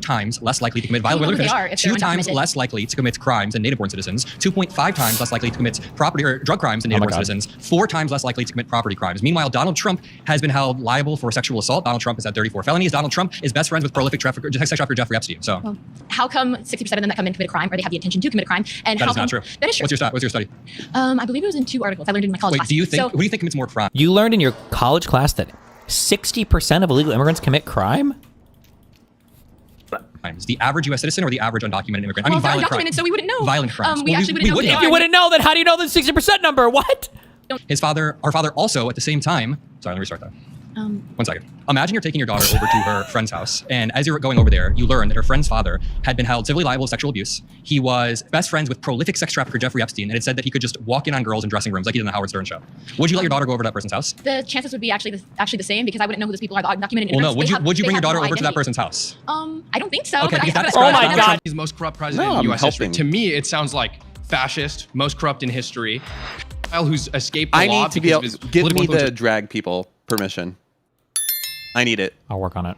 times less likely to commit violent crimes, 2 times less likely to commit crimes than native-born citizens, 2.5 times less likely to commit property or drug crimes than native-born citizens, 4 times less likely to commit property crimes. Meanwhile, Donald Trump has been held liable for sexual assault. Donald Trump has had 34 felonies. Donald Trump is best friends with prolific sex trafficker Jeffrey Epstein. So, well, how come 60% of them that come in commit a crime, or they have the intention to commit a crime? And that how is not true. That is true. What's your study? I believe it was in 2 articles I learned in my college class. Who do you think commits more crime? You learned in your college class that 60% of illegal immigrants commit crime? The average U.S. citizen or the average undocumented immigrant? Well, I mean, violent undocumented, crimes. so we wouldn't know. Violent crimes. We actually wouldn't know. If you wouldn't know, then how do you know the 60% number? What? Our father also at the same time, sorry, let me restart that. 1 second. Imagine you're taking your daughter over to her friend's house, and as you're going over there, you learn that her friend's father had been held civilly liable of sexual abuse. He was best friends with prolific sex trafficker Jeffrey Epstein, and it said that he could just walk in on girls in dressing rooms like he did in the Howard Stern show. Would you let your daughter go over to that person's house? The chances would be actually the same, because I wouldn't know who those people are. The undocumented immigrants. Well, no. Would you bring your daughter over to that person's house? I don't think so. Okay, but oh my God. He's the most corrupt president in U.S. history. To me, it sounds like fascist, most corrupt in history. Who's escaped the law because of his give me the drag people permission. I need it. I'll work on it.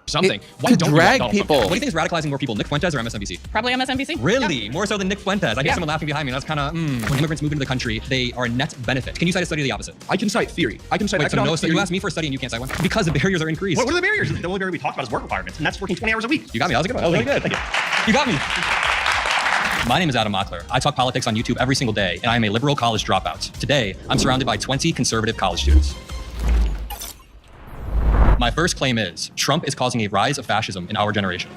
Something. To drag people. What do you think is radicalizing more people, Nick Fuentes or MSNBC? Probably MSNBC. Really? More so than Nick Fuentes? I hear someone laughing behind me. That's kind of, when immigrants move into the country, they are a net benefit. Can you cite a study of the opposite? I can cite theory. I can cite economic theory. You asked me for a study and you can't cite one? Because the barriers are increased. What are the barriers? The only barrier we talked about is work requirements, and that's working 20 hours a week. You got me. That was a good one. That was really good. Thank you. You got me. My name is Adam Mockler. I talk politics on YouTube every single day, and I am a liberal college dropout. Today, I'm surrounded by 20 conservative college students. My first claim is, Trump is causing a rise of fascism in our generation.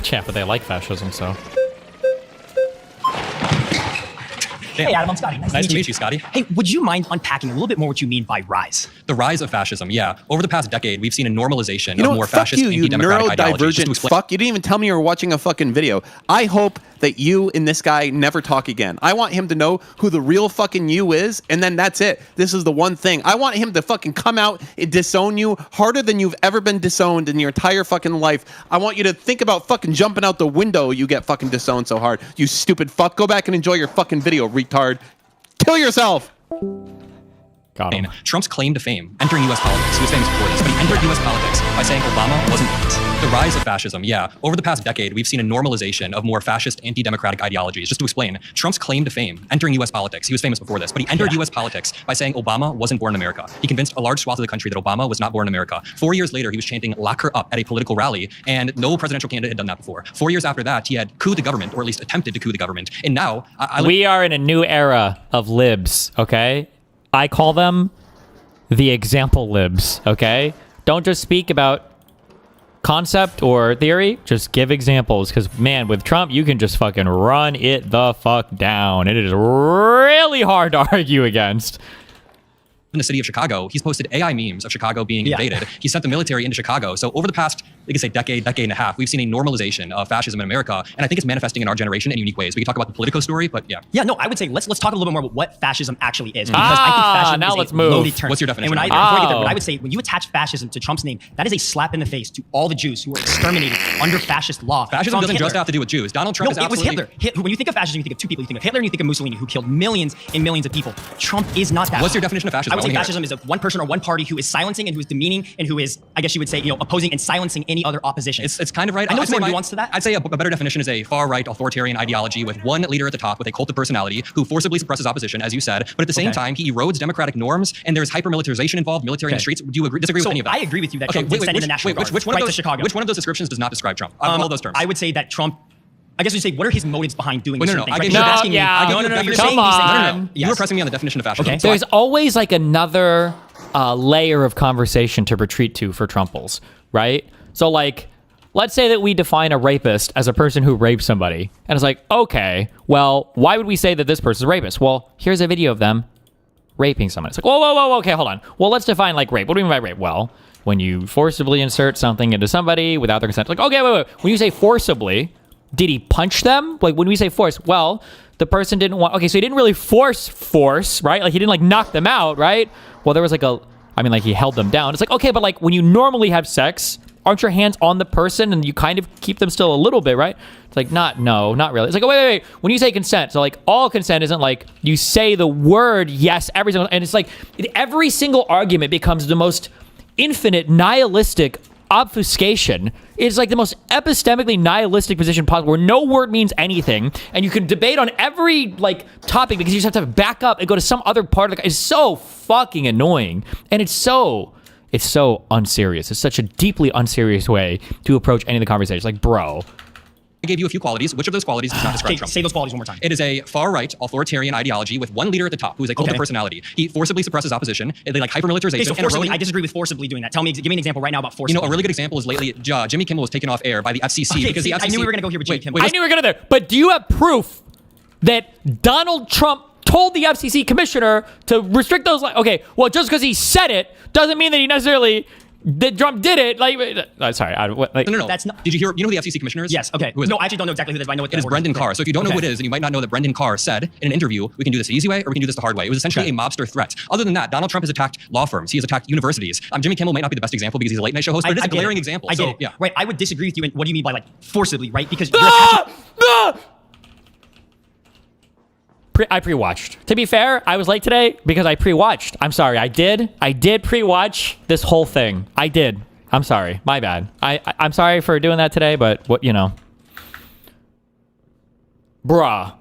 Yeah, but they like fascism, so. Hey, Adam, I'm Scotty. Nice to meet you, Scotty. Hey, would you mind unpacking a little bit more what you mean by rise? The rise of fascism, yeah. Over the past decade, we've seen a normalization of more fuck fascist, you anti-democratic ideologies. neurodivergent fuck. You didn't even tell me you were watching a fucking video. I hope that you and this guy never talk again. I want him to know who the real fucking you is, and then that's it. This is the one thing. I want him to fucking come out and disown you harder than you've ever been disowned in your entire fucking life. I want you to think about fucking jumping out the window. You get fucking disowned so hard. You stupid fuck. Go back and enjoy your fucking video, retard. Kill yourself. Got him. Trump's claim to fame entering U.S. politics. He was famous before this, but he entered U.S. politics by saying Obama wasn't it. The rise of fascism, yeah. Over the past decade, we've seen a normalization of more fascist, anti-democratic ideologies. Just to explain, Trump's claim to fame entering U.S. politics. He was famous before this, but he entered U.S. politics by saying Obama wasn't born in America. He convinced a large swath of the country that Obama was not born in America. 4 years later, he was chanting "Lock her up" at a political rally, and no presidential candidate had done that before. 4 years after that, he had couped the government, or at least attempted to coup the government. And now, we are in a new era of libs, okay? I call them the example libs, okay? Don't just speak about concept or theory, just give examples. Because, man, with Trump, you can just fucking run it the fuck down. And it is really hard to argue against. In the city of Chicago, he's posted AI memes of Chicago being invaded. He sent the military into Chicago. So over the past, like I say, decade and a half, we've seen a normalization of fascism in America. And I think it's manifesting in our generation in unique ways. We can talk about the Politico story, but yeah. Yeah, no, I would say let's talk a little bit more about what fascism actually is. Because I think fascism now is let's a move. loaded term. What's your definition? And before I get there, what I would say, when you attach fascism to Trump's name, that is a slap in the face to all the Jews who were exterminated under fascist law. Fascism doesn't just have to do with Jews. Donald Trump is absolutely... it was Hitler. When you think of fascism, you think of two people. You think of Hitler and you think of Mussolini, who killed millions and millions of people. Trump is not that. What's your definition of fascism? I would say fascism is one person or one party who is silencing and who is demeaning and who is, I guess you would say, opposing and silencing any other opposition. It's kind of right. I know it's more nuanced to that. I'd say a better definition is a far-right authoritarian ideology with one leader at the top with a cult of personality who forcibly suppresses opposition, as you said, but at the same time, he erodes democratic norms and there's hyper-militarization involved, military in the streets. Do you disagree with any of that? I agree with you that Trump did send in the National Guard which one right of those, to Chicago. Which one of those descriptions does not describe Trump? All those terms. I would say that Trump, I guess you'd say, what are his motives behind doing these things? You were pressing me on the definition of fascism. Okay. There's always like another layer of conversation to retreat to for Trumples, right? So like, let's say that we define a rapist as a person who raped somebody. And it's like, okay, well, why would we say that this person's a rapist? Well, here's a video of them raping someone. It's like, whoa, okay, hold on. Well, let's define like rape. What do we mean by rape? Well, when you forcibly insert something into somebody without their consent. Like, okay, wait. When you say forcibly, did he punch them? Like, when we say force, well, the person didn't want... Okay, so he didn't really force, right? Like, he didn't, like, knock them out, right? Well, there was, like, he held them down. It's like, okay, but, like, when you normally have sex, aren't your hands on the person and you kind of keep them still a little bit, right? It's like, not really. It's like, oh, wait. When you say consent, so, like, all consent isn't, like, you say the word yes every single... And it's like, every single argument becomes the most infinite, nihilistic obfuscation is like the most epistemically nihilistic position possible, where no word means anything, and you can debate on every like topic because you just have to back up and go to some other part of the. It's so fucking annoying, and it's so unserious. It's such a deeply unserious way to approach any of the conversations. Like, bro. I gave you a few qualities. Which of those qualities does not describe Trump? Say those qualities one more time. It is a far-right authoritarian ideology with one leader at the top who is a cult of personality. He forcibly suppresses opposition. They like hyper-militarization. Okay, so forcibly, I disagree with forcibly doing that. Give me an example right now about forcibly. You know, a really good example is lately Jimmy Kimmel was taken off air by the FCC because the FCC. I knew we were going to go here with Jimmy Kimmel. I knew we were going to go there. But do you have proof that Donald Trump told the FCC commissioner to restrict those? Okay, well, just because he said it doesn't mean that he necessarily. That Trump did it. Sorry. No. That's not. Did you hear? You know who the FCC commissioner is? Yes. Okay. No, I actually don't know exactly who it is, but I know what it is. Brendan Carr. So if you don't know who it is, and you might not know that Brendan Carr said in an interview, we can do this the easy way or we can do this the hard way. It was essentially a mobster threat. Other than that, Donald Trump has attacked law firms. He has attacked universities. Jimmy Kimmel might not be the best example because he's a late night show host, but it is a glaring example. I get it. Yeah. Right. I would disagree with you. And what do you mean by like forcibly? Right? Because I pre-watched. To be fair, I was late today because I pre-watched. I'm sorry. I did pre-watch this whole thing. I did. I'm sorry. My bad. I'm sorry for doing that today, but what, you know. Bruh.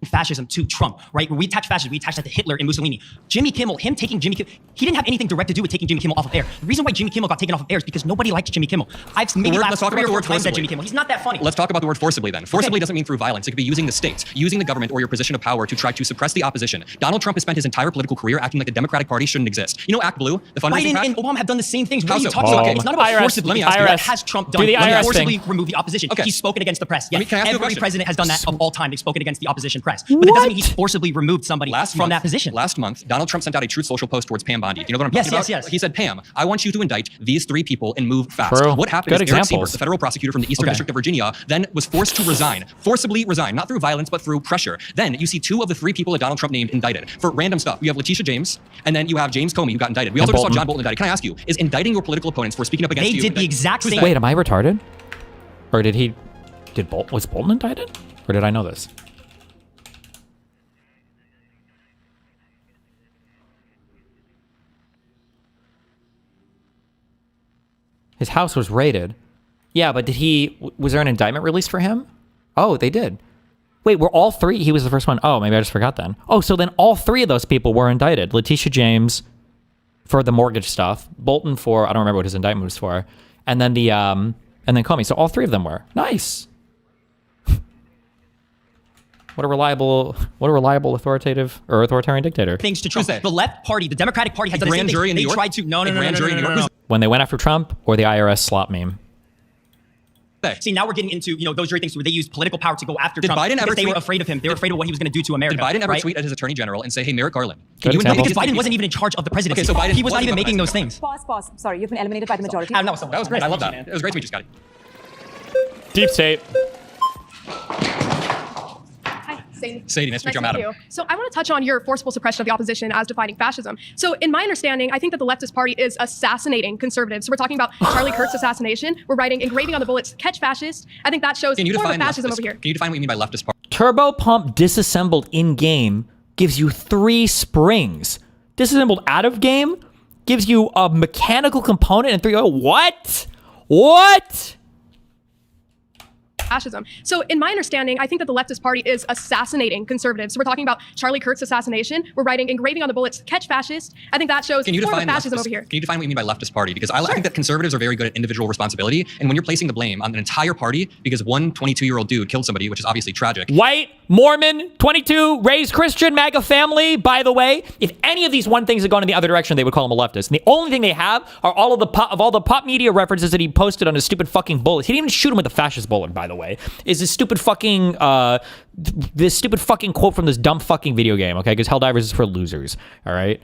Fascism to Trump, right? When we attach fascism, we attach that to Hitler and Mussolini. Jimmy Kimmel, he didn't have anything direct to do with taking Jimmy Kimmel off of air. The reason why Jimmy Kimmel got taken off of air is because nobody liked Jimmy Kimmel. I've maybe let's talk about the word forcibly. Jimmy Kimmel. He's not that funny. Let's talk about the word forcibly then. Forcibly doesn't mean through violence. It could be using the state, using the government or your position of power to try to suppress the opposition. Donald Trump has spent his entire political career acting like the Democratic Party shouldn't exist. You know, Act Blue, the fundraising Biden and Obama have done the same things. What are you talking about? It's not about IRS, forcibly. Let me ask you, what has Trump done? Do the IRS forcibly thing. remove the opposition. Okay. He's spoken against the press. Yeah, can I ask you a every question? president has done that of all time. They've spoken against the opposition press. But that doesn't mean he's forcibly removed somebody from that position. Last month, Donald Trump sent out a Truth Social post towards Pam Bondi. Do you know what I'm talking about? Yes. He said, Pam, I want you to indict these 3 people and move fast. True. What happened Good is Eric examples. Siebert, the federal prosecutor from the Eastern District of Virginia, then was forced to resign, forcibly resign, not through violence, but through pressure. Then you see 2 of the 3 people that Donald Trump named indicted for random stuff. You have Letitia James, and then you have James Comey, who got indicted. We also just saw John Bolton indicted. Can I ask you, is indicting your political opponents for speaking up against you? They did the exact same. Wait, am I retarded? Or was Bolton indicted? Or did I know this? His house was raided. Yeah, but was there an indictment released for him? Oh, they did. Wait, were all 3? He was the first one. Oh, maybe I just forgot then. Oh, so then all 3 of those people were indicted. Letitia James for the mortgage stuff, Bolton for, I don't remember what his indictment was for, and then and then Comey. So all 3 of them were. Nice. What a reliable authoritarian dictator. Things to Trump. The left party, the Democratic Party has done the same thing. They tried to no. When they went after Trump or the IRS slot meme. See, now we're getting into those very things where they used political power to go after Trump Biden because they were afraid of him. They were afraid of what he was going to do to America. Did Biden ever right? tweet at his attorney general and say, "Hey, Merrick Garland, Good can you example. Because Biden wasn't even in charge of the presidency. Okay, so Biden he was not even wasn't making those president. things. Pause. Sorry, you've been eliminated by the majority. No, That was great. I love that. It was great tweet, Scotty. Deep state. Sadie, nice to meet you, madam. So I want to touch on your forcible suppression of the opposition as defining fascism. So in my understanding, I think that the leftist party is assassinating conservatives. So we're talking about Charlie Kirk's assassination. We're writing engraving on the bullets, catch fascist. I think that shows more of a fascism over here. Can you define what you mean by leftist party? Turbo pump disassembled in game gives you 3 springs. Disassembled out of game gives you a mechanical component and 3. Oh, what? Fascism. So in my understanding, I think that the leftist party is assassinating conservatives. So we're talking about Charlie Kirk's assassination. We're writing engraving on the bullets, catch fascist. I think that shows more of a fascism over here. Can you define what you mean by leftist party? Because I think that conservatives are very good at individual responsibility. And when you're placing the blame on an entire party because one 22-year-old dude killed somebody, which is obviously tragic. White, Mormon, 22, raised Christian, MAGA family, by the way. If any of these things had gone in the other direction, they would call him a leftist. And the only thing they have are all the pop media references that he posted on his stupid fucking bullets. He didn't even shoot him with a fascist bullet, by the way. Is this stupid fucking quote from this dumb fucking video game, okay? Because Helldivers is for losers, all right?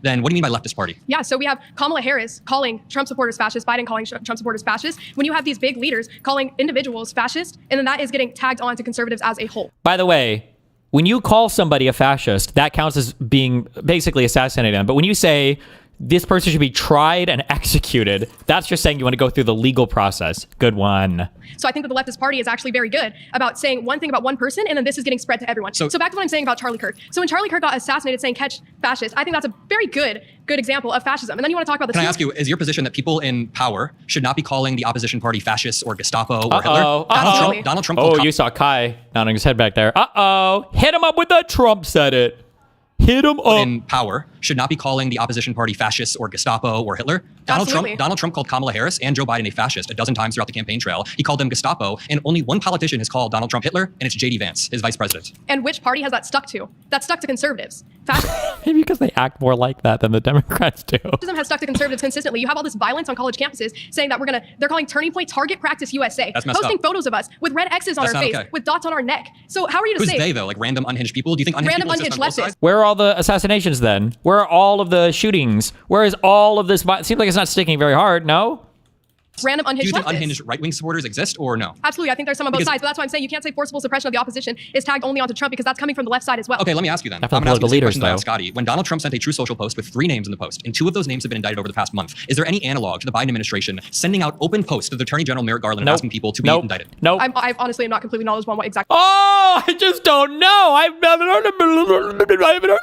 Then what do you mean by leftist party? Yeah, so we have Kamala Harris calling Trump supporters fascist, Biden calling Trump supporters fascist. When you have these big leaders calling individuals fascist, and then that is getting tagged on to conservatives as a whole. By the way, when you call somebody a fascist, that counts as being basically assassinating them. But when you say this person should be tried and executed. That's just saying you want to go through the legal process. Good one. So I think that the leftist party is actually very good about saying one thing about one person, and then this is getting spread to everyone. So back to what I'm saying about Charlie Kirk. So when Charlie Kirk got assassinated saying catch fascist, I think that's a very good example of fascism. And then you want to talk about the Can I ask you, is your position that people in power should not be calling the opposition party fascists or Gestapo or Hitler? Donald Trump Oh, you saw Kai nodding his head back there. Hit him up with the Trump said it. Hit him up. In power should not be calling the opposition party fascists or Gestapo or Hitler. Donald Trump called Kamala Harris and Joe Biden a fascist a dozen times throughout the campaign trail. He called them Gestapo, and only one politician has called Donald Trump Hitler, and it's J.D. Vance, his vice president. And which party has that stuck to? That stuck to conservatives. Maybe because they act more like that than the Democrats do. Fascism has stuck to conservatives consistently. You have all this violence on college campuses saying that they're calling Turning Point Target Practice USA. That's messed posting up. photos of us with red X's on our face, with dots on our neck. So how are you to Who's say? they, though? Like random unhinged people? Do you think unhinged Random people exist unhinged on both leftists. sides? Where are all the assassinations then? Where are all of the shootings? Where is all of this? It seems like it's not sticking very hard, no? Random unhinged Do you think leftists. unhinged right-wing supporters exist or no? Absolutely. I think there's some on both sides, but that's why I'm saying you can't say forcible suppression of the opposition is tagged only onto Trump because that's coming from the left side as well. Okay, let me ask you then. Not for I'm going to ask you the same political question that I leaders, asked Scotty. When Donald Trump sent a True Social post with 3 names in the post, and 2 of those names have been indicted over the past month, is there any analog to the Biden administration sending out open posts to the Attorney General Merrick Garland and asking people to be indicted? Nope. I honestly am not completely knowledgeable on what exactly. Oh, I just don't know. I haven't heard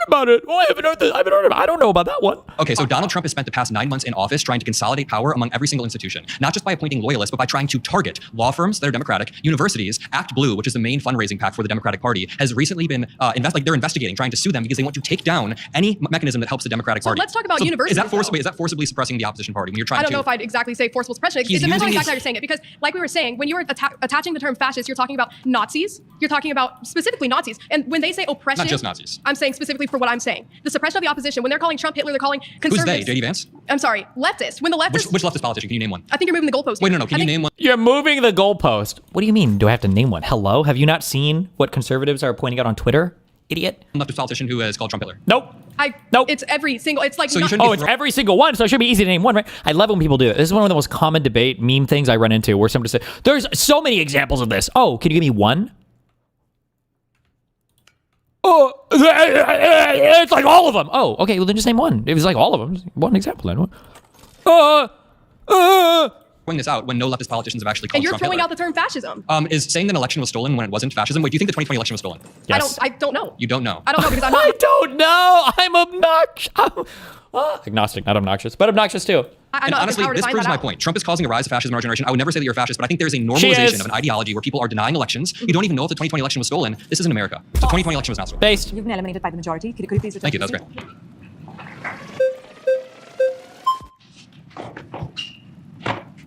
about it. Oh, I haven't heard of it. I don't know about that one. Okay, so Donald Trump has spent the past 9 months in office trying to consolidate power among every single institution, not just by appointing loyalists, but by trying to target law firms that are Democratic, universities. Act Blue, which is the main fundraising PAC for the Democratic Party, has recently been they're investigating, trying to sue them because they want to take down any mechanism that helps the Democratic Party. Let's talk about universities. Is that forcibly suppressing the opposition party when you're trying to? I don't know if I'd exactly say forcible suppression. It depends on exactly how you're saying it. Because, like we were saying, when you were attaching the term fascist, you're talking about Nazis. You're talking about specifically Nazis. And when they say oppression, not just Nazis. I'm saying specifically for what I'm saying. The suppression of the opposition. When they're calling Trump Hitler, they're calling conservatives. Who's they? J.D. Vance? I'm sorry, leftists. When the leftists. Which leftist politician? Can you name one? I think you're moving the goalpost. Wait, no. Can you name one? You're moving the goalpost. What do you mean? Do I have to name one? Hello? Have you not seen what conservatives are pointing out on Twitter? Idiot. Leftist politician who has called Trump Hitler. Nope. Nope. It's every single. It's like. So it's every single one. So it should be easy to name one, right? I love when people do it. This is one of the most common debate meme things I run into, where somebody says, "There's so many examples of this." Oh, can you give me one? Oh, it's like all of them. Oh, okay. Well, then just name one. It was like all of them. One example, then. Throwing this out when no leftist politicians have actually called And you're Trump throwing Hitler. out the term fascism. Is saying that an election was stolen when it wasn't fascism? Wait, do you think the 2020 election was stolen? Yes. I don't know. You don't know. I don't know because I'm not. I don't know. I'm obnoxious. Agnostic, not obnoxious, but obnoxious too. And honestly, this proves my point. Trump is causing a rise of fascism in our generation. I would never say that you're a fascist, but I think there's a normalization of an ideology where people are denying elections. You don't even know if the 2020 election was stolen. This isn't America. The 2020 election was not stolen. Based. You've been eliminated by the majority. Could you please return? Thank you. That was great.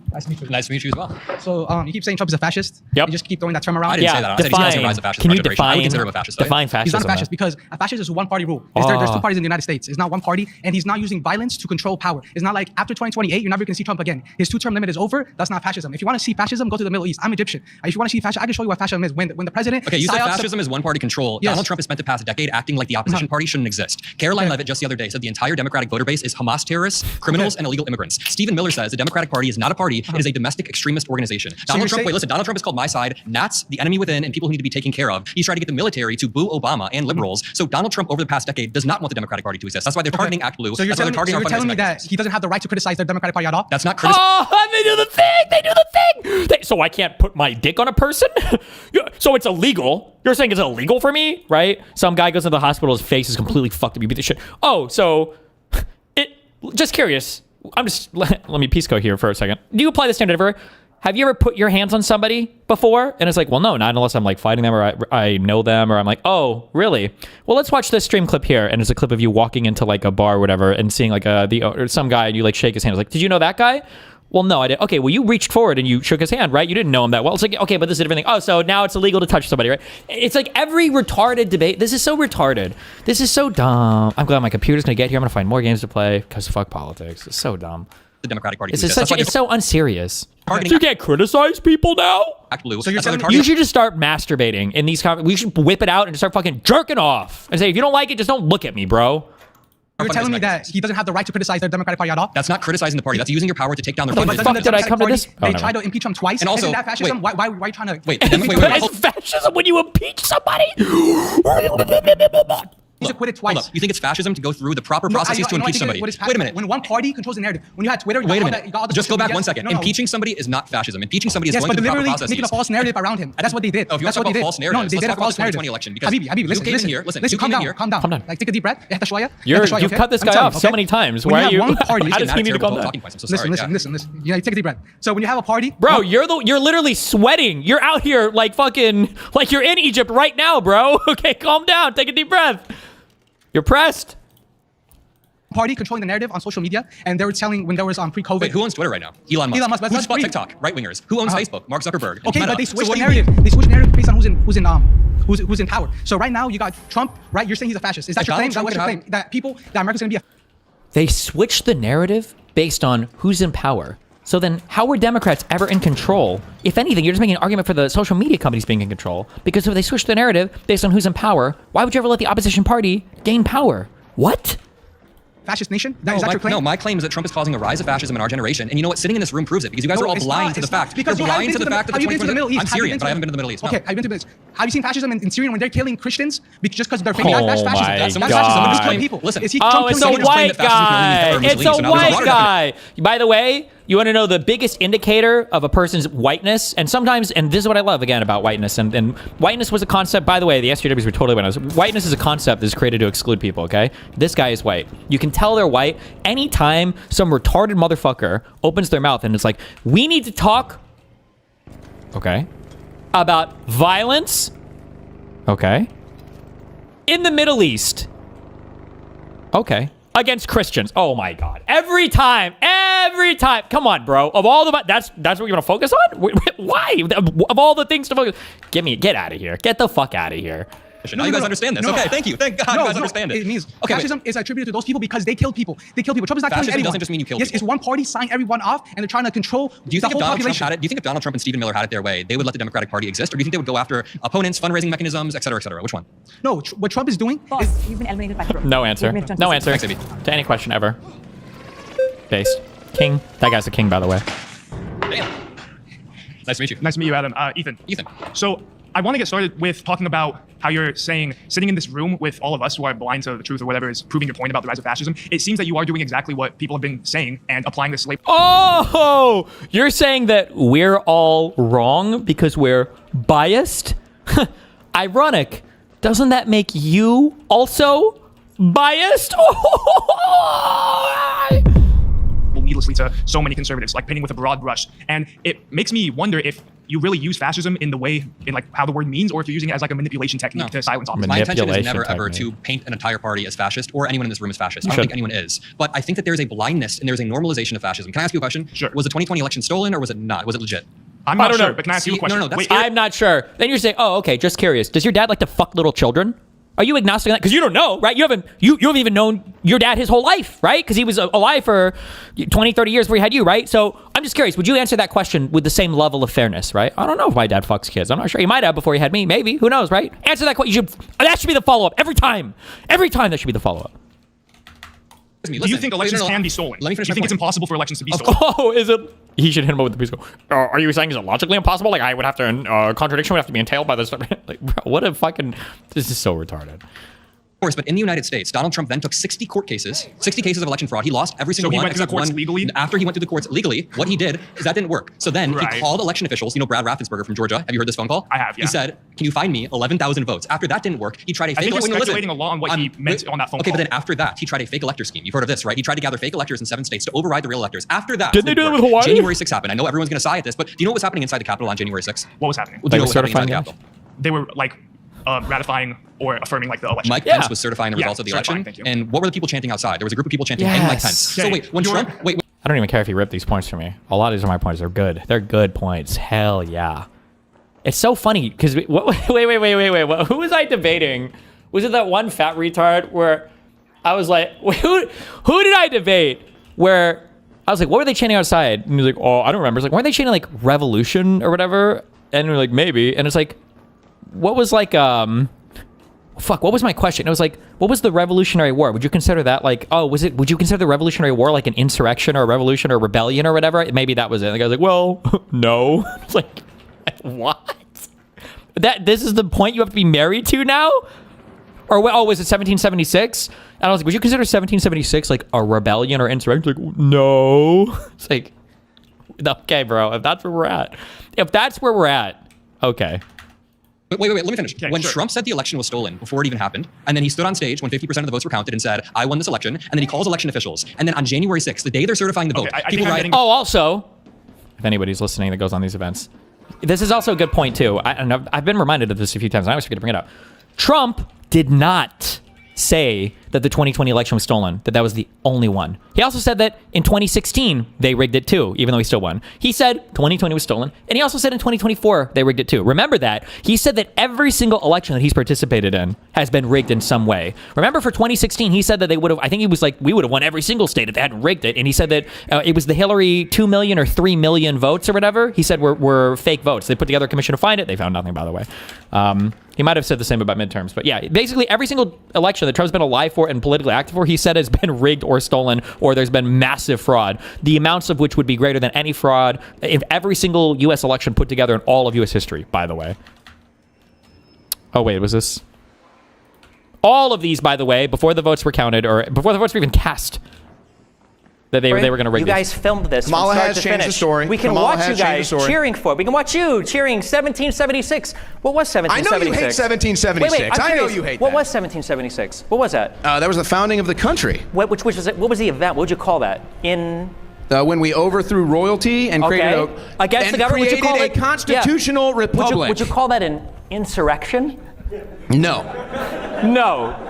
Nice to meet you. Nice to meet you as well. So you keep saying Trump is a fascist. Yep. You just keep throwing that term around. I didn't say that. I said he's causing a rise of fascism. Can you in our generation. I would define? consider him a fascist. Define fascism. He's not a fascist because a fascist is a one-party rule. There's 2 parties in the United States. It's not one party, and he's not using violence to control power. It's not like after 2028, you're never going to see Trump again. His 2-term limit is over. That's not fascism. If you want to see fascism, go to the Middle East. I'm Egyptian. If you want to see fascism, I can show you what fascism is. When the president. Okay, you said fascism is one-party control. Yes. Donald Trump has spent the past decade acting like the opposition party shouldn't exist. Caroline Leavitt just the other day said the entire Democratic voter base is Hamas terrorists, criminals, and illegal immigrants. Stephen Miller says the Democratic Party is not a party. It is a domestic extremist organization. Donald Trump has called my side Nats, the enemy within, and people who need to be taken care of. He's trying to get the military to boo Obama and liberals. So Donald Trump, over the past decade, does not want the Democratic Party to exist. That's why they're targeting Act Blue. So you're telling me that mechanisms. he doesn't have the right to criticize the Democratic Party at all? That's not criticism. Oh, they do the thing. So I can't put my dick on a person? So it's illegal. You're saying it's illegal for me, right? Some guy goes into the hospital, his face is completely fucked up. You beat the shit. Oh, so just curious. Let me peace code here for a second. Do you apply the standard everywhere? Have you ever put your hands on somebody before? And it's like, well, no, not unless I'm like fighting them or I know them or I'm like, oh, really? Well, let's watch this stream clip here. And it's a clip of you walking into like a bar or whatever and seeing like or some guy and you like shake his hand. It's like, did you know that guy? Well, no, I didn't. Okay, well, you reached forward and you shook his hand, right? You didn't know him that well. It's like, okay, but this is a different thing. Oh, so now it's illegal to touch somebody, right? It's like every retarded debate. This is so retarded. This is so dumb. I'm glad my computer's going to get here. I'm going to find more games to play because fuck politics. It's so dumb. The Democratic Party. It's so unserious. Targeting You can't criticize people now? Act Blue. So you're telling me You should just start masturbating in these we should whip it out and just start fucking jerking off. And say, if you don't like it, just don't look at me, bro. You're telling me that he doesn't have the right to criticize the Democratic Party at all? That's not criticizing the party. That's using your power to take down their What the fuck did I come to this? They tried to impeach him twice. And also, isn't that fascism? Why are you trying to... Wait. It's fascism when you impeach somebody? He's acquitted twice. Hold up. You think it's fascism to go through the proper processes to impeach somebody? Wait a minute. When one party controls the narrative, when you had Twitter, Wait a minute. Just go back 1 second. Impeaching somebody is not fascism. Impeaching somebody is going through the proper processes. Making a false narrative around him. That's what they did. Oh, if you want to talk about false narratives, no, they did a false narrative. 2020 election because Habibi, listen, calm down. Like, take a deep breath. You've cut this guy off so many times. Why are you? How does he need to calm down? Listen. You know, take a deep breath. So when you have a party, bro, you're literally sweating. You're out here like fucking like you're in Egypt right now, bro. Okay, calm down. Take a deep breath. You're pressed. Party controlling the narrative on social media, and they were telling when there was pre-COVID. Wait, who owns Twitter right now? Elon Musk. Who's bought TikTok? Right wingers. Who owns Facebook? Mark Zuckerberg. Okay, but they switched the narrative. They switched the narrative based on who's in power. So right now you got Trump. Right, you're saying he's a fascist. Is that your claim? Is that what your claim? That America's gonna be a... They switched the narrative based on who's in power. So then how were Democrats ever in control? If anything, you're just making an argument for the social media companies being in control. Because if they switched the narrative based on who's in power, why would you ever let the opposition party gain power? What? Fascist nation? Is that your claim? No, my claim is that Trump is causing a rise of fascism in our generation. And you know what? Sitting in this room proves it because you guys are all blind to the fact. You're blind to the fact that the 2020... I'm Syrian, but I haven't been to the Middle East. Okay, have you been to the Middle East? Have you seen fascism in Syria when they're killing Christians just because they're faking? That's fascism. That's fascism. Killing people. Listen, it's a white guy. It's a white guy. By the way, you want to know the biggest indicator of a person's whiteness? And sometimes, and this is what I love again about whiteness, and whiteness was a concept, by the way, the SJWs were totally white. Whiteness is a concept that's created to exclude people, okay? This guy is white. You can tell they're white anytime some retarded motherfucker opens their mouth and it's like, we need to talk, okay, about violence, okay, in the Middle East, okay, against Christians. Oh my God. Every time. Come on, bro. Of all the, that's what you're gonna focus on? Why? Of all the things to focus, get out of here. Get the fuck out of here. Now you guys understand this. Okay, thank you. Thank God you guys understand it. It means fascism is attributed to those people because they kill people. Trump is not killing anyone. Doesn't just mean you kill people. Yes, it's one party signing everyone off, and they're trying to control the whole population. Do you think if Donald Trump and Stephen Miller had it their way, they would let the Democratic Party exist, or do you think they would go after opponents, fundraising mechanisms, et cetera, et cetera? Which one? No, what Trump is doing is... You've been eliminated by the group. No answer. No answer to any question ever. Based. King. That guy's a king, by the way. Damn. Nice to meet you. Nice to meet you, Adam. Ethan. So I want to get started with talking about how you're saying sitting in this room with all of us who are blind to the truth or whatever is proving your point about the rise of fascism. It seems that you are doing exactly what people have been saying and applying this slave. Oh, you're saying that we're all wrong because we're biased? Ironic. Doesn't that make you also biased? Needlessly to so many conservatives, like painting with a broad brush. And it makes me wonder if you really use fascism in the way, in like how the word means, or if you're using it as like a manipulation technique to silence opposition. My intention is never ever to paint an entire party as fascist or anyone in this room as fascist. I don't think anyone is. But I think that there's a blindness and there's a normalization of fascism. Can I ask you a question? Sure. Was the 2020 election stolen or was it not? Was it legit? I'm not sure, but can I ask you a question? No, I'm not sure. Then you're saying, oh, okay, just curious. Does your dad like to fuck little children? Are you agnostic on that? Because you don't know, right? You haven't even known your dad his whole life, right? Because he was alive for 20, 30 years before he had you, right? So I'm just curious, would you answer that question with the same level of fairness, right? I don't know if my dad fucks kids. I'm not sure. He might have before he had me. Maybe. Who knows, right? Answer that question. That should be the follow-up every time. Every time that should be the follow-up. Do you think elections can be stolen? Let me finish. Do you think it's impossible for elections to be stolen? Oh, is it? He should hit him with the piece. Are you saying is it logically impossible? Like I would have to, contradiction would have to be entailed by this. Like, bro, what a fucking, this is so retarded. Of course, but in the United States, Donald Trump then took 60 court cases, 60 cases of election fraud. He lost every single one. So he went to the courts legally? After he went to the courts legally, what he did is that didn't work. So then he called election officials. You know Brad Raffensperger from Georgia. Have you heard this phone call? I have, yeah. He said, can you find me 11,000 votes? After that didn't work, he tried a fake... I think you're speculating a lot on what he meant on that phone call. Okay, but then after that, he tried a fake elector scheme. You've heard of this, right? He tried to gather fake electors in 7 states to override the real electors. After that... Didn't they do that with Hawaii? January 6th happened. I know everyone's going to sigh at this, but do you know what was happening inside the Capitol on January 6th? What was happening? Do you know what was happening inside the Capitol? They were like... ratifying or affirming like the election. Mike Pence was certifying the results of the election. And what were the people chanting outside? There was a group of people chanting, "Hang Mike Pence." So wait, when Trump, wait. I don't even care if you rip these points from me. A lot of these are my points. They're good. They're good points. Hell yeah. It's so funny because wait. Who was I debating? Was it that one fat retard where I was like, who did I debate? Where I was like, what were they chanting outside? And he was like, oh, I don't remember. It's like, weren't they chanting like revolution or whatever? And we were like, maybe. And it's like, what was like, what was my question? It was like, what was the Revolutionary War? Would you consider that like, would you consider the Revolutionary War like an insurrection or a revolution or rebellion or whatever? Maybe that was it. And the guy's like, well, no. It's like, what? This is the point you have to be married to now? Or, oh, was it 1776? And I was like, would you consider 1776 like a rebellion or insurrection? Like, no. It's like, okay, bro, if that's where we're at, okay. But wait, let me finish. Okay, when Trump said the election was stolen before it even happened, and then he stood on stage when 50% of the votes were counted and said, I won this election, and then he calls election officials, and then on January 6th, the day they're certifying the vote, people writing... Oh, also, if anybody's listening that goes on these events, this is also a good point, too. I've been reminded of this a few times, and I always forget to bring it up. Trump did not say that the 2020 election was stolen, that was the only one. He also said that in 2016, they rigged it too, even though he still won. He said 2020 was stolen, and he also said in 2024, they rigged it too. Remember that. He said that every single election that he's participated in has been rigged in some way. Remember for 2016, he said that they would have, I think he was like, we would have won every single state if they hadn't rigged it. And he said that it was the Hillary 2 million or 3 million votes or whatever. He said were fake votes. They put together a commission to find it. They found nothing, by the way. He might have said the same about midterms, but yeah, basically every single election that Trump's been alive for and politically active for, he said has been rigged or stolen, or there's been massive fraud, the amounts of which would be greater than any fraud in every single U.S. election put together in all of U.S. history, by the way. Oh, wait, was this? All of these, by the way, before the votes were counted, or before the votes were even cast, that they were going to rig You guys filmed this Kamala from start has to changed finish. the story. We can Kamala watch you has changed guys the story. cheering for it. We can watch you cheering 1776. What was 1776? I know you hate 1776. Wait, I'm I know curious. you hate What that. was 1776? What was that? That was the founding of the country. Which was it? What was the event? What would you call that? When we overthrew royalty and created against the government, would you call a constitutional republic. Would you call that an insurrection? No.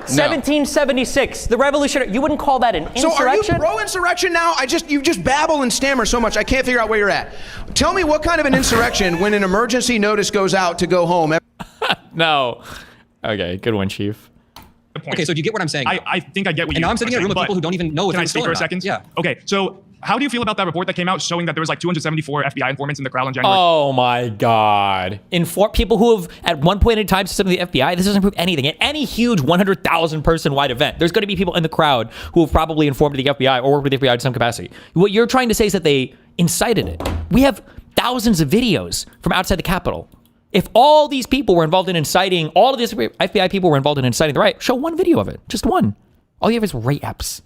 1776, the revolutionary. You wouldn't call that an insurrection? So are you pro-insurrection now? You just babble and stammer so much I can't figure out where you're at. Tell me what kind of an insurrection when an emergency notice goes out to go home. No. Okay, good one, Chief. Okay, so do you get what I'm saying? I think I get what you. And now I'm sitting in a room of people who don't even know if Can I it's speak stolen for a or not. second? Yeah. Okay, so how do you feel about that report that came out showing that there was like 274 FBI informants in the crowd on January? Oh my God. People who have at one point in time said to the FBI, this doesn't prove anything. At any huge 100,000 person wide event, there's going to be people in the crowd who have probably informed the FBI or worked with the FBI in some capacity. What you're trying to say is that they incited it. We have thousands of videos from outside the Capitol. If all these people were involved in inciting, all of these FBI people were involved in inciting the riot, show one video of it. Just one. All you have is rate apps.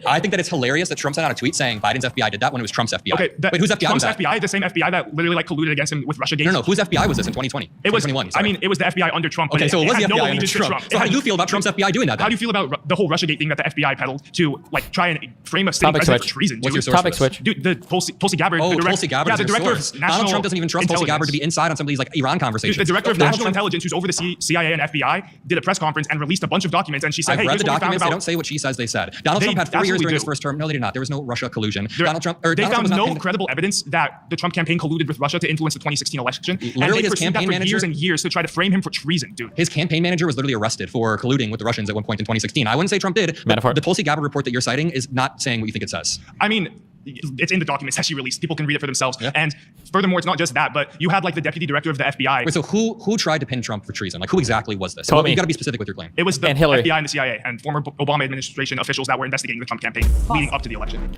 I think that it's hilarious that Trump sent out a tweet saying Biden's FBI did that when it was Trump's FBI. Okay, wait, whose FBI Trump's was that? FBI, the same FBI that literally like colluded against him with Russiagate. No, whose FBI was this in 2020? It was. 2021, I mean, it was the FBI under Trump. Okay, so it was the had no FBI under allegiance to Trump. So how do you feel about Trump's FBI doing that? How do you feel about the whole Russiagate thing that the FBI peddled to like try and frame a sitting Topic president switch. for treason? What's your source Topic for this? switch. Dude, the Tulsi Gabbard. Oh, the Tulsi Gabbard. Yeah, the director of Donald National Trump doesn't even trust Tulsi Gabbard to be inside on some of these like Iran conversations. The director of National Intelligence, who's over the CIA and FBI, did a press conference and released a bunch of documents. And she said, I've "Hey, read here's the what we found documents. They about." don't say what she says they said. Donald Trump had 4 years during his first term. No, they did not. There was no Russia collusion. Donald Trump. They found no credible evidence that the Trump campaign colluded with Russia to influence the 2016 election. Literally, and they his pursued that campaign for manager years and years to try to frame him for treason, dude. His campaign manager was literally arrested for colluding with the Russians at one point in 2016. I wouldn't say Trump did. But the Tulsi Gabbard report that you're citing is not saying what you think it says. I mean, it's in the documents that she released. People can read it for themselves. Yeah. And furthermore, it's not just that, but you had like the deputy director of the FBI. Wait, so who tried to pin Trump for treason? Like who exactly was this? Tell me. You got to be specific with your claim. It was the Hillary. FBI and the CIA and former Obama administration officials that were investigating the Trump campaign leading up to the election.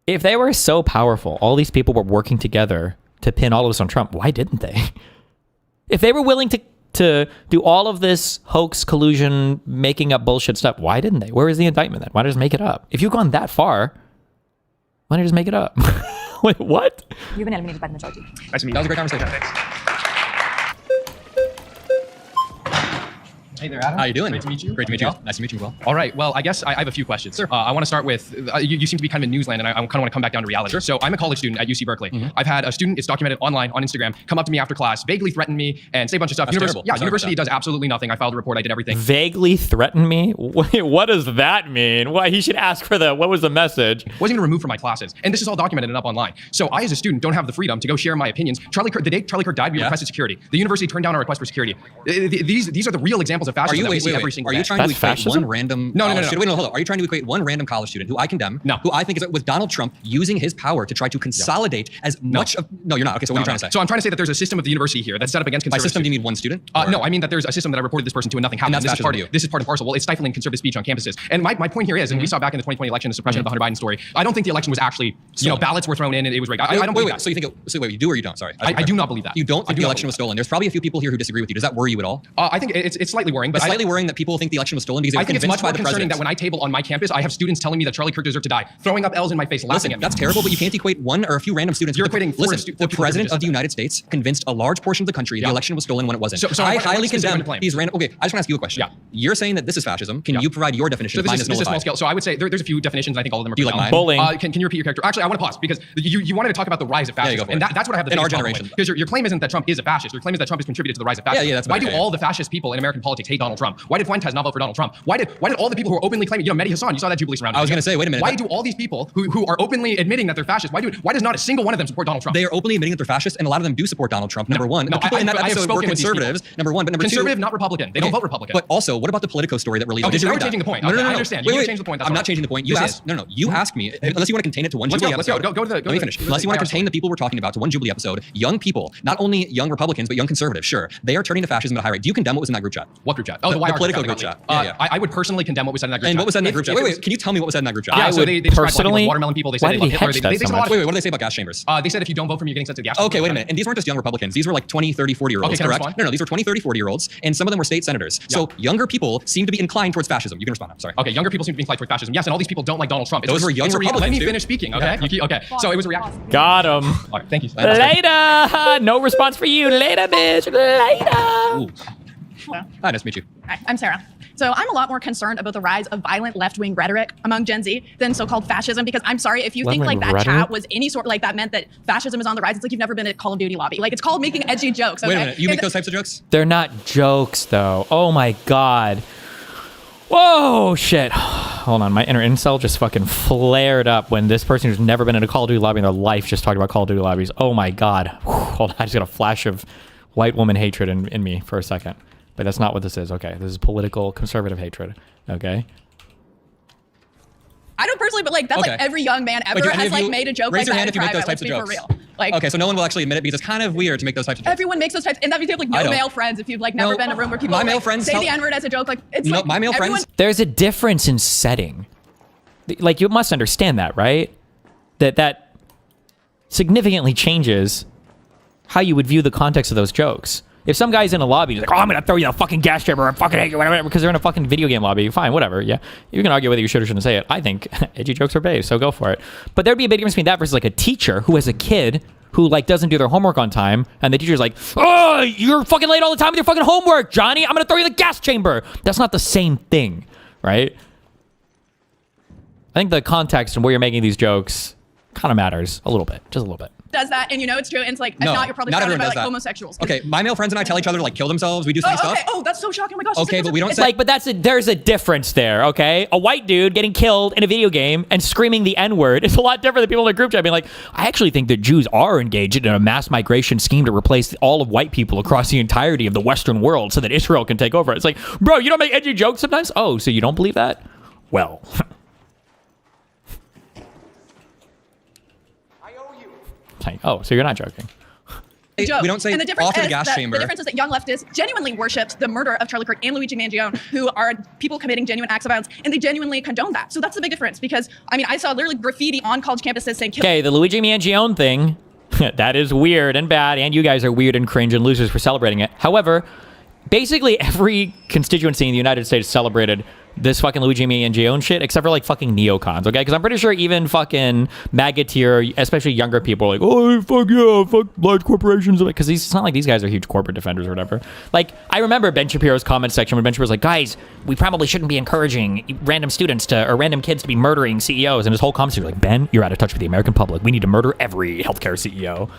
If they were so powerful, all these people were working together to pin all of this on Trump, why didn't they? If they were willing to do all of this hoax, collusion, making up bullshit stuff, why didn't they? Where is the indictment then? Why not just make it up? If you've gone that far, why not just make it up? Wait, what? You've been eliminated by the majority. Nice to meet you. That was a great conversation. Thanks. Hey there, Adam. How you doing? Great to meet you. Great to meet you. Nice to meet you as well. All right. Well, I guess I have a few questions. Sure. I want to start with, you seem to be kind of in newsland, and I kind of want to come back down to reality. Sure. So I'm a college student at UC Berkeley. Mm-hmm. I've had a student, it's documented online on Instagram, come up to me after class, vaguely threaten me, and say a bunch of stuff. That's terrible. Yeah, university does absolutely nothing. I filed a report. I did everything. Vaguely threaten me? Wait, what does that mean? Why, he should ask for what was the message? Wasn't even removed from my classes. And this is all documented and up online. So I, as a student, don't have the freedom to go share my opinions. The day Charlie Kirk died, we requested security. The university turned down our request for security. These are the real examples of fascism that we see every single day. Are you trying to equate one random No. Wait, no, hold on. Are you trying to equate one random college student who I condemn, who I think is with Donald Trump using his power to try to consolidate as much of... No, you're not. Okay, so what are you trying to say? So I'm trying to say that there's a system of the university here that's set up against conservative... By system, do you mean one student? No, I mean that there's a system that I reported this person to and nothing happened. And that's fascism. This is part and parcel. Well, it's stifling conservative speech on campuses. And my point here is, and we saw back in the 2020 election, the suppression of the Hunter Biden story, I don't think the election was actually, ballots were thrown in and it was rigged. I don't believe that. So you think... So wait, you do or you don't? Sorry. I do not believe that. You don't think the election was stolen? There's probably a few people here who disagree with you. Does that worry you at all? I think it's slightly worrying. worrying. But It's slightly worrying that people think the election was stolen because they were I think it's convinced much more by the concerning president. that when I table on my campus, I have students telling me that Charlie Kirk deserved to die, throwing up L's in my face, laughing Listen, at me. that's terrible, but you can't equate one or a few random students. You're with equating four listen, four the people president just of the said that. United States convinced a large portion of the country the election was stolen when it wasn't. So I what highly is the condemn different claim? these random. Okay, I just want to ask you a question. Yeah. You're saying that this is fascism. Can you provide your definition? So of this mine is small nullified? scale. So I would say there's a few definitions. I think all of them are. Do you like valid. mine? Bullying. Can you repeat your character? Actually, I want to pause because you wanted to talk about the rise of Yeah, you fascism, go for and it. that's what I have the In our biggest problem generation. with. Because your claim isn't that Trump is a fascist. Your claim is that Trump has contributed to the rise of fascism. Yeah, that's Why better. do all the fascist people in American politics hate Donald Trump? Why did Fuentes not vote for Donald Trump? Why did all the people who are openly claiming, Mehdi Hassan, you saw that Jubilee surrounding? I was going to say, wait a minute. Why do all these people who are openly admitting that they're fascist? Why does not a single one of them support Donald Trump? They are openly admitting that they're fascist, and a lot of them do support Donald Trump. Number one, no, the people in that I have episode were spoken with these people. conservatives. Number one, but number Conservative, two, not Republican. They don't vote Republican. But also, what about the Politico story that released? Okay, Did you so read we're that? changing the point. No, Okay, no, no, I no. understand. Wait, You wait. change the point. That's I'm fine. not changing the point. You This asked. is. No, no. You asked me. Unless you want to contain it to one Let's Jubilee go, episode. go to the- Let me finish. Unless you want to contain the people we're talking about to one Jubilee episode, young people, not only young Republicans but young conservatives. Sure, they are turning to fascism at a high rate. Do you condemn what was in that group chat? What group chat? Oh, The YR Politico group group chat. got me. Yeah, yeah. I would personally condemn what was said in that group chat. And what was said in that group chat? If Wait, it wait. Can you tell me what was said in that group chat? I Yeah, so would they described personally- like watermelon people. They said why they did love he Hitler. hedge They that said so a lot much? of- Wait, wait. What did they say about gas chambers? They said if you don't vote for me, you're getting sent to the gas. Okay, wait a minute. And these weren't just young Republicans. These were like 20, 30, 40-year-olds, Okay, can I correct? respond? No, no. These were 20, 30, 40-year-olds, and some of them were state senators. So younger people seem to be inclined towards fascism. You can respond. I'm sorry. Okay, younger people seem to be inclined towards fascism. Yes, and all these people don't like Donald Trump. Those were young Republicans, Let me dude. finish speaking, okay? Okay. So it was a reaction. Got him. All right, thank you. Later. No response for you. Later, bitch. Later. Hi, nice to meet you. Hi, I'm Sarah. So I'm a lot more concerned about the rise of violent left-wing rhetoric among Gen Z than so-called fascism, because I'm sorry, if you think like that Left-wing chat rhetoric? was any sort, like that meant that fascism is on the rise, it's like you've never been at Call of Duty lobby. Like it's called making edgy jokes. Okay? Wait a minute. You make And- those types of jokes? They're not jokes, though. Oh my god. Whoa, shit. Hold on, my inner incel just fucking flared up when this person who's never been in a Call of Duty lobby in their life just talked about Call of Duty lobbies. Oh my god. Hold on, I just got a flash of white woman hatred in me for a second. But that's not what this is. Okay, this is political conservative hatred. Okay. I don't personally, but like that's Okay. like every young man ever Wait, do any has of like you made a joke raise like your that hand in if you make private. those types Let's of be jokes. for real. Like Okay, so no one will actually admit it because it's kind of weird to make those types of jokes. everyone makes those types, and that means you have like I no don't. male friends if you've like never No, been in a room where people my male like, friends say tell- the N-word as a joke. Like it's No, like my male everyone- friends. There's a difference in setting. Like, you must understand that, right? That significantly changes how you would view the context of those jokes. If some guy's in a lobby, he's like, oh, I'm going to throw you in a fucking gas chamber, I fucking hate you, whatever, because they're in a fucking video game lobby, fine, whatever, yeah. You can argue whether you should or shouldn't say it. I think edgy jokes are babe, so go for it. But there'd be a big difference between that versus like a teacher who has a kid who like doesn't do their homework on time, and the teacher's like, oh, you're fucking late all the time with your fucking homework, Johnny, I'm going to throw you in the gas chamber. That's not the same thing, right? I think the context and where you're making these jokes kind of matters a little bit, just a little bit. does that, and you know it's true. And it's like, if No, not, you're probably not surrounded everyone by does like that. homosexuals. Okay, my male friends and I tell each other to like kill themselves. We do funny Oh, okay. stuff. Oh, that's so shocking. Oh my gosh. Okay, but we don't it's say- Like, but there's a difference there, okay? A white dude getting killed in a video game and screaming the N-word is a lot different than people in a group chat being like, I actually think that Jews are engaged in a mass migration scheme to replace all of white people across the entirety of the Western world so that Israel can take over. It's like, bro, you don't make edgy jokes sometimes? Oh, so you don't believe that? Well. Like, oh, so you're not joking. joke. We don't say and the difference off to the is gas that chamber. The difference is that young leftists genuinely worshipped the murder of Charlie Kirk and Luigi Mangione, who are people committing genuine acts of violence, and they genuinely condone that. So that's the big difference, because I mean, I saw literally graffiti on college campuses saying "kill." Okay, the Luigi Mangione thing, that is weird and bad, and you guys are weird and cringe and losers for celebrating it. However, basically every constituency in the United States celebrated this fucking Luigi Mangione shit, except for like fucking neocons, okay? Because I'm pretty sure even fucking MAGA tier, especially younger people, are like, oh, fuck yeah, fuck large corporations. Because it's not like these guys are huge corporate defenders or whatever. Like, I remember Ben Shapiro's comment section when Ben Shapiro was like, guys, we probably shouldn't be encouraging random students to, or random kids to be murdering CEOs. And his whole comment section was like, Ben, you're out of touch with the American public. We need to murder every healthcare CEO.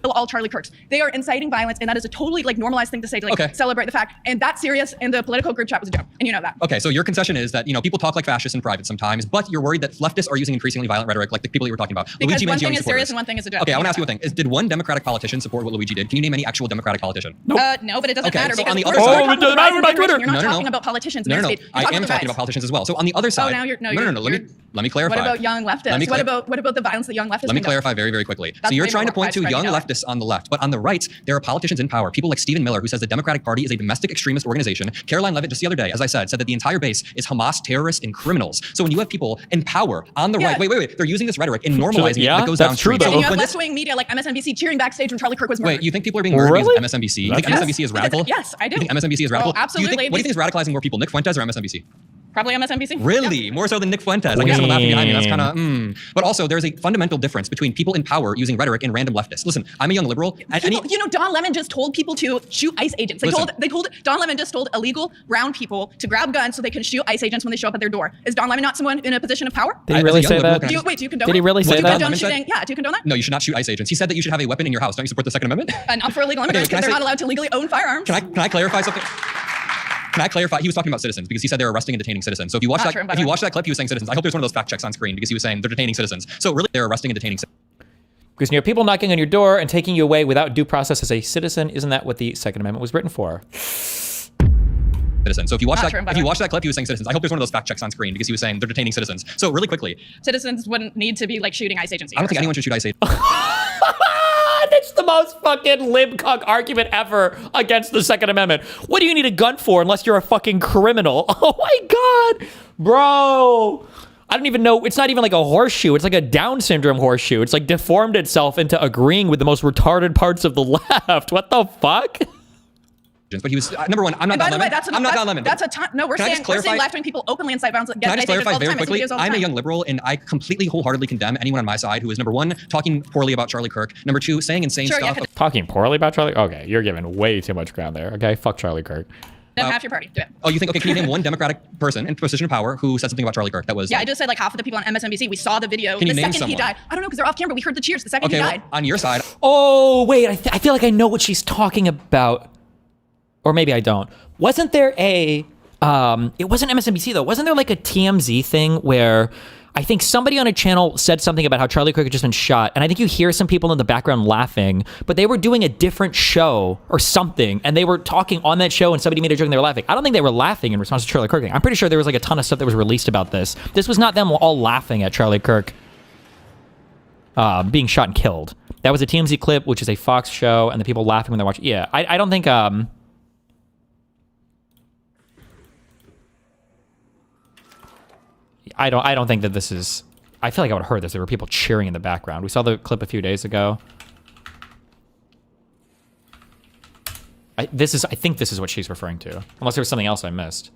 all Charlie Kirks. They are inciting violence, and that is a totally like normalized thing to say to like Okay. celebrate the fact. And that's serious. And the political group chat was a joke, and you know that. Okay, so your concession is that, you know, people talk like fascists in private sometimes, but you're worried that leftists are using increasingly violent rhetoric, like the people you were talking about. Because Luigi one Mangione thing is supporters. serious and one thing is a joke. Okay, I want to You ask you know one thing. Did one Democratic politician support what Luigi did? Can you name any actual Democratic politician? No, but it doesn't Okay, matter so because on the we're other talking side- about Oh, it doesn't the matter rise about of generation. Twitter. You're not No, no, talking no. about politicians in No, your no, state. no. You're I talking am about talking the about rise. politicians as well. So on the other side, now you're- no, no, you're- no, no. Let me. Let me clarify. What about young leftists? What about the violence that young leftists? Let me clarify very, very quickly. So you're trying to point to young leftists on the left, but on the right, there are politicians in power. People like Stephen Miller, who says the Democratic Party is a domestic extremist organization. Caroline Levitt just the other day, as I said that the entire base is Hamas terrorists and criminals. So when you have people in power on the right, wait, they're using this rhetoric and normalizing it that goes downstream. And you have left-wing media like MSNBC cheering backstage when Charlie Kirk was murdered. Wait, you think people are being murdered because of MSNBC? You think MSNBC is radical? Yes, I do. You think MSNBC is radical? Oh, absolutely. What do you think is radicalizing more people, Nick Fuentes or MSNBC? Probably MSNBC. Really? More so than Nick Fuentes. I guess I'm laughing behind me. That's kind of, But also, there's a fundamental difference between people in power using rhetoric and random leftists. Listen, I'm a young liberal. Don Lemon just told people to shoot ICE agents. Don Lemon just told illegal brown people to grab guns so they can shoot ICE agents when they show up at their door. Is Don Lemon not someone in a position of power? Did he really say that? Do you condone that? Did he really say that? Do you condone that? No, you should not shoot ICE agents. He said that you should have a weapon in your house. Don't you support the Second Amendment? Not for illegal immigrants, because they're not allowed to legally own firearms. Can I clarify something? Can I clarify? He was talking about citizens because he said they were arresting and detaining citizens. So if you watch that clip, he was saying citizens. I hope there's one of those fact checks on screen because he was saying they're detaining citizens. So really, they're arresting and detaining citizens. Because you know, people knocking on your door and taking you away without due process as a citizen, isn't that what the Second Amendment was written for? Citizens. So if you watch that clip, he was saying citizens. I hope there's one of those fact checks on screen because he was saying they're detaining citizens. So really quickly, citizens wouldn't need to be like shooting ICE agents. I don't think anyone should shoot ICE agents. That's the most fucking libcuck argument ever against the Second Amendment. What do you need a gun for unless you're a fucking criminal? Oh my God, bro. I don't even know. It's not even like a horseshoe. It's like a Down syndrome horseshoe. It's like deformed itself into agreeing with the most retarded parts of the left. What the fuck? But he was number one. I'm not Don Lemon. I'm not Don Lemon. That's a ton. No, we're saying left-wing people openly incite violence. Can I just clarify very quickly? I'm a young liberal, and I completely wholeheartedly condemn anyone on my side who is number one talking poorly about Charlie Kirk. Number two, saying insane stuff. Talking poorly about Charlie? Okay, you're giving way too much ground there. Okay, fuck Charlie Kirk. Then half your party. Do it. Oh, you think? Okay, can you name one Democratic person in position of power who said something about Charlie Kirk that was? Yeah, I just said like half of the people on MSNBC. We saw the video the second he died. I don't know because they're off camera. We heard the cheers the second he died. Well, on your side. Oh wait, I feel like I know what she's talking about. Or maybe I don't. Wasn't there a, it wasn't MSNBC though. Wasn't there like a TMZ thing where I think somebody on a channel said something about how Charlie Kirk had just been shot. And I think you hear some people in the background laughing, but they were doing a different show or something. And they were talking on that show and somebody made a joke and they were laughing. I don't think they were laughing in response to Charlie Kirk. I'm pretty sure there was like a ton of stuff that was released about this. This was not them all laughing at Charlie Kirk being shot and killed. That was a TMZ clip, which is a Fox show, and the people laughing when they're watching. Yeah, I don't think, I don't think that this is. I feel like I would have heard this. There were people cheering in the background. We saw the clip a few days ago. I think this is what she's referring to, unless there was something else I missed.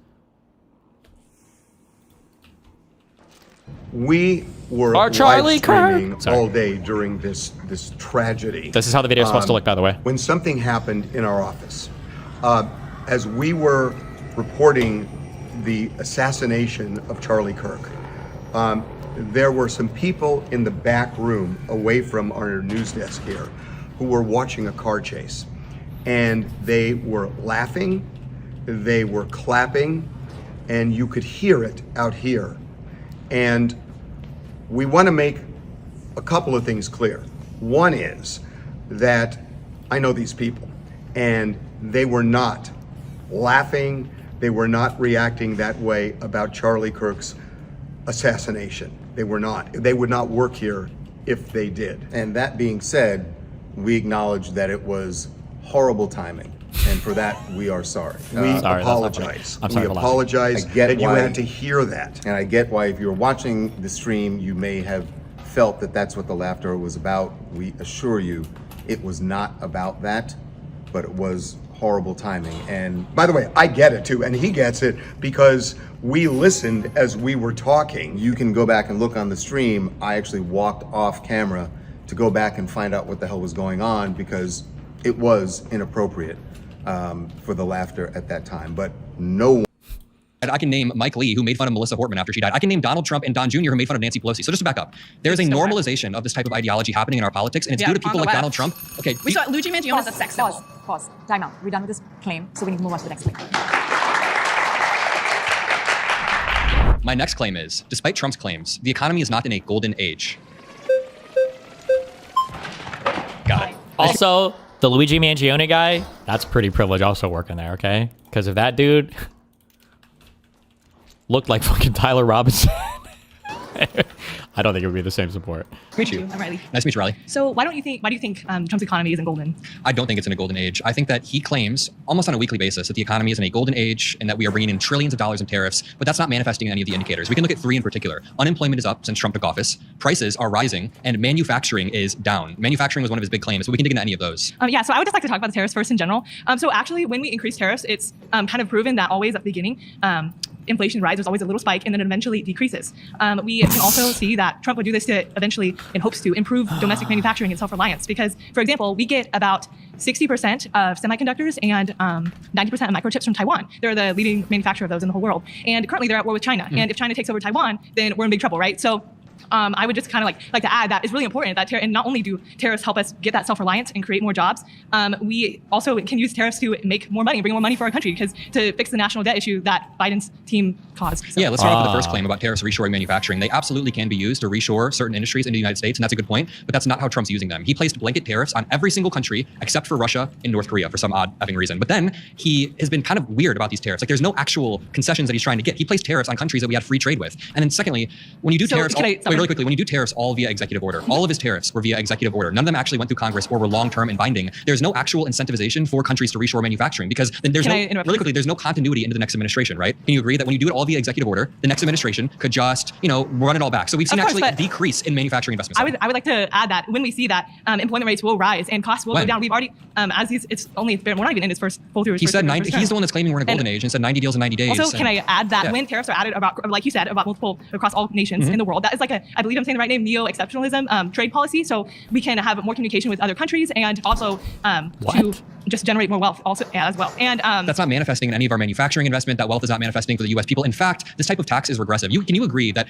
We were Charlie streaming all day during this tragedy. This is how the video is supposed to look, by the way. When something happened in our office, as we were reporting the assassination of Charlie Kirk, there were some people in the back room away from our news desk here who were watching a car chase, and they were laughing, they were clapping, and you could hear it out here. And we want to make a couple of things clear. One is that I know these people, and they were not laughing, they were not reacting that way about Charlie Kirk's assassination. They were not. They would not work here if they did. And that being said, we acknowledge that it was horrible timing. And for that, we are sorry. We apologize. We apologize that you had to hear that. And I get why, if you're watching the stream, you may have felt that that's what the laughter was about. We assure you, it was not about that, but it was horrible timing. And by the way, I get it too, and he gets it because we listened as we were talking. You can go back and look on the stream. I actually walked off camera to go back and find out what the hell was going on because it was inappropriate for the laughter at that time, but no one. I can name Mike Lee, who made fun of Melissa Hortman after she died. I can name Donald Trump and Don Jr., who made fun of Nancy Pelosi. So just to back up, there's a normalization of this type of ideology happening in our politics, and it's due to people like Donald Trump. Okay, we saw Luigi Mangione as a sex symbol. Pause. Time out. We're done with this claim, so we need to move on to the next claim. My next claim is, despite Trump's claims, the economy is not in a golden age. Got it. Also, the Luigi Mangione guy, that's pretty privileged also working there, okay? Because if that dude looked like fucking Tyler Robinson. I don't think it would be the same support. Meet you. I'm Riley. Nice to meet you, Riley. So why do you think Trump's economy isn't golden? I don't think it's in a golden age. I think that he claims almost on a weekly basis that the economy is in a golden age and that we are bringing in trillions of dollars in tariffs, but that's not manifesting in any of the indicators. We can look at 3 in particular. Unemployment is up since Trump took office, prices are rising, and manufacturing is down. Manufacturing was one of his big claims, but we can dig into any of those. Yeah, so I would just like to talk about the tariffs first in general. So actually, when we increase tariffs, it's kind of proven that always at the beginning, inflation rises, there's always a little spike, and then it eventually decreases. We can also see that Trump would do this to eventually, in hopes to, improve domestic manufacturing and self-reliance. Because, for example, we get about 60% of semiconductors and 90% of microchips from Taiwan. They're the leading manufacturer of those in the whole world. And currently they're at war with China. And if China takes over Taiwan, then we're in big trouble, right? So I would just kind of like to add that it's really important that and not only do tariffs help us get that self-reliance and create more jobs, we also can use tariffs to make more money, bring more money for our country, because to fix the national debt issue that Biden's team caused. So. Yeah, let's start off with the first claim about tariffs reshoring manufacturing. They absolutely can be used to reshore certain industries into the United States, and that's a good point, but that's not how Trump's using them. He placed blanket tariffs on every single country except for Russia and North Korea for some odd effing reason. But then he has been kind of weird about these tariffs. Like, there's no actual concessions that he's trying to get. He placed tariffs on countries that we had free trade with. And then secondly, when you do tariffs, really quickly, when you do tariffs all via executive order, all of his tariffs were via executive order. None of them actually went through Congress or were long-term and binding. There's no actual incentivization for countries to reshore manufacturing, because then there's there's no continuity into the next administration, right? Can you agree that when you do it all via executive order, the next administration could just, run it all back? So we've seen a decrease in manufacturing investments. I would like to add that when we see that employment rates will rise and costs will go down, we've already, we're not even in his first full through. He said 90. He's the one that's claiming we're in a golden age and said 90 deals in 90 days. Also, can I add that when tariffs are added about, like you said, about multiple across all nations in the world, that is like I believe I'm saying the right name, neo-exceptionalism trade policy. So we can have more communication with other countries and also to just generate more wealth also as well. And that's not manifesting in any of our manufacturing investment. That wealth is not manifesting for the U.S. people. In fact, this type of tax is regressive. Can you agree that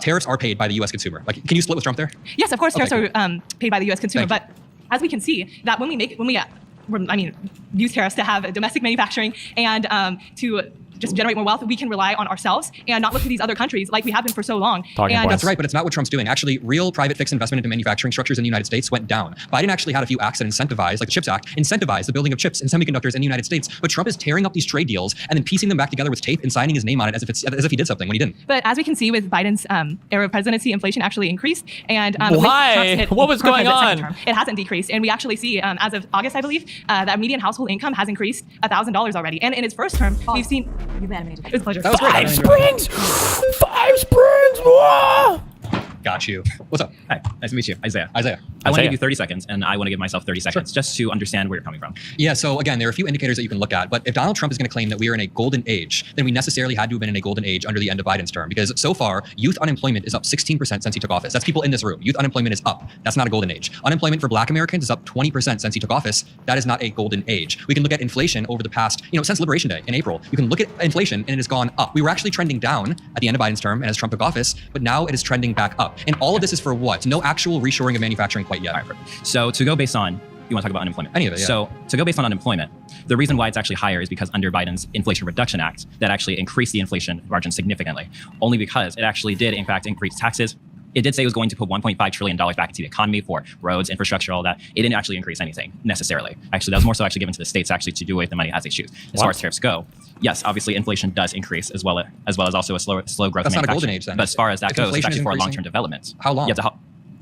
tariffs are paid by the U.S. consumer? Like, can you split with Trump there? Yes, of course, tariffs are paid by the U.S. consumer. But as we can see, that when we use tariffs to have domestic manufacturing and to just generate more wealth, we can rely on ourselves and not look to these other countries like we have been for so long. That's right, but it's not what Trump's doing. Actually, real private fixed investment into manufacturing structures in the United States went down. Biden actually had a few acts that incentivized, like the CHIPS Act, incentivized the building of chips and semiconductors in the United States. But Trump is tearing up these trade deals and then piecing them back together with tape and signing his name on it as if he did something when he didn't. But as we can see with Biden's era of presidency, inflation actually increased. And why? What was going on? It hasn't decreased, and we actually see as of August, I believe, that median household income has increased $1,000 already. And in his first term, we've seen. You've animated. It was a pleasure. That was great. Five Springs! Five Springs! Whoa! Got you. What's up? Hi, nice to meet you. Isaiah. I want to give you 30 seconds, and I want to give myself 30 seconds just to understand where you're coming from. Yeah, so again, there are a few indicators that you can look at, but if Donald Trump is going to claim that we are in a golden age, then we necessarily had to have been in a golden age under the end of Biden's term, because so far, youth unemployment is up 16% since he took office. That's people in this room. Youth unemployment is up. That's not a golden age. Unemployment for Black Americans is up 20% since he took office. That is not a golden age. We can look at inflation over the past, since Liberation Day in April. You can look at inflation and it has gone up. We were actually trending down at the end of Biden's term and as Trump took office, but now it is trending back up. And all of this is for what? No actual reshoring of manufacturing quite yet. All right, so to go based on, you want to talk about unemployment? Any of it, yeah. So to go based on unemployment, the reason why it's actually higher is because under Biden's Inflation Reduction Act, that actually increased the inflation margin significantly, only because it actually did, in fact, increase taxes. It did say it was going to put $1.5 trillion back into the economy for roads, infrastructure, all that. It didn't actually increase anything necessarily. Actually, that was more so actually given to the states actually to do with the money as they choose. As far as tariffs go, yes, obviously inflation does increase as well as also a slow growth. That's not a golden age then. But as far as that goes, it's actually for long-term development. How long?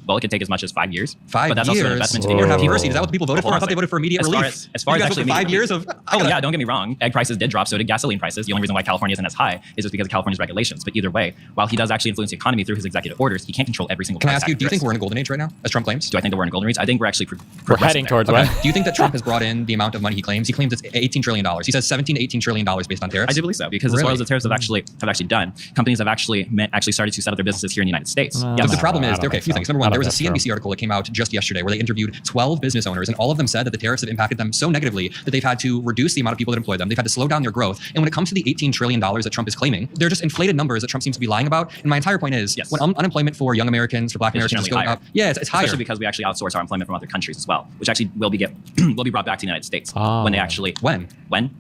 Well, it could take as much as 5 years. 5 but that's years? Also an investment in your diversity. Is that what the people voted for? I thought they voted for immediate relief. As far as actually 5 years of... yeah, don't get me wrong. Egg prices did drop, so did gasoline prices. The only reason why California isn't as high is just because of California's regulations. But either way, while he does actually influence the economy through his executive orders, he can't control every single price. Can I ask you, do you think we're in a golden age right now, as Trump claims? Do I think that we're in a golden age? I think we're actually we're heading towards one. Do you think that Trump has brought in the amount of money he claims? He claims it's $18 trillion. He says $17 to $18 trillion based on tariffs. I do believe so, because as far as the tariffs have actually done, companies have actually started to set up their businesses here in the United States. The problem is, okay, a few things. Number one, there was a CNBC article that came out just yesterday where they interviewed 12 business owners, and all of them said that the tariffs have impacted them so negatively that they've had to reduce the amount of people that employ them. They've had to slow down their growth. And when it comes to the $18 trillion that Trump is claiming, they're just inflated numbers that Trump seems to be lying about. And my entire point is, when unemployment for young Americans, for Black Americans is going up, it's higher. Especially because we actually outsource our employment from other countries as well, which actually will be brought back to the United States when they actually... When?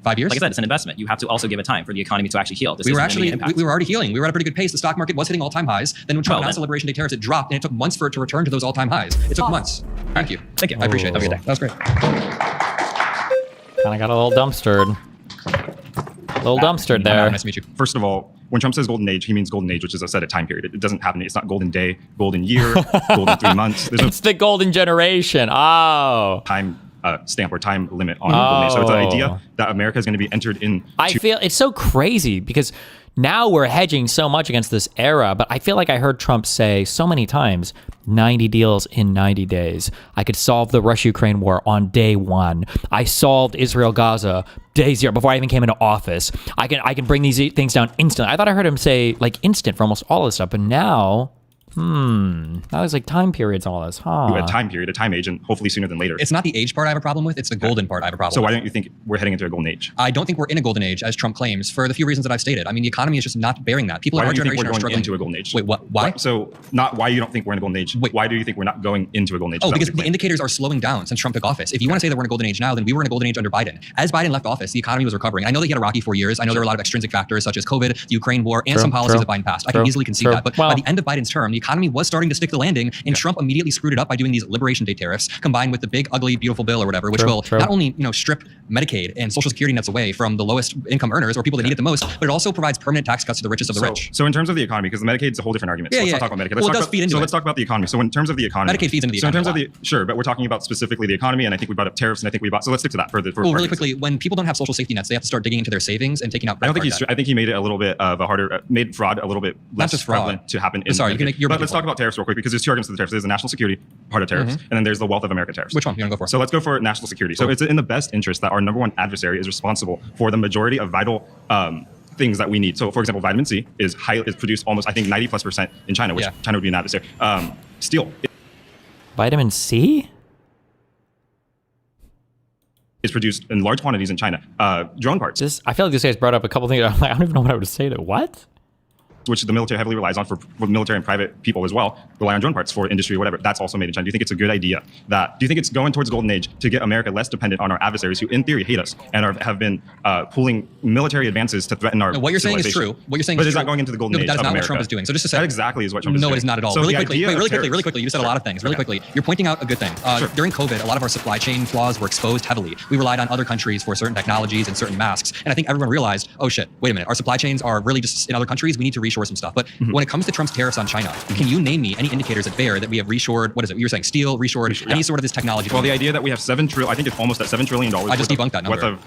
5 years? Like I said, it's an investment. You have to also give it time for the economy to actually heal. We were already healing. We were at a pretty good pace. The stock market was hitting all-time highs. Then when Trump announced the Liberation Day tariffs, it dropped, and it took months for it to return to those all-time highs. It took months. Thank you. Thank you. I appreciate it. Have a good day. That was great. Kind of got a little dumpstered. Dumpstered there. Nice to meet you. First of all, when Trump says golden age, he means golden age, which is a set of time period. It doesn't happen. It's not golden day, golden year, golden 3 months. There's It's the golden generation. Oh. time stamp or time limit on golden age. So it's the idea that America is going to be entered in. I feel it's so crazy because now we're hedging so much against this era, but I feel like I heard Trump say so many times, 90 deals in 90 days. I could solve the Russia-Ukraine war on day 1. I solved Israel-Gaza day 0 before I even came into office. I can bring these things down instantly. I thought I heard him say like instant for almost all this stuff, but now that was like time periods, all this, huh? A time period, a time age, and hopefully sooner than later. It's not the age part I have a problem with, it's the golden part I have a problem So with. why don't you think we're heading into a golden age? I don't think we're in a golden age, as Trump claims, for the few reasons that I've stated. I mean, the economy is just not bearing that. People Why in our do you think generation we're are going struggling into a golden age? Wait, what? Why? So not why you don't think we're in a golden age. Wait, why do you think we're not going into a golden age? Oh, Is that because what the you're indicators are slowing down since Trump took office. If you want to say that we're in a golden age now, then we were in a golden age under Biden. As Biden left office, the economy was recovering. I know that he had a rocky 4 years. I know there were a lot of extrinsic factures such as COVID, the Ukraine war, and some policies that Biden passed. I can easily concede that. But by the end of Biden's term, the economy was starting to stick the landing, and Trump immediately screwed it up by doing these Liberation Day tariffs, combined with the big, ugly, beautiful bill or whatever, which will not only strip Medicaid and Social Security nets away from the lowest income earners or people that need it the most, but it also provides permanent tax cuts to the richest of the rich. So in terms of the economy, because the Medicaid's a whole different argument. So let's not talk about Medicaid. Well, it does feed into it. Let's talk about the economy. So in terms of the economy, Medicaid feeds into the economy. So in terms of sure, but we're talking about specifically the economy, and I think we brought up tariffs, and I think so let's stick to that for Well, really quickly, when people don't have social safety nets, they have to start digging into their savings and taking out. I think he made it a little bit of a harder, made fraud a little bit less prevalent to happen. But let's talk about tariffs real quick because there's two arguments to the tariffs. There's the national security part of tariffs, and then there's the wealth of America tariffs. Which one you want to go for? So let's go for national security. So it's in the best interest that our number one adversary is responsible for the majority of vital things that we need. So for example, vitamin C is produced almost, I think, 90+% in China, which China would be an adversary. Steel. Vitamin C? Is produced in large quantities in China. Drone parts. I feel like this guy's brought up a couple things. I'm like, I don't even know what I would say to what? Which the military heavily relies on for military and private people as well, rely on drone parts for industry or whatever. That's also made in China. Do you think it's a good idea do you think it's going towards golden age to get America less dependent on our adversaries who in theory hate us and have been pulling military advances to threaten our what you're saying is true. What you're saying but is that going into the golden age that is of not America? What Trump is doing. So just to say, that exactly is what Trump is doing. No, it is not at all. So Really quickly, you said a lot of things. Really quickly, you're pointing out a good thing. During COVID, a lot of our supply chain flaws were exposed heavily. We relied on other countries for certain technologies and certain masks. And I think everyone realized, oh shit, wait a minute, our supply chains are really just in other countries. We need to reshore some stuff. But when it comes to Trump's tariffs on China, can you name me any indicators that bear that we have reshored, what is it? You were saying steel, reshored, any sort of this technology? Well, the idea that we have $7 trillion, I think it's almost at $7 trillion. I just debunked that number.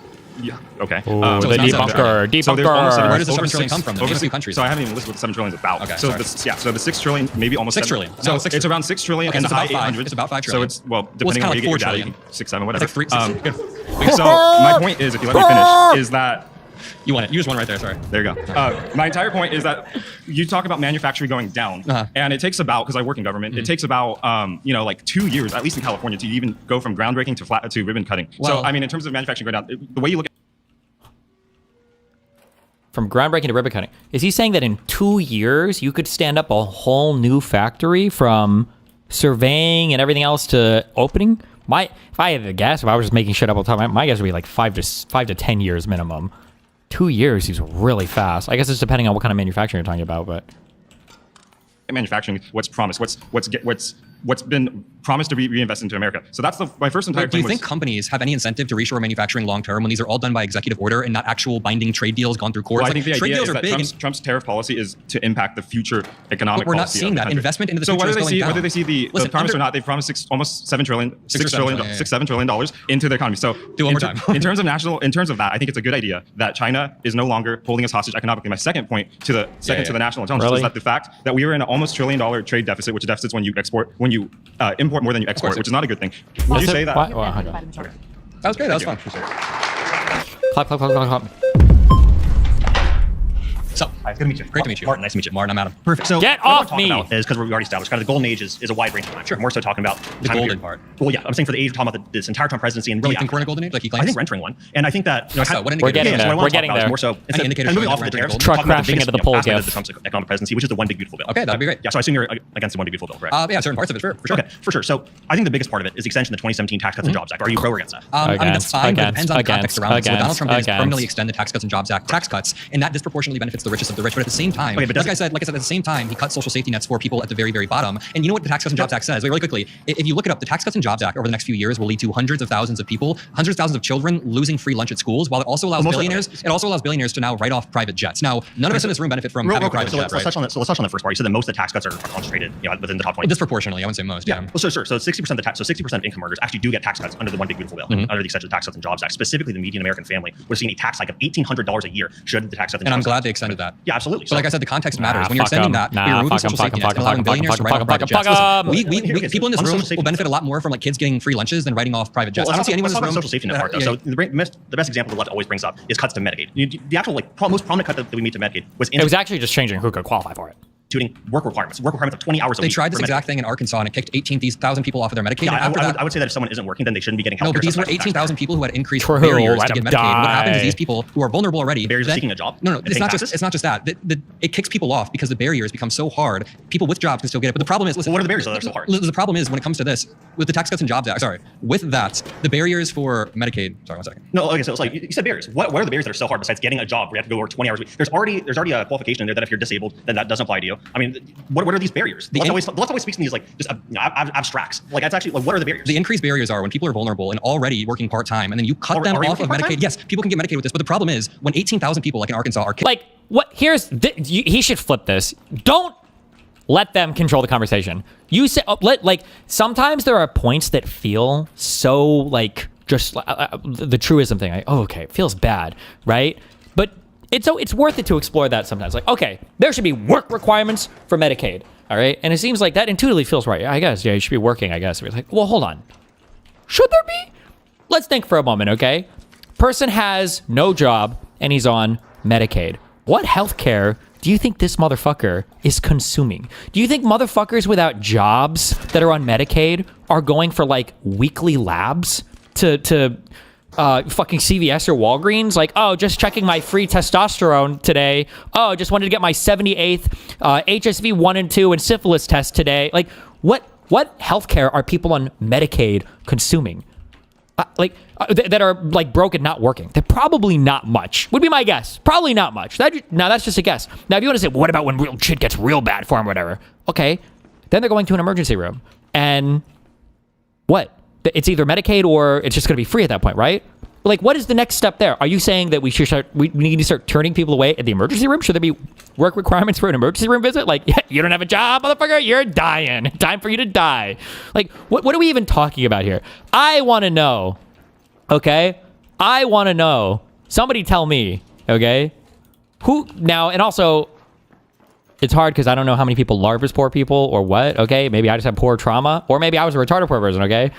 Yeah. Okay. So the debunker. So where does the $7 trillion come from? Name a few countries. So I haven't even listed what the $7 trillion is about. Okay. So so the $6 trillion, maybe almost $6 trillion. So it's around $6 trillion and the high 800. It's about $5 trillion. So it's depending on where you get your data, 6, 7, whatever. It's like 3, 6. So my point is, if you let me finish, is that. You want it. You just won right there. Sorry. There you go. My entire point is that you talk about manufacturing going down, and it takes about, because I work in government, it takes about like 2 years, at least in California, to even go from groundbreaking to ribbon cutting. Well, so I mean, in terms of manufacturing going down, the way you look at from groundbreaking to ribbon cutting, is he saying that in 2 years you could stand up a whole new factory from surveying and everything else to opening? If I had to guess, if I was just making shit up all the time, my guess would be like 5 to 10 years minimum. 2 years seems really fast. I guess it's depending on what kind of manufacturing you're talking about, but manufacturing, what's promised, what's been promised to be reinvested into America. So that's my first entire. Do you think companies have any incentive to reshore manufacturing long term when these are all done by executive order and not actual binding trade deals gone through courts? Well, I think the trade idea deals is are that big. Trump's tariff policy is to impact the future economic. But we're not policy seeing of the that country. investment into the future. So is going down. whether they see the promise or not, they've promised almost $7 trillion into the economy. So do one more time. in terms of that, I think it's a good idea that China is no longer holding us hostage economically. My second point to the national intelligence is that the fact that we are in an almost $1 trillion trade deficit, which deficits when you import more than you export, which is not a good thing. Would you say that? That was great. That was fun. Clap. So, hi, good to meet you. Great to meet you. Martin, nice to meet you. Martin, I'm Adam. Perfect. So, get what off we're talking me! about is because we already established kind of the golden age is a wide range of time. Sure. More so talking about the golden part. Well, yeah, I'm saying for the age, talking about this entire Trump presidency and Do really. you think we're in a golden age? Like he claims? I think we're entering one, and I think that we're getting there. We're getting there. More so, any indicators moving showing off that of the we're tariffs, entering truck crashing into the polls. Aspect of the Trump's economic presidency, which is the one big beautiful bill. Okay, that'd be great. Yeah, so I assume you're against the one big beautiful bill, correct? Yeah, certain parts of it, for sure. Okay, for sure. So I think the biggest part of it is the extension of the 2017 Tax Cuts and Jobs Act. Are you pro or against that? I mean, that's fine, but it depends on the context around it. So Donald Trump did is permanently extend the Tax Cuts and Jobs Act tax cuts, and that disproportionately benefits the richest of the rich, but at the same time, like I said, at the same time, he cut social safety nets for people at the very, very bottom. And you know what the Tax Cuts and Jobs Act says? Like, really quickly, if you look it up, the Tax Cuts and Jobs Act over the next few years will lead to hundreds of thousands of people, hundreds of thousands of children losing free lunch at schools, while it also allows billionaires. It also allows billionaires to now write off private jets. Now, none of us in this room benefit from having a private jet. Let's touch on the first part. You said that most of the tax cuts are concentrated, within the top 20. Disproportionately, I wouldn't say most. Yeah. Well, sure. So 60% of the tax, so 60% of income earners actually do get tax cuts under the One Big Beautiful Bill, under the extension of the Tax Cuts and Jobs Act. Specifically, the median American family we're seeing a tax hike of $1,800 a year should the Tax Cuts and Jobs Act. And I'm glad they extended that. Yeah, absolutely. But like I said, the context matters. When you're extending that, you're removing social safety nets and allowing billionaires to write off private jets. People in this room will benefit a lot more from like kids getting free lunches than writing off private jets. I don't see anyone in this room. Social safety net part, though. So the best example the left always brings up is cuts to Medicaid. The actual most prominent cut that we made to Medicaid was it was actually just changing who could qualify for it. Instituting work requirements of 20 hours a week. They tried this exact thing in Arkansas and it kicked 18,000 people off of their Medicaid. Yeah, and after I would say that if someone isn't working, then they shouldn't be getting health care. No, but these were 18,000 people who had increased barriers to get Medicaid. What happens is these people who are vulnerable already. Barriers to seeking a job? No, it's not just that. It kicks people off because the barriers become so hard. People with jobs can still get it. But the problem is, listen, what are the barriers that are so hard? The problem is when it comes to this, with the Tax Cuts and Jobs Act, with that, the barriers for Medicaid, one second. No, okay, so it's like, you said barriers. What are the barriers that are so hard besides getting a job where you have to go work 20 hours a week? There's already a qualification in there that if you're disabled, then that doesn't apply to you. I mean, what are these barriers? The left always speaks in these like just abstracts. Like that's actually like what are the barriers? The increased barriers are when people are vulnerable and already working part-time, and then you cut them off of Medicaid. Yes, people can get Medicaid with this, but the problem is when 18,000 people like in Arkansas are like what? He should flip this. Don't let them control the conversation. You say sometimes there are points that feel so like just the truism thing. Like, oh, okay, it feels bad, right? But it's worth it to explore that sometimes. Like, okay, there should be work requirements for Medicaid. All right. And it seems like that intuitively feels right. I guess, yeah, you should be working, I guess. It's like, well, hold on. Should there be? Let's think for a moment, okay? Person has no job and he's on Medicaid. What healthcare do you think this motherfucker is consuming? Do you think motherfuckers without jobs that are on Medicaid are going for like weekly labs to fucking CVS or Walgreens? Like, oh, just checking my free testosterone today. Oh, just wanted to get my 78th HSV 1 and 2 and syphilis test today. Like, what healthcare are people on Medicaid consuming? That are like broke and not working? They're probably not much. Would be my guess. Probably not much. Now that's just a guess. Now, if you want to say, well, what about when real shit gets real bad for them, or whatever? Okay, then they're going to an emergency room, and what? It's either Medicaid or it's just going to be free at that point, right? Like, what is the next step there? Are you saying that we need to start turning people away at the emergency room? Should there be work requirements for an emergency room visit? Like, yeah, you don't have a job, motherfucker? You're dying. Time for you to die. Like, what are we even talking about here? I want to know, okay? I want to know. Somebody tell me, okay? Who now, and also, it's hard because I don't know how many people LARP is poor people or what, okay? Maybe I just have poor trauma, or maybe I was a retarded poor person, okay?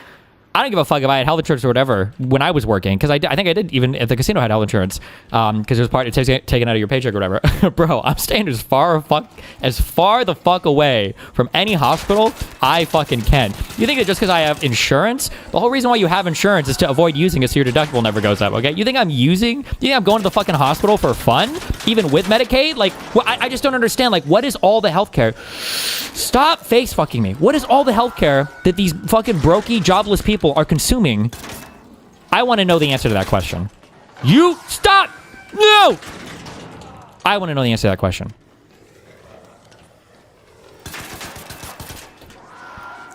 I don't give a fuck if I had health insurance or whatever when I was working, because I think I did even at the casino had health insurance, because it was taken out of your paycheck or whatever. Bro, I'm staying as far the fuck away from any hospital I fucking can. You think that just because I have insurance, the whole reason why you have insurance is to avoid using it so your deductible never goes up, okay? You think I'm going to the fucking hospital for fun, even with Medicaid? Like, I just don't understand. Like, what is all the healthcare? Stop face fucking me. What is all the healthcare that these fucking brokey, jobless people are consuming? I want to know the answer to that question. You stop! No! I want to know the answer to that question.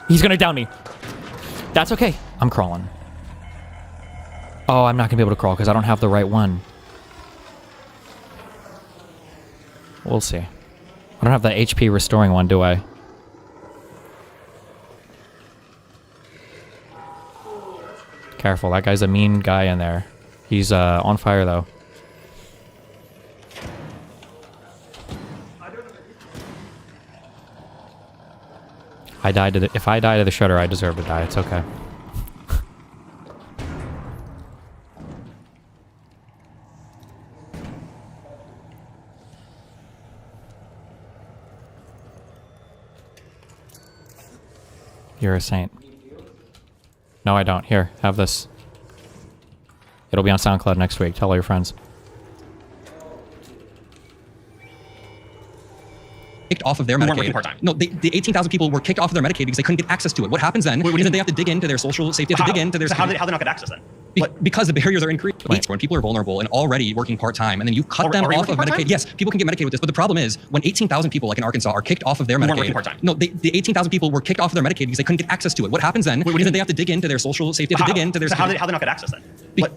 He's gonna down me. That's okay. I'm crawling. Oh, I'm not gonna be able to crawl because I don't have the right one. We'll see. I don't have the HP restoring one, do I? Careful, that guy's a mean guy in there. He's on fire though. If I die to the shredder, I deserve to die. It's okay. You're a saint. No, I don't. Here, have this. It'll be on SoundCloud next week. Tell all your friends. Kicked off of their Medicaid. No, the 18,000 people were kicked off of their Medicaid because they couldn't get access to it. What happens then is that they have to dig into their social safety, they have to dig into their... So how do they not get access then? Because the barriers are increased. When people are vulnerable and already working part-time, and then you cut them off of Medicaid. Yes, people can get Medicaid with this, but the problem is when 18,000 people, like in Arkansas, are kicked off of their Medicaid. No, the 18,000 people were kicked off of their Medicaid because they couldn't get access to it. What happens then is that they have to dig into their social safety, dig into their. So how do they not get access then?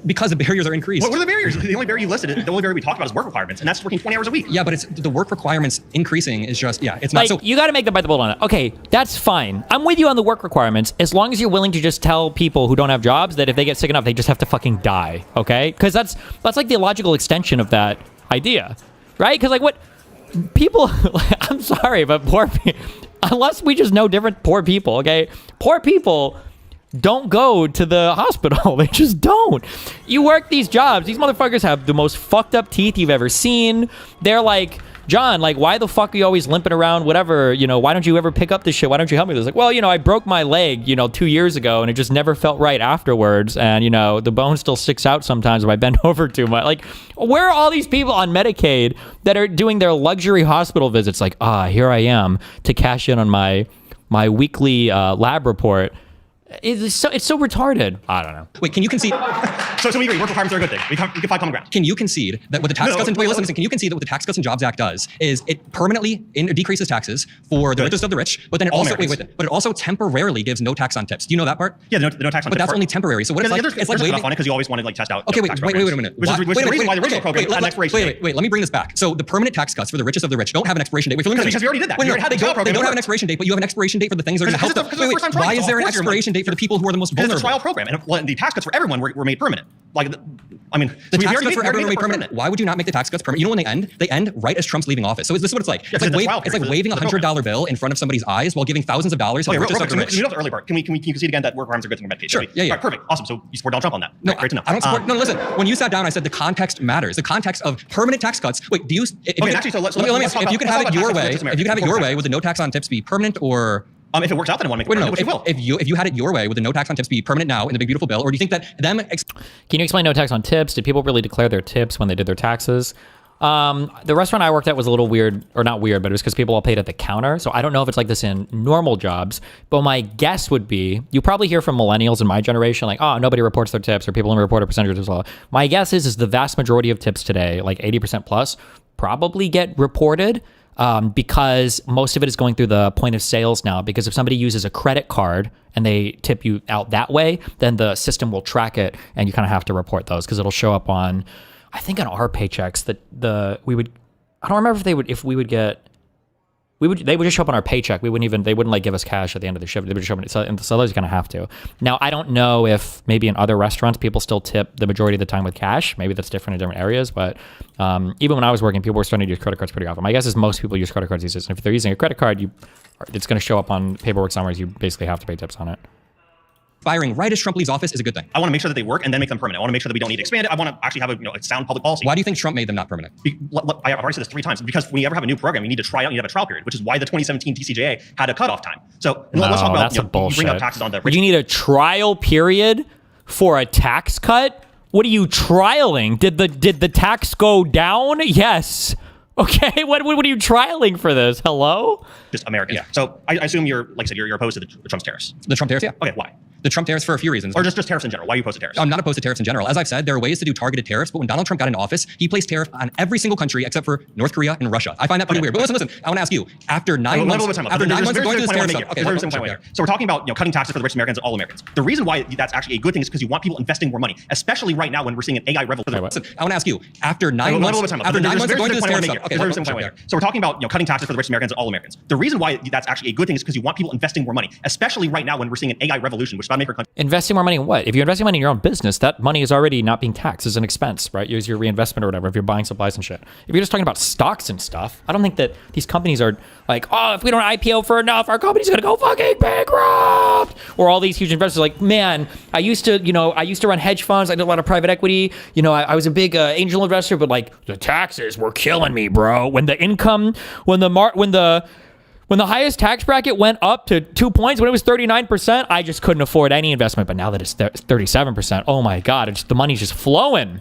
Because the barriers are increased. What are the barriers? The only barrier you listed, the only barrier we talked about is work requirements, and that's working 20 hours a week. Yeah, but it's the work requirements increasing is just it's not so. You got to make them bite the bullet on it. Okay, that's fine. I'm with you on the work requirements as long as you're willing to just tell people who don't have jobs that if they get sick enough, they just have to fucking die. Okay, because that's like the logical extension of that idea, right? Because like what people, I'm sorry, but poor people, unless we just know different poor people. Okay, poor people don't go to the hospital. They just don't. You work these jobs. These motherfuckers have the most fucked up teeth you've ever seen. They're like, John, like, why the fuck are you always limping around? Whatever, why don't you ever pick up this shit? Why don't you help me with this? Like, well, I broke my leg, 2 years ago, and it just never felt right afterwards. And, the bone still sticks out sometimes if I bend over too much. Like, where are all these people on Medicaid that are doing their luxury hospital visits? Like, here I am to cash in on my weekly lab report. It's so retarded. I don't know. Wait, can you concede? So we agree. Work requirements are a good thing. We can find common ground. Can you concede that with the tax cuts and wait, listen, can you concede that what the Tax Cuts and Jobs Act does is it permanently decreases taxes for the richest of the rich, but then it also but it also temporarily gives no tax on tips. Do you know that part? Yeah, no tax on tips. But that's only temporary. So what it's like? It's like waving on it because you always wanted to test out. Okay, wait a minute. Which is the reason why the original program had an expiration date. Wait, let me bring this back. So the permanent tax cuts for the richest of the rich don't have an expiration date. Because we already did that. We already had the program. They don't have an expiration date, but you have an expiration date for the things that are going to help them. Why is there an expiration date for the people who are the most vulnerable? It's a trial program, and the tax cuts for everyone were made permanent. Like, the tax cuts for everyone were made permanent. Why would you not make the tax cuts permanent? You know when they end? They end right as Trump's leaving office. So this is what it's like. It's like waving a $100 bill in front of somebody's eyes while giving thousands of dollars to the richest of the rich. The early part. Can we concede again that work requirements are good thing for Medicaid? Sure. Yeah. Right, perfect. Awesome. So you support Donald Trump on that? No, great to know. I don't support. No, listen. When you sat down, I said the context matters. The context of permanent tax cuts. Wait, do you? Let me ask. If you could have it your way, would the no tax on tips be permanent or? If it works out, then I want to make it permanent, which will. If you had it your way, would the no tax on tips be permanent now in the big beautiful bill, or do you think that them? Can you explain no tax on tips? Did people really declare their tips when they did their taxes? The restaurant I worked at was a little weird, or not weird, but it was because people all paid at the counter. So I don't know if it's like this in normal jobs, but my guess would be you probably hear from millennials in my generation like, oh, nobody reports their tips, or people only report a percentage as well. My guess is the vast majority of tips today, like 80% plus, probably get reported. Because most of it is going through the point of sales now. Because if somebody uses a credit card and they tip you out that way, then the system will track it, and you kind of have to report those because it'll show up on, I think on our paychecks that I don't remember they would just show up on our paycheck. They wouldn't like give us cash at the end of the shift. They would just show up, so the sellers kind of have to. Now, I don't know if maybe in other restaurants people still tip the majority of the time with cash. Maybe that's different in different areas, but even when I was working, people were starting to use credit cards pretty often. My guess is most people use credit cards these days. And if they're using a credit card, it's going to show up on paperwork somewhere. You basically have to pay tips on it. Firing right as Trump leaves office is a good thing. I want to make sure that they work and then make them permanent. I want to make sure that we don't need to expand it. I want to actually have a sound public policy. Why do you think Trump made them not permanent? I've already said this 3 times. Because when you ever have a new program, you need to try out. You have a trial period, which is why the 2017 TCJA had a cutoff time. So let's talk about that's bullshit. You bring up taxes on the rich. You need a trial period for a tax cut? What are you trialing? Did the tax go down? Yes. Okay, what are you trialing for this? Hello? Just Americans. Yeah. So I assume you're opposed to the Trump's tariffs. The Trump tariffs, yeah. Okay, why? The Trump tariffs for a few reasons. Or just tariffs in general. Why are you opposed to tariffs? I'm not opposed to tariffs in general. As I've said, there are ways to do targeted tariffs, but when Donald Trump got into office, he placed tariff on every single country except for North Korea and Russia. I find that pretty weird. But listen, I want to ask you, after 9 months of going through this tariff stuff. So we're talking about cutting taxes for the rich Americans and all Americans. The reason why that's actually a good thing is because you want people investing more money, especially right now when we're seeing an AI revolution. Listen, I want to ask you, after 9 months of going through this tariff stuff. So we're talking about cutting taxes for the rich Americans and all Americans. The reason why that's actually a good thing is because you want people investing more money, especially right now when we're seeing an AI revolution, which is about to make our country. Investing more money in what? If you're investing money in your own business, that money is already not being taxed as an expense, right? Use your reinvestment or whatever if you're buying supplies and shit. If you're just talking about stocks and stuff, I don't think that these companies are like, oh, if we don't IPO for enough, our company's gonna go fucking bankrupt. Or all these huge investors are like, man, I used to run hedge funds. I did a lot of private equity. I was a big angel investor, but like the taxes were killing me, bro. When the highest tax bracket went up to 2 points, when it was 39%, I just couldn't afford any investment. But now that it's 37%, oh my God, the money's just flowing.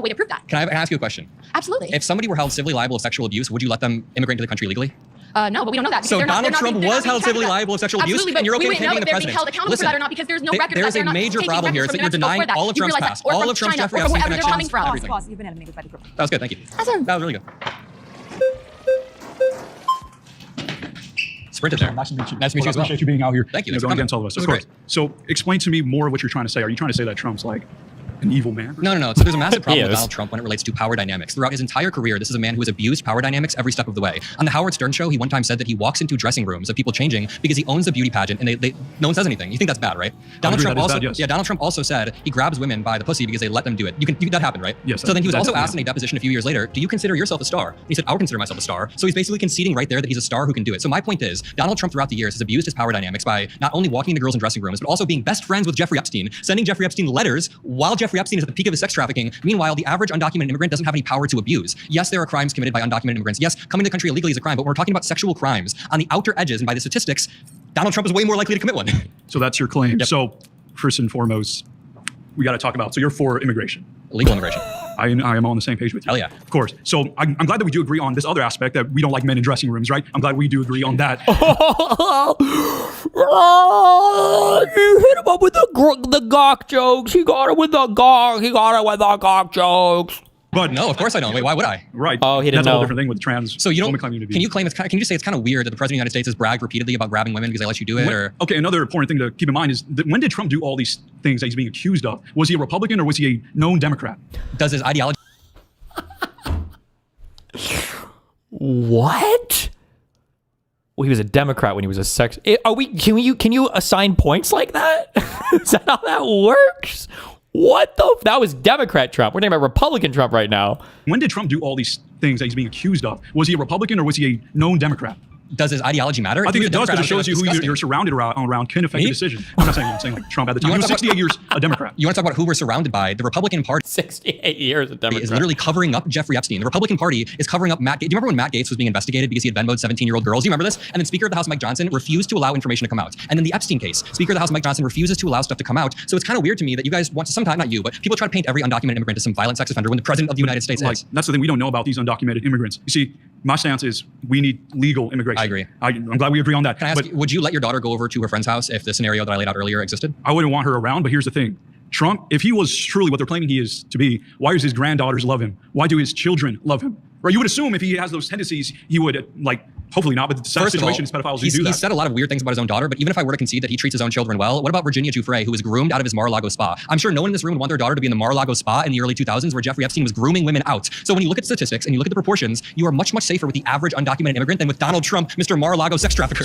way to prove that. Can I ask you a question? Absolutely. If somebody were held civilly liable of sexual abuse, would you let them immigrate to the country legally? No, but we don't know that. So Donald Trump was held civilly liable of sexual abuse, Absolutely, and you're but okay we with wouldn't him know being if the they're being president. held accountable for that or not because there's no record There that is a they're not major taking problem here. records It's that from you're the United denying States all of before Trump's that. past, You all realize of Trump's China, Jeffrey or Epstein wherever they're coming connections. from. Everything. Pause, you've been having a good fight. That was good. Thank you. Awesome. That was really good. Sprinted there. Nice to meet you. Nice to meet you as well. Appreciate you being out here. Thank you. Going Thanks for against all of coming. us. This Of was course. So explain to me more what you're trying to say. Are you trying to say that Trump's like an evil man? No. So there's a massive problem with is. Donald Trump when it relates to power dynamics. Throughout his entire career, this is a man who has abused power dynamics every step of the way. On the Howard Stern show, he one time said that he walks into dressing rooms of people changing because he owns a beauty pageant and no one says anything. You think that's bad, right? Donald Trump also, Donald Trump also said he grabs women by the pussy because they let them do it. That happened, right? Yes. So then he was also asked in a deposition a few years later, do you consider yourself a star? And he said, I would consider myself a star. So he's basically conceding right there that he's a star who can do it. So my point is, Donald Trump throughout the years has abused his power dynamics by not only walking into girls in dressing rooms, but also being best friends with Jeffrey Epstein, sending Jeffrey Epstein letters while Jeffrey Epstein is at the peak of his sex trafficking. Meanwhile, the average undocumented immigrant doesn't have any power to abuse. Yes, there are crimes committed by undocumented immigrants. Yes, coming to the country illegally is a crime, but when we're talking about sexual crimes on the outer edges and by the statistics, Donald Trump is way more likely to commit one. So that's your claim. Yep. So first and foremost, we got to talk about, so you're for immigration. Legal immigration. I am on the same page with you. Hell yeah. Of course. So I'm glad that we do agree on this other aspect that we don't like men in dressing rooms, right? I'm glad we do agree on that. You hit him up with the gawk jokes. He got it with the gawk. He got it with the gawk jokes. But no, of course I don't. Wait, why would I? Right. Oh, he didn't That's a whole know. different thing with trans. So you don't. community. Can you claim can you just say it's kind of weird that the president of the United States has bragged repeatedly about grabbing women because they let you do it? Or Okay, another important thing to keep in mind is that when did Trump do all these things that he's being accused of? Was he a Republican or was he a known Democrat? Does his ideology? What? Well, he was a Democrat when he was a sex. Can you assign points like that? Is that how that works? What the? That was Democrat Trump. We're talking about Republican Trump right now. When did Trump do all these things that he's being accused of? Was he a Republican or was he a known Democrat? Does his ideology matter? I think it does because it shows you who you're surrounded around can affect the decision. I'm not saying I'm saying like Trump at the time. He was 68 years a Democrat. You want to talk about who we're surrounded by? The Republican Party. 68 years a Democrat is literally covering up Jeffrey Epstein. The Republican Party is covering up Matt Gaetz. Do you remember when Matt Gaetz was being investigated because he had Venmoed 17-year-old girls? Do you remember this? And then Speaker of the House Mike Johnson refused to allow information to come out. And then the Epstein case, Speaker of the House Mike Johnson refuses to allow stuff to come out. So it's kind of weird to me that you guys want to sometimes, not you, but people try to paint every undocumented immigrant as some violent sex offender when the president of the United States is. That's the thing we don't know about these undocumented immigrants. You see, my stance is we need legal immigration. I agree. I'm glad we agree on that. Can I ask you, would you let your daughter go over to her friend's house if the scenario that I laid out earlier existed? I wouldn't want her around, but here's the thing. Trump, if he was truly what they're claiming he is to be, why does his granddaughters love him? Why do his children love him? Right? You would assume if he has those tendencies, he would, hopefully not, but the situation is pedophiles who do that. He's said a lot of weird things about his own daughter, but even if I were to concede that he treats his own children well, what about Virginia Giuffre, who was groomed out of his Mar-a-Lago spa? I'm sure no one in this room would want their daughter to be in the Mar-a-Lago spa in the early 2000s where Jeffrey Epstein was grooming women out. So when you look at statistics and you look at the proportions, you are much, much safer with the average undocumented immigrant than with Donald Trump, Mr. Mar-a-Lago sex trafficker.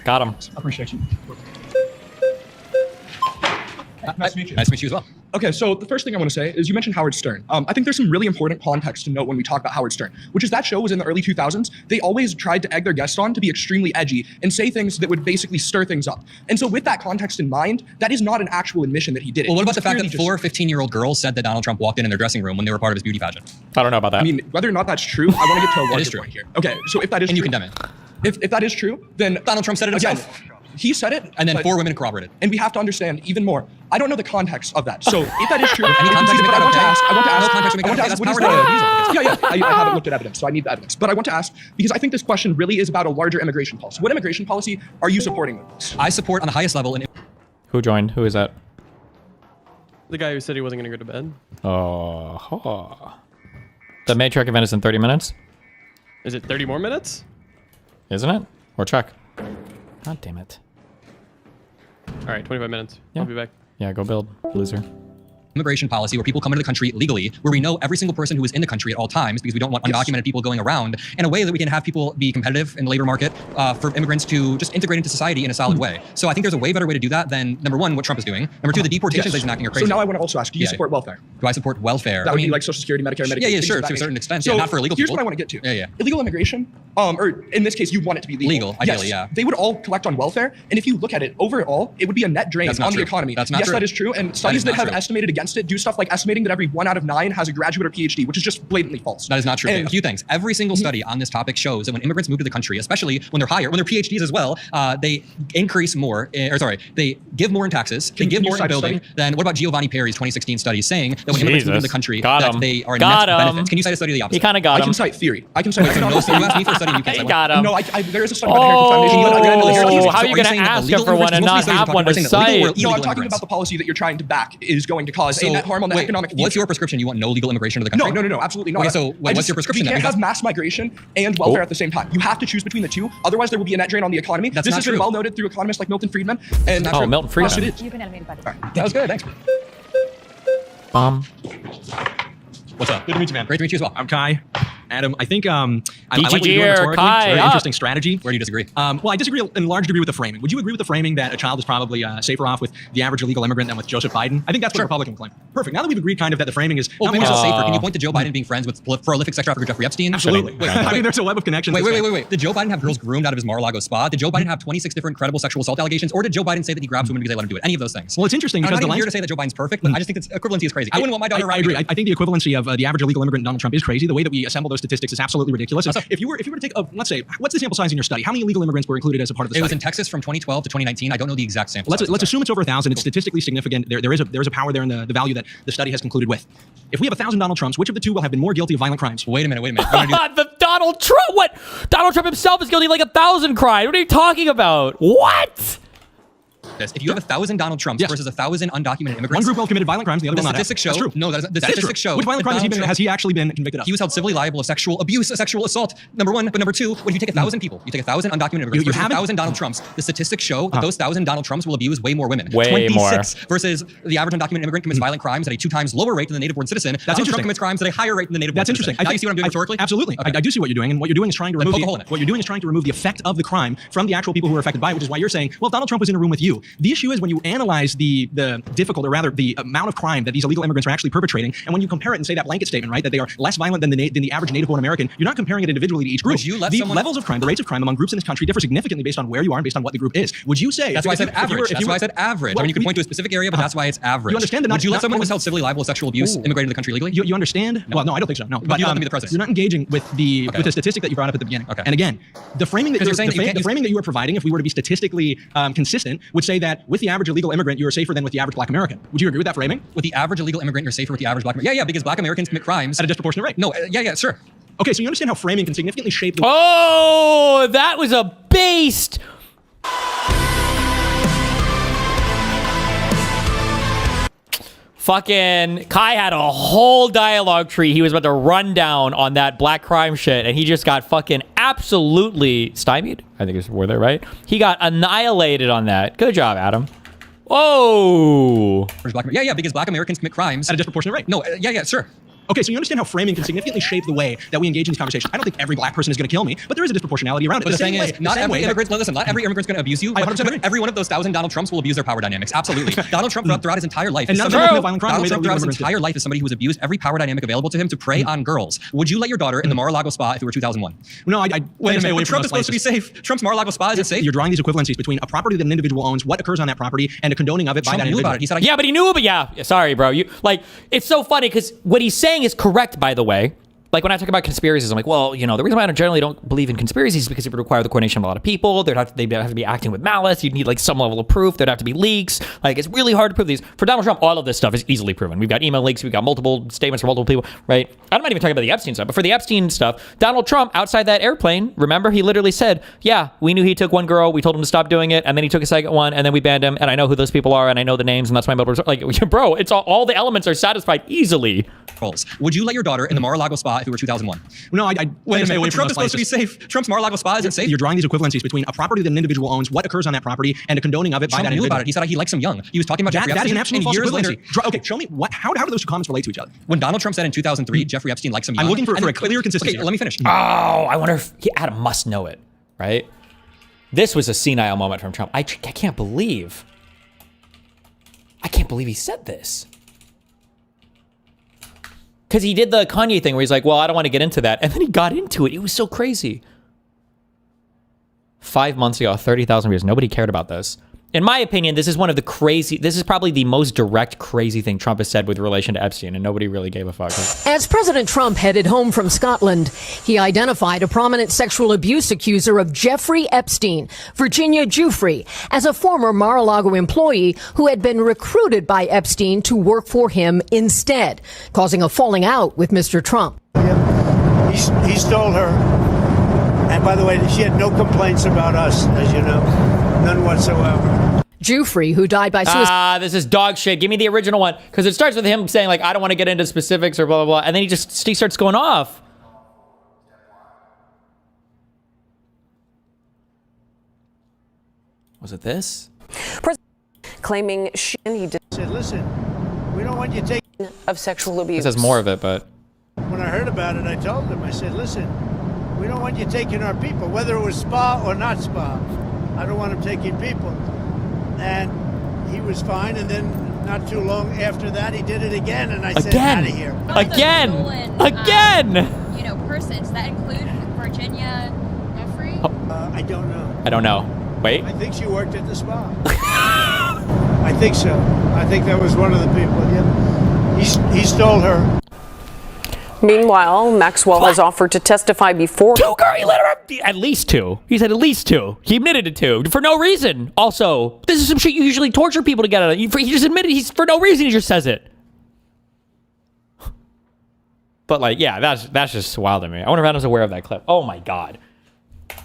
Got him. I appreciate you. Nice to meet you. Nice to meet you as well. Okay, so the first thing I want to say is you mentioned Howard Stern. I think there's some really important context to note when we talk about Howard Stern, which is that show was in the early 2000s. They always tried to egg their guests on to be extremely edgy and say things that would basically stir things up. And so with that context in mind, that is not an actual admission that he did it. Well, what He about was the fact clearly that just- 4 15-year-old girls said that Donald Trump walked in their dressing room when they were part of his beauty pageant? I don't know about that. I mean, whether or not that's true, I want to get to a It is larger true. point here. Okay, so if that is And you true, condemn it. If that is true, then Donald Trump said it again, himself. he said it, And then but- 4 women corroborated. And we have to understand even more. I don't know the context of that. So if that is true, Any I context to make that want to okay? ask. I want to No ask. context to make I want that to ask. okay. What is That's the? power Yeah. I haven't looked at evidence, so I need the evidence. But I want to ask because I think this question really is about a larger immigration policy. What immigration policy are you supporting? I support on the highest level. Who joined? Who is that? The guy who said he wasn't going to go to bed. Oh. The Matriarch event is in 30 minutes? Is it 30 more minutes? Isn't it? Or check. God damn it. All right, 25 minutes. Yeah. I'll be back. Yeah, go build, loser. Immigration policy where people come into the country legally, where we know every single person who is in the country at all times because we don't want undocumented people going around, in a way that we can have people be competitive in the labor market for immigrants to just integrate into society in a solid way. So I think there's a way better way to do that than, number one, what Trump is doing. Number two, the deportations that he's enacting are crazy. So now I want to also ask, do you support welfare? Do I support welfare? That would be like Social Security, Medicare, Medicaid. Yeah, things sure, of that to a certain nature. extent. So Yeah, not for illegal here's people. what I want to get to. Yeah. Illegal immigration, or in this case, you want it to be legal. Legal, ideally, yeah. They would all collect on welfare, and if you look at it overall, it would be a net drain That's not on the true. economy. That's not yes, true. that is true. And That studies is that not have true. estimated against it do stuff like estimating that every 1 out of 9 has a graduate or PhD, which is just blatantly false. That is not true. And A few things. Every single study on this topic shows that when immigrants move to the country, especially when they're higher, when they're PhDs as well, they increase more, they give more in taxes, they give Can you more in cite a building study? than, what about Giovanni Perry's 2016 study saying that when immigrants move in the country that they are net benefits. Can you cite a study of the opposite? He kind of got I him. can cite theory. I can cite. So you asked me for a study. You can't He cite got one. him. No, there is a study by the Heritage Foundation. Oh, how are you going to ask him for one and not have one to cite? No, I'm talking about the policy that you're trying to back is going to cause a net harm on the economic future. What's your prescription? You want no legal immigration to the country? No, absolutely not. Okay, so what's your prescription? You can't have mass migration and welfare at the same time. You have to choose between the two. Otherwise, there will be a net drain on the economy. That's this not has been true. well noted through economists like Milton Friedman. And Milton Friedman. Yes, it is. You've been animated by this. That was good. Thanks. What's up? Good to meet you, man. Great to meet you as well. I'm Kai. Adam, I think I like what DGG you're doing or rhetorically. Kai, It's a very up. interesting strategy. Where do you disagree? Well, I disagree in large degree with the framing. Would you agree with the framing that a child is probably safer off with the average illegal immigrant than with Joseph Biden? I think that's what the Republican claim. Perfect. Now that we've agreed kind of that the framing is Well, maybe safer. Can you point to Joe Biden being friends with prolific sex trafficker Jeffrey Epstein? Absolutely. Wait, I mean, there's a web of connections. Wait. Did Joe Biden have girls groomed out of his Mar-a-Lago spa? Did Joe Biden have 26 different credible sexual assault allegations? Or did Joe Biden say that he grabs women because they let him do it? Any of those things? Well, it's interesting I'm because not the even here to say that Joe Biden's perfect, but I just think that equivalency is crazy. I wouldn't want my daughter I around agree. me. I think the equivalency of the average illegal immigrant Donald Trump is crazy. The way that we assemble those statistics is absolutely ridiculous. If you were to take let's say, what's the sample size in your study? How many illegal immigrants were included as a part of the study? It was in Texas from 2012 to 2019. I don't know the exact sample. Let's assume it's over 1,000. It's statistically significant. There is a power there in the value that the study has concluded with. If we have 1,000 Donald Trumps, which of the two will have been more guilty of violent crimes? Wait a minute. The Donald Trump? What? Donald Trump himself is guilty of like 1,000 crimes. What are you talking about? What? If you have 1,000 Donald Trumps versus 1,000 undocumented immigrants, One group will have committed violent crimes, the other the will not have. statistics show. That's true. No, the That is statistics true. show. Which violent that crimes Donald has he actually been convicted of? He was held civilly liable of sexual abuse, sexual assault. Number one, but number two, when you take 1,000 people, you take 1,000 undocumented immigrants versus 1,000 Donald Trumps. The statistics show that those 1,000 Donald Trumps will abuse way more women. Way 26 versus the average undocumented immigrant commits violent crimes at a 2 times lower rate than the native-born citizen. That's Donald Trump interesting. commits crimes at a higher rate than the native-born That's citizen. interesting. Now you see what I'm doing rhetorically? Absolutely. I do see what you're doing, and what you're doing is trying to remove poke a hole in it. what you're doing is trying to remove the effect of the crime from the actual people who are affected by it, which is why you're saying, well, Donald Trump was in a room with you. The issue is when you analyze the difficult, or rather the amount of crime that these illegal immigrants are actually perpetrating, and when you compare it and say that blanket statement, right, that they are less violent than the average native-born American, you're not comparing it individually to each group. Would you let the someone- levels of crime, the rates of crime among groups in this country differ significantly based on where you are and based on what the group is. Would you say? That's why I said average. That's why I said average. I mean, you could point to a specific area, but that's why it's average. You understand that Would you let not someone who only- was held civilly liable of sexual abuse immigrate into the country legally? You understand? No. Well, no, I don't think so. No, But you let them be the president. You're not engaging with the statistic that you brought up at the beginning. Okay. And again, the framing that Because you're saying that you can't the use- framing that you are providing, if we were to be statistically consistent, would say that with the average illegal immigrant, you are safer than with the average Black American. Would you agree with that framing? With the average illegal immigrant, you're safer with the average Black American. Yeah, because Black Americans commit crimes at a disproportionate rate. No, sure. Okay, so you understand how framing can significantly shape the. Oh, that was a beast. Fucking Kai had a whole dialogue tree he was about to run down on that black crime shit, and he just got fucking absolutely stymied. I think it's word there, right? He got annihilated on that. Good job, Adam. Whoa. Yeah, because Black Americans commit crimes at a disproportionate rate. No, sure. Okay, so you understand how framing can significantly shape the way that we engage in these conversations. I don't think every black person is going to kill me, but there is a disproportionality around it. But the thing same is, way- not the same every way that- immigrant. Listen, not every immigrant's going to abuse you. I 100% agree. Every one of those 1,000 Donald Trumps will abuse their power dynamics. Absolutely. Donald Trump throughout his entire life. And is none of somebody- them commit violent crime the way Donald that Trump legal throughout his immigrants do. entire life is somebody who's abused every power dynamic available to him to prey on girls. Would you let your daughter in the Mar-a-Lago spa if it were 2001? No, I Wait a stay minute. away But from Trump those is supposed to be places. safe. Trump's Mar-a-Lago spa isn't safe. You're drawing these equivalencies between a property that an individual owns, what occurs on that property, and a condoning of it by Trump that knew individual. about it. He said, Yeah, but he knew it. But yeah, sorry, bro. You like, it's so funny because what he's saying is correct, by the way. Like when I talk about conspiracies, I'm like, well, you know, the reason why I generally don't believe in conspiracies is because it would require the coordination of a lot of people. They'd have to be acting with malice. You'd need like some level of proof. There'd have to be leaks. Like it's really hard to prove these. For Donald Trump, all of this stuff is easily proven. We've got email leaks. We've got multiple statements from multiple people, right? I'm not even talking about the Epstein stuff, but for the Epstein stuff, Donald Trump outside that airplane, remember, he literally said, yeah, we knew he took one girl. We told him to stop doing it. And then he took a second one and then we banned him. And I know who those people are and I know the names and that's my motive. Like, bro, it's all the elements are satisfied easily. Would you let your daughter in the Mar-a-Lago spa if it were 2001? No, I Wait a stay minute. away But from Trump those is supposed to be places. safe. Trump's Mar-a-Lago spa isn't safe. You're drawing these equivalencies between a property that an individual owns, what occurs on that property, and a condoning of it by Trump that knew individual. about it. He said he likes him young. He was talking about Jeffrey That is Epstein. an absolute and false years equivalency. later, Okay, show me how do those two comments relate to each other? when Donald Trump said in 2003, Jeffrey Epstein likes him young. I'm looking for and a then- clear consistency. Okay, let me finish. Oh, I wonder if Adam must know it, right? This was a senile moment from Trump. I can't believe he said this. Because he did the Kanye thing where he's like, well, I don't want to get into that. And then he got into it. It was so crazy. 5 months ago, 30,000 views. Nobody cared about this. in my opinion, this is one of the crazy, this is probably the most direct crazy thing Trump has said with relation to Epstein, and nobody really gave a fuck. As President Trump headed home from Scotland, he identified a prominent sexual abuse accuser of Jeffrey Epstein, Virginia Giuffre, as a former Mar-a-Lago employee who had been recruited by Epstein to work for him instead, causing a falling out with Mr. Trump. He stole her. And by the way, she had no complaints about us, as you know. None whatsoever. Giuffre, who died by suicide. This is dog shit. Give me the original one. Because it starts with him saying, like, I don't want to get into specifics or blah, blah, blah. And then he starts going off. Was it this? Claiming he did. Said, listen, we don't want you taking of sexual abuse. This has more of it, but. When I heard about it, I told him, I said, listen, we don't want you taking our people, whether it was spa or not spa. I don't want him taking people. And he was fine, and then not too long after that, he did it again, and I said, out of here. Again! You know, person. Does that include Virginia Jeffrey? I don't know. I don't know. Wait. I think she worked at the spa. I think so. I think that was one of the people. Yeah. He stole her. Meanwhile, Maxwell has offered to testify before. At least two. He said at least two. He admitted to two for no reason. Also, this is some shit you usually torture people to get out of. He just admitted he's for no reason. He just says it. But like, yeah, that's just wild to me. I wonder if Adam's aware of that clip. Oh my god.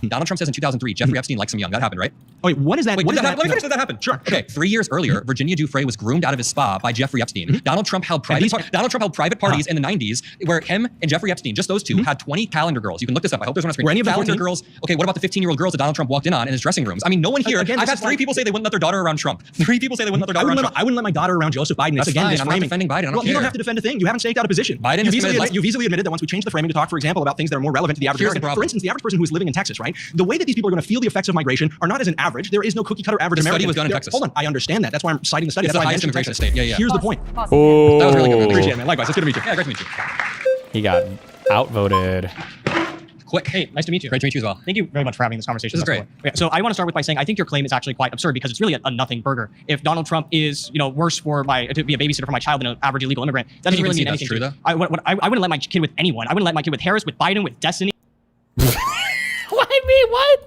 Donald Trump says in 2003, Jeffrey Epstein likes him young. That happened, right? Oh, wait, what is that? Wait, What is that? Let me finish. Did that happen? Sure. Okay, 3 years earlier, Virginia Giuffre was groomed out of his spa by Jeffrey Epstein. Donald Trump held private parties in the 90s where him and Jeffrey Epstein, just those two, had 20 calendar girls. You can look this up. I hope there's one on screen. Were any of them calendar 14? girls? Okay, what about the 15-year-old girls that Donald Trump walked in on in his dressing rooms? I mean, no one here. Again, I've this had three people say they wouldn't let their daughter around Trump. 3 people say they wouldn't let their daughter around Trump. I wouldn't let my daughter around Joseph Biden. That's Again, fine. this I'm not framing. defending Biden. I don't Well, you care. don't have to defend a thing. You haven't staked out a position. Biden You've easily admitted that once we change the framing to talk, for example, about things that are more relevant to the average Here's the American. problem. For instance, the average person who is living in Texas, right? The way that these people are going to feel the effects of migration are not as an average. There is no cookie cutter average The study American. was done in Texas. Hold on, I understand that. That's why I'm citing the study. It's That's the why I highest mentioned immigration Texas. state. Yeah. Here's the point. Oh, that was really good. Appreciate it, man. Likewise, it's good to meet you. Yeah, great to meet you. He got outvoted. Quick. Hey, nice to meet you. Great to meet you as well. Thank you very much for having this conversation. This is great. Yeah, so I want to start with by saying I think your claim is actually quite absurd because it's really a nothing burger. If Donald Trump is, worse to be a babysitter for my child than an average illegal immigrant, that doesn't really mean anything. True, though? I wouldn't let my kid with anyone. I wouldn't let my kid with Harris, with Biden, with Destiny. What?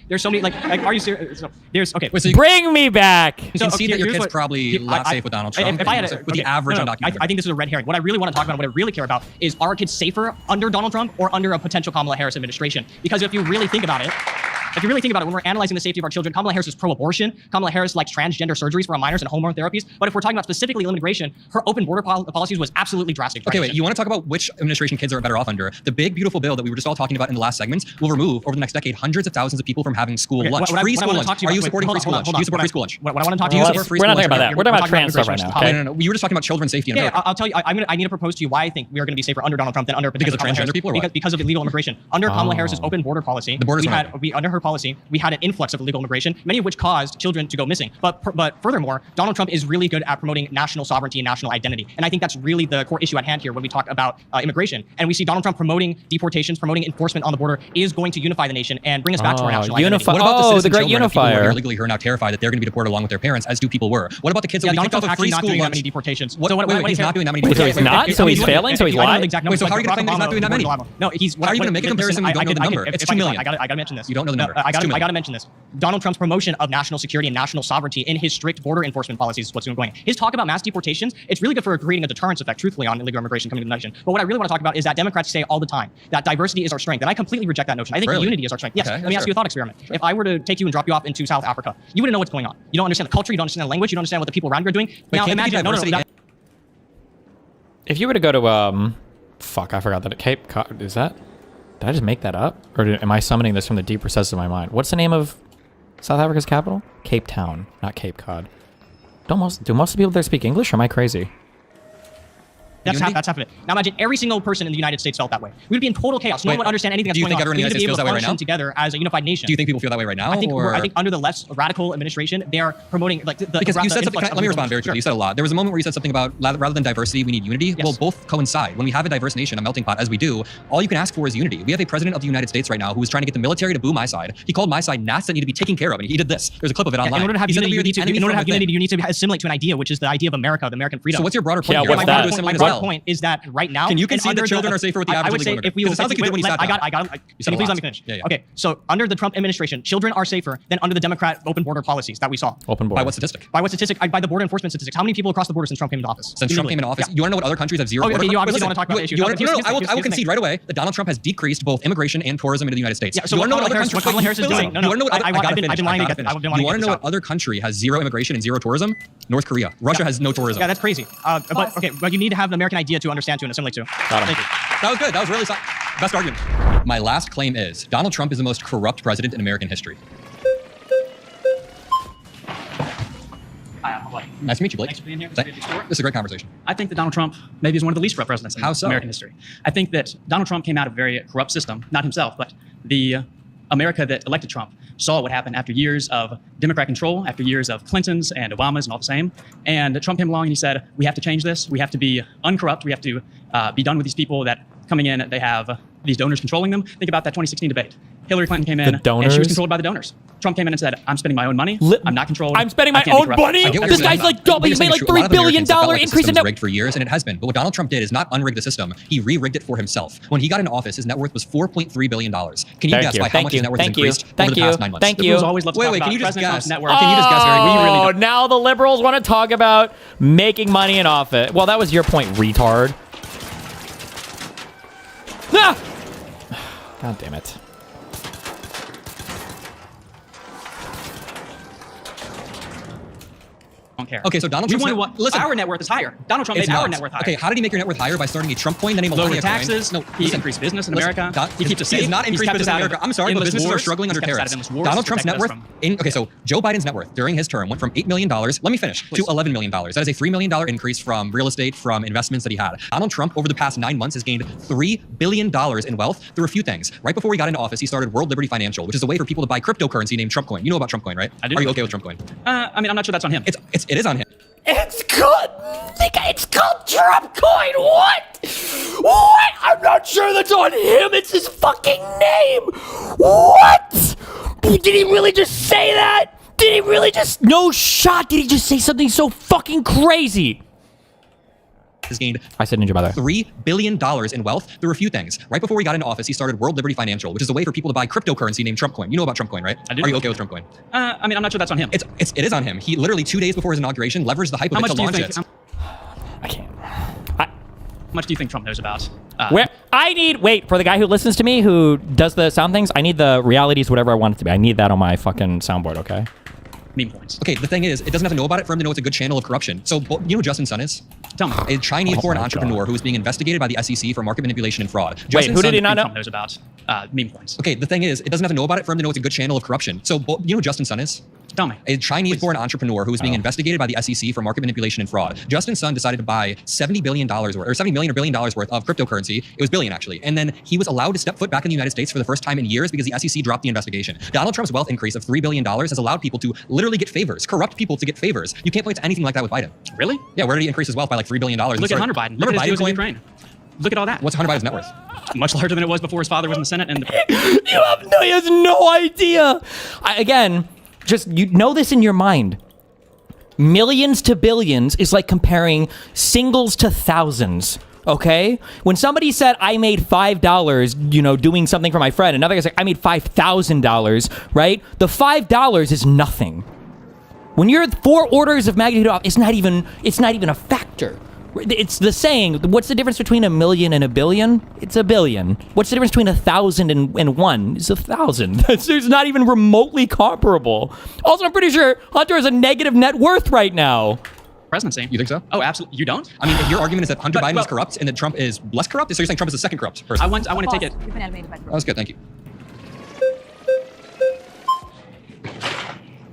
There's so many are you serious? There's okay. Wait, so Bring me back. You can see that your kid's probably not safe with Donald Trump. If I had with the average undocumented. I think this is a red herring. What I really want to talk about, what I really care about, is are kids safer under Donald Trump or under a potential Kamala Harris administration? Because if you really think about it, when we're analyzing the safety of our children, Kamala Harris is pro-abortion. Kamala Harris likes transgender surgeries for our minors and hormone therapies. But if we're talking about specifically immigration, her open border policies was absolutely drastic. Okay, wait. You want to talk about which administration kids are better off under? The big, beautiful bill that we were just all talking about in the last segments will remove over the next decade hundreds of thousands of people from having school lunch. Free school lunch. Are you supporting free school lunch? Do you support free school lunch? What I want to talk to you about. We're not talking about that. We're talking about trans stuff right now. Okay, no. You were just talking about children's safety. Yeah, I'll tell you. I need to propose to you why I think we are going to be safer under Donald Trump than under because of transgender people, or what? Because of illegal immigration. Under Kamala Harris's open border policy, under her policy, we had an influx of illegal immigration, many of which caused children to go missing. But furthermore, Donald Trump is really good at promoting national sovereignty and national identity. And I think that's really the core issue at hand here when we talk about immigration. And we see Donald Trump promoting deportations, promoting enforcement on the border is going to unify the nation and bring us back to our national identity. What about the citizen the great children of people who are unifier. here illegally who are now terrified that they're going to be deported along with their parents, as do people were? What about the kids that we Donald kicked off Trump's of free actually not school doing that lunch? many deportations. Wait, he's not doing that many Wait, so deportations. he's not? So he's failing? So he's lying? Wait, so how are you going to claim that he's not doing that many? No, he's. How are you going to make a comparison when you don't know the number? It's 2 million. I got to mention this. You don't know the number. I got to mention this. Donald Trump's promotion of national security and national sovereignty in his strict border enforcement policies is what's going. His talk about mass deportations, it's really good for creating a deterrence effect, truthfully, on illegal immigration coming to the nation. But what I really want to talk about is that Democrats say all the time that diversity is our strength, and I completely reject that notion. I think unity is our strength. Yes. Okay, let me ask you a thought experiment. If I were to take you and drop you off into South Africa, you wouldn't know what's going on. You don't understand the culture. You don't understand the language. You don't understand what the people around you are doing. Now imagine. If you were to go to fuck, I forgot that Cape Cod is that? Did I just make that up, or am I summoning this from the deep recesses of my mind? What's the name of South Africa's capital? Cape Town, not Cape Cod. Do most of the people there speak English, or am I crazy? That's half of it. Now imagine every single person in the United States felt that way. We would be in total chaos. No one would understand anything that's do you going think on. everyone in the United States feels that way right now? Together as a unified nation. Do you think people feel that way right now? I think under the left's radical administration, they are promoting like because you said something. Let me respond very quickly. You said a lot. There was a moment where you said something about rather than diversity, we need unity. Well, both coincide. When we have a diverse nation, a melting pot, as we do, all you can ask for is unity. We have a president of the United States right now who is trying to get the military to boo my side. He called my side Nazis that need to be taken care of, and he did this. There's a clip of it online. In order to have unity, you need to assimilate to an idea, which is the idea of America, the American freedom. So what's your broader point? Yeah, what's that? My broader point is that right now, can you concede that children are safer with the average legal immigrant? Because it sounds like you did when you sat down. I got him. Can you please let me finish? Okay, so under the Trump administration, children are safer than under the Democrat open border policies that we saw. Open border. By what statistic? By what statistic? By the border enforcement statistics. How many people across the border since Trump came into office? Since Trump came into office? You want to know what other countries have zero border? You obviously don't want to talk about issues. I will concede right away that Donald Trump has decreased both immigration and tourism into the United States. Yeah, so what Kamala Harris is doing? No, I've been lying to get this. You want to know what other country has zero immigration and zero tourism? North Korea. Russia has no tourism. Yeah, that's crazy. But you need to have the American idea to understand to and assimilate to. Got him. That was good. That was really best argument. My last claim is Donald Trump is the most corrupt president in American history. Hi, I'm Blake. Nice to meet you, Blake. Thanks for being here. This is a great conversation. I think that Donald Trump maybe is one of the least corrupt presidents in American history. I think that Donald Trump came out of a very corrupt system, not himself, but the America that elected Trump saw what happened after years of Democrat control, after years of Clintons and Obamas and all the same. And Trump came along and he said, we have to change this. We have to be uncorrupt. We have to be done with these people that coming in, they have these donors controlling them. Think about that 2016 debate. Hillary Clinton came in and she was controlled by the donors. Trump came in and said, I'm spending my own money. I'm not controlled. I'm spending my own money? This guy's like double. He made like $3 billion increase in net worth. Rigged for years, and it has been. But what Donald Trump did is not unrig the system. He re-rigged it for himself. When he got into office, his net worth was $4.3 billion. Can you guess by how much his net worth has increased over the past 9 months? Thank you. Wait, can you just guess? Network. Can you just guess, Harry? We really don't. Now the liberals want to talk about making money in office. Well, that was your point, retard. Ah! God damn it. Don't care. Okay, so Donald Trump. Listen, our net worth is higher. Donald Trump made our net worth higher. Okay, how did he make your net worth higher? By starting a Trump coin, the name of lower taxes. No, he increased business in America. He keeps us safe. He has not increased business in America. I'm sorry, but businesses are struggling under tariffs. Donald Trump's net worth. Okay, so Joe Biden's net worth during his term went from $8 million. Let me finish to $11 million. That is a $3 million increase from real estate, from investments that he had. Donald Trump over the past 9 months has gained $3 billion in wealth through a few things. Right before he got into office, he started World Liberty Financial, which is a way for people to buy cryptocurrency named Trump Coin. You know about Trump Coin, right? I do. Are you okay with Trump Coin? I mean, I'm not sure that's on him. It is on him. It's called Trump Coin. What? What? I'm not sure that's on him. It's his fucking name. What? Did he really just say that? Did he really just? No shot. Did he just say something so fucking crazy? Has gained I said Ninja Mother. $3 billion in wealth through a few things. Right before he got into office, he started World Liberty Financial, which is a way for people to buy cryptocurrency named Trump Coin. You know about Trump Coin, right? I do. Are you okay with Trump Coin? I mean, I'm not sure that's on him. It is on him. He literally 2 days before his inauguration leveraged the hype of it to launch it. I can't. How much do you think Trump knows about? Wait, for the guy who listens to me, who does the sound things, I need the realities, whatever I want it to be. I need that on my fucking soundboard, okay? Meme points. Okay, the thing is, it doesn't have to know about it for him to know it's a good channel of corruption. So, you know who Justin's son is? Tell me. A Chinese foreign entrepreneur who is being investigated by the SEC for market manipulation and fraud. Wait, who did he not know? Trump knows about meme points. Okay, the thing is, it doesn't have to know about it for him to know it's a good channel of corruption. So, you know who Justin's son is? Tell me. A Chinese foreign entrepreneur who is being investigated by the SEC for market manipulation and fraud. Justin's son decided to buy $70 billion worth, or $70 million or $1 billion worth of cryptocurrency. It was billion, actually. And then he was allowed to step foot back in the United States for the first time in years because the SEC dropped the investigation. Donald Trump's wealth increase of $3 billion has allowed people to literally get favors, corrupt people to get favors. You can't point to anything like that with Biden. Really? Yeah, where did he increase his wealth by like $3 billion? Look at Hunter Biden. Remember Look at his Biden deals in Ukraine. Look at all that. What's Hunter Biden's net worth? Much larger than it was before his father was in the Senate. And he has no idea. Just you know this in your mind. Millions to billions is like comparing singles to thousands. Okay? When somebody said, I made $5, doing something for my friend, another guy's like, I made $5,000, right? The $5 is nothing. When you're 4 orders of magnitude off, it's not even a factor. It's the saying, what's the difference between a million and a billion? It's a billion. What's the difference between 1,000 and 1? It's 1,000. It's not even remotely comparable. Also, I'm pretty sure Hunter has a negative net worth right now. Presidency. You think so? Oh, absolutely. You don't? I mean, if your argument is that Hunter Biden is corrupt and that Trump is less corrupt, so you're saying Trump is the second corrupt person? I want to take it. That was good, thank you.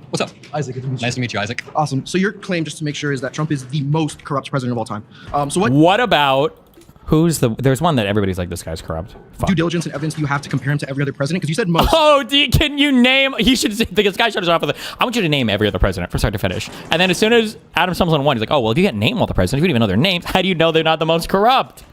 What's up? Isaac, good to meet you. Nice to meet you, Isaac. Awesome. So your claim, just to make sure, is that Trump is the most corrupt president of all time. So What about there's one that everybody's like, this guy's corrupt. Fuck. due diligence and evidence do you have to compare him to every other president? Because you said most. Oh, can you name? This guy shut us off with I want you to name every other president from start to finish. And then as soon as Adam stumbles on one, he's like, oh, well, if you can't name all the presidents, you don't even know their names. How do you know they're not the most corrupt?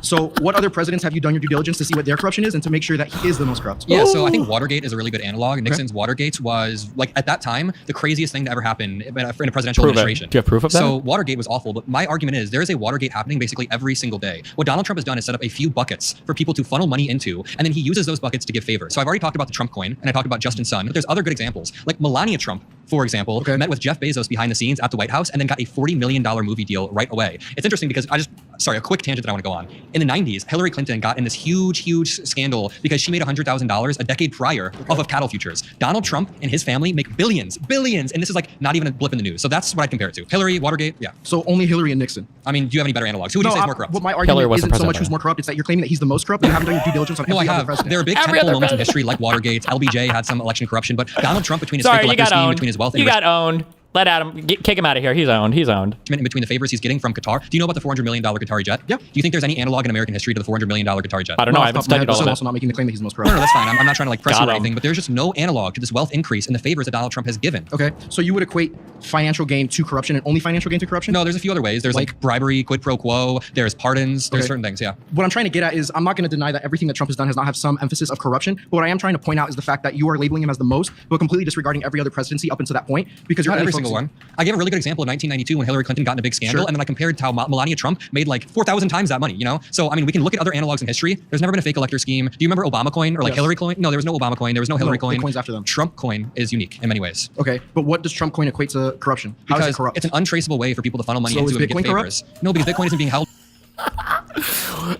So what other presidents have you done your due diligence to see what their corruption is and to make sure that he is the most corrupt? Yeah, so I think Watergate is a really good analog. Nixon's Watergate was, like, at that time, the craziest thing to ever happen in a presidential administration. Do you have proof of that? So Watergate was awful, but my argument is there is a Watergate happening basically every single day. What Donald Trump has done is set up a few buckets for people to funnel money into, and then he uses those buckets to give favors. So I've already talked about the Trump coin, and I talked about Justin Sun, but there's other good examples. Like Melania Trump, for example, met with Jeff Bezos behind the scenes at the White House and then got a $40 million movie deal right away. It's interesting because a quick tangent that I want to go on. In the 90s, Hillary Clinton got in this huge scandal because she made $100,000 a decade prior off of cattle futures. Donald Trump and his family make billions, and this is like not even a blip in the news. So that's what I compare it to. Hillary, Watergate, yeah. So only Hillary and Nixon. I mean, do you have any better analogs? Who would you say is more corrupt? What my argument isn't so much who's more corrupt, it's that you're claiming that he's the most corrupt, but you haven't done your due diligence on every other president. There are big tentpole moments in history like Watergate. LBJ had some election corruption, but Donald Trump, between his fake elector scheme, between his wealth and got owned. Let Adam kick him out of here. He's owned. Between the favors he's getting from Qatar. Do you know about the $400 million Qatari jet? Yep. Do you think there's any analog in American history to the $400 million Qatari jet? I don't know. I haven't studied all of it. I'm also not making the claim that he's the most corrupt. No, that's fine. I'm not trying to press you or anything, but there's just no analog to this wealth increase and the favors that Donald Trump has given. Okay, so you would equate financial gain to corruption and only financial gain to corruption? No, there's a few other ways. There's like bribery, quid pro quo. There's pardons. There's certain things. Yeah. What I'm trying to get at is I'm not going to deny that everything that Trump has done has not have some emphasis of corruption. But what I am trying to point out is the fact that you are labeling him as the most, but completely disregarding every other presidency up until that point because you're not every single one. I gave a really good example of 1992 when Hillary Clinton got in a big scandal, and then I compared how Melania Trump made like 4,000 times that money. You know, so I mean, we can look at other analogs in history. There's never been a fake elector scheme. Do you remember Obama coin or like Hillary coin? No, there was no Obama coin. There was no Hillary coin. The coins after them. Trump coin is unique in many ways. Okay, but what does Trump coin equate to corruption? How because is it corrupt? It's an untraceable way for people to funnel money So into is it and Bitcoin get favors. No, because Bitcoin isn't being held.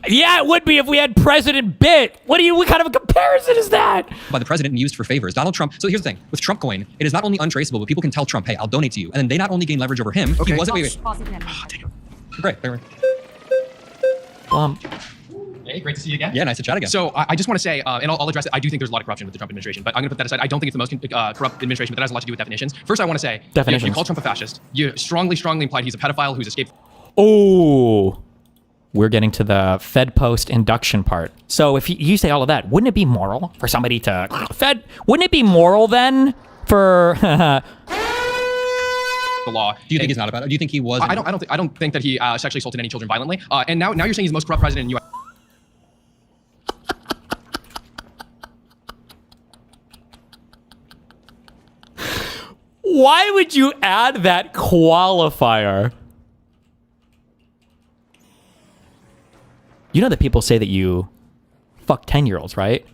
Yeah, it would be if we had President Bit. What kind of a comparison is that? By the president and used for favors. Donald Trump. So here's the thing with Trump coin, it is not only untraceable, but people can tell Trump, hey, I'll donate to you. And then they not only gain leverage over him, he wasn't. Great. Hey, great to see you again. Yeah, nice to chat again. So I just want to say, and I'll address it, I do think there's a lot of corruption with the Trump administration, but I'm going to put that aside. I don't think it's the most corrupt administration, but that has a lot to do with definitions. First, I want to say, if you call Trump a fascist, you strongly implied he's a pedophile who's escaped. Oh, we're getting to the Fed Post induction part. So if you say all of that, wouldn't it be moral for somebody to wouldn't it be moral then for the law? Do you think he's not a pedophile? Do you think he was? I don't think that he sexually assaulted any children violently. And now you're saying he's the most corrupt president in U.S. Why would you add that qualifier? You know that people say that you fuck 10-year-olds, right?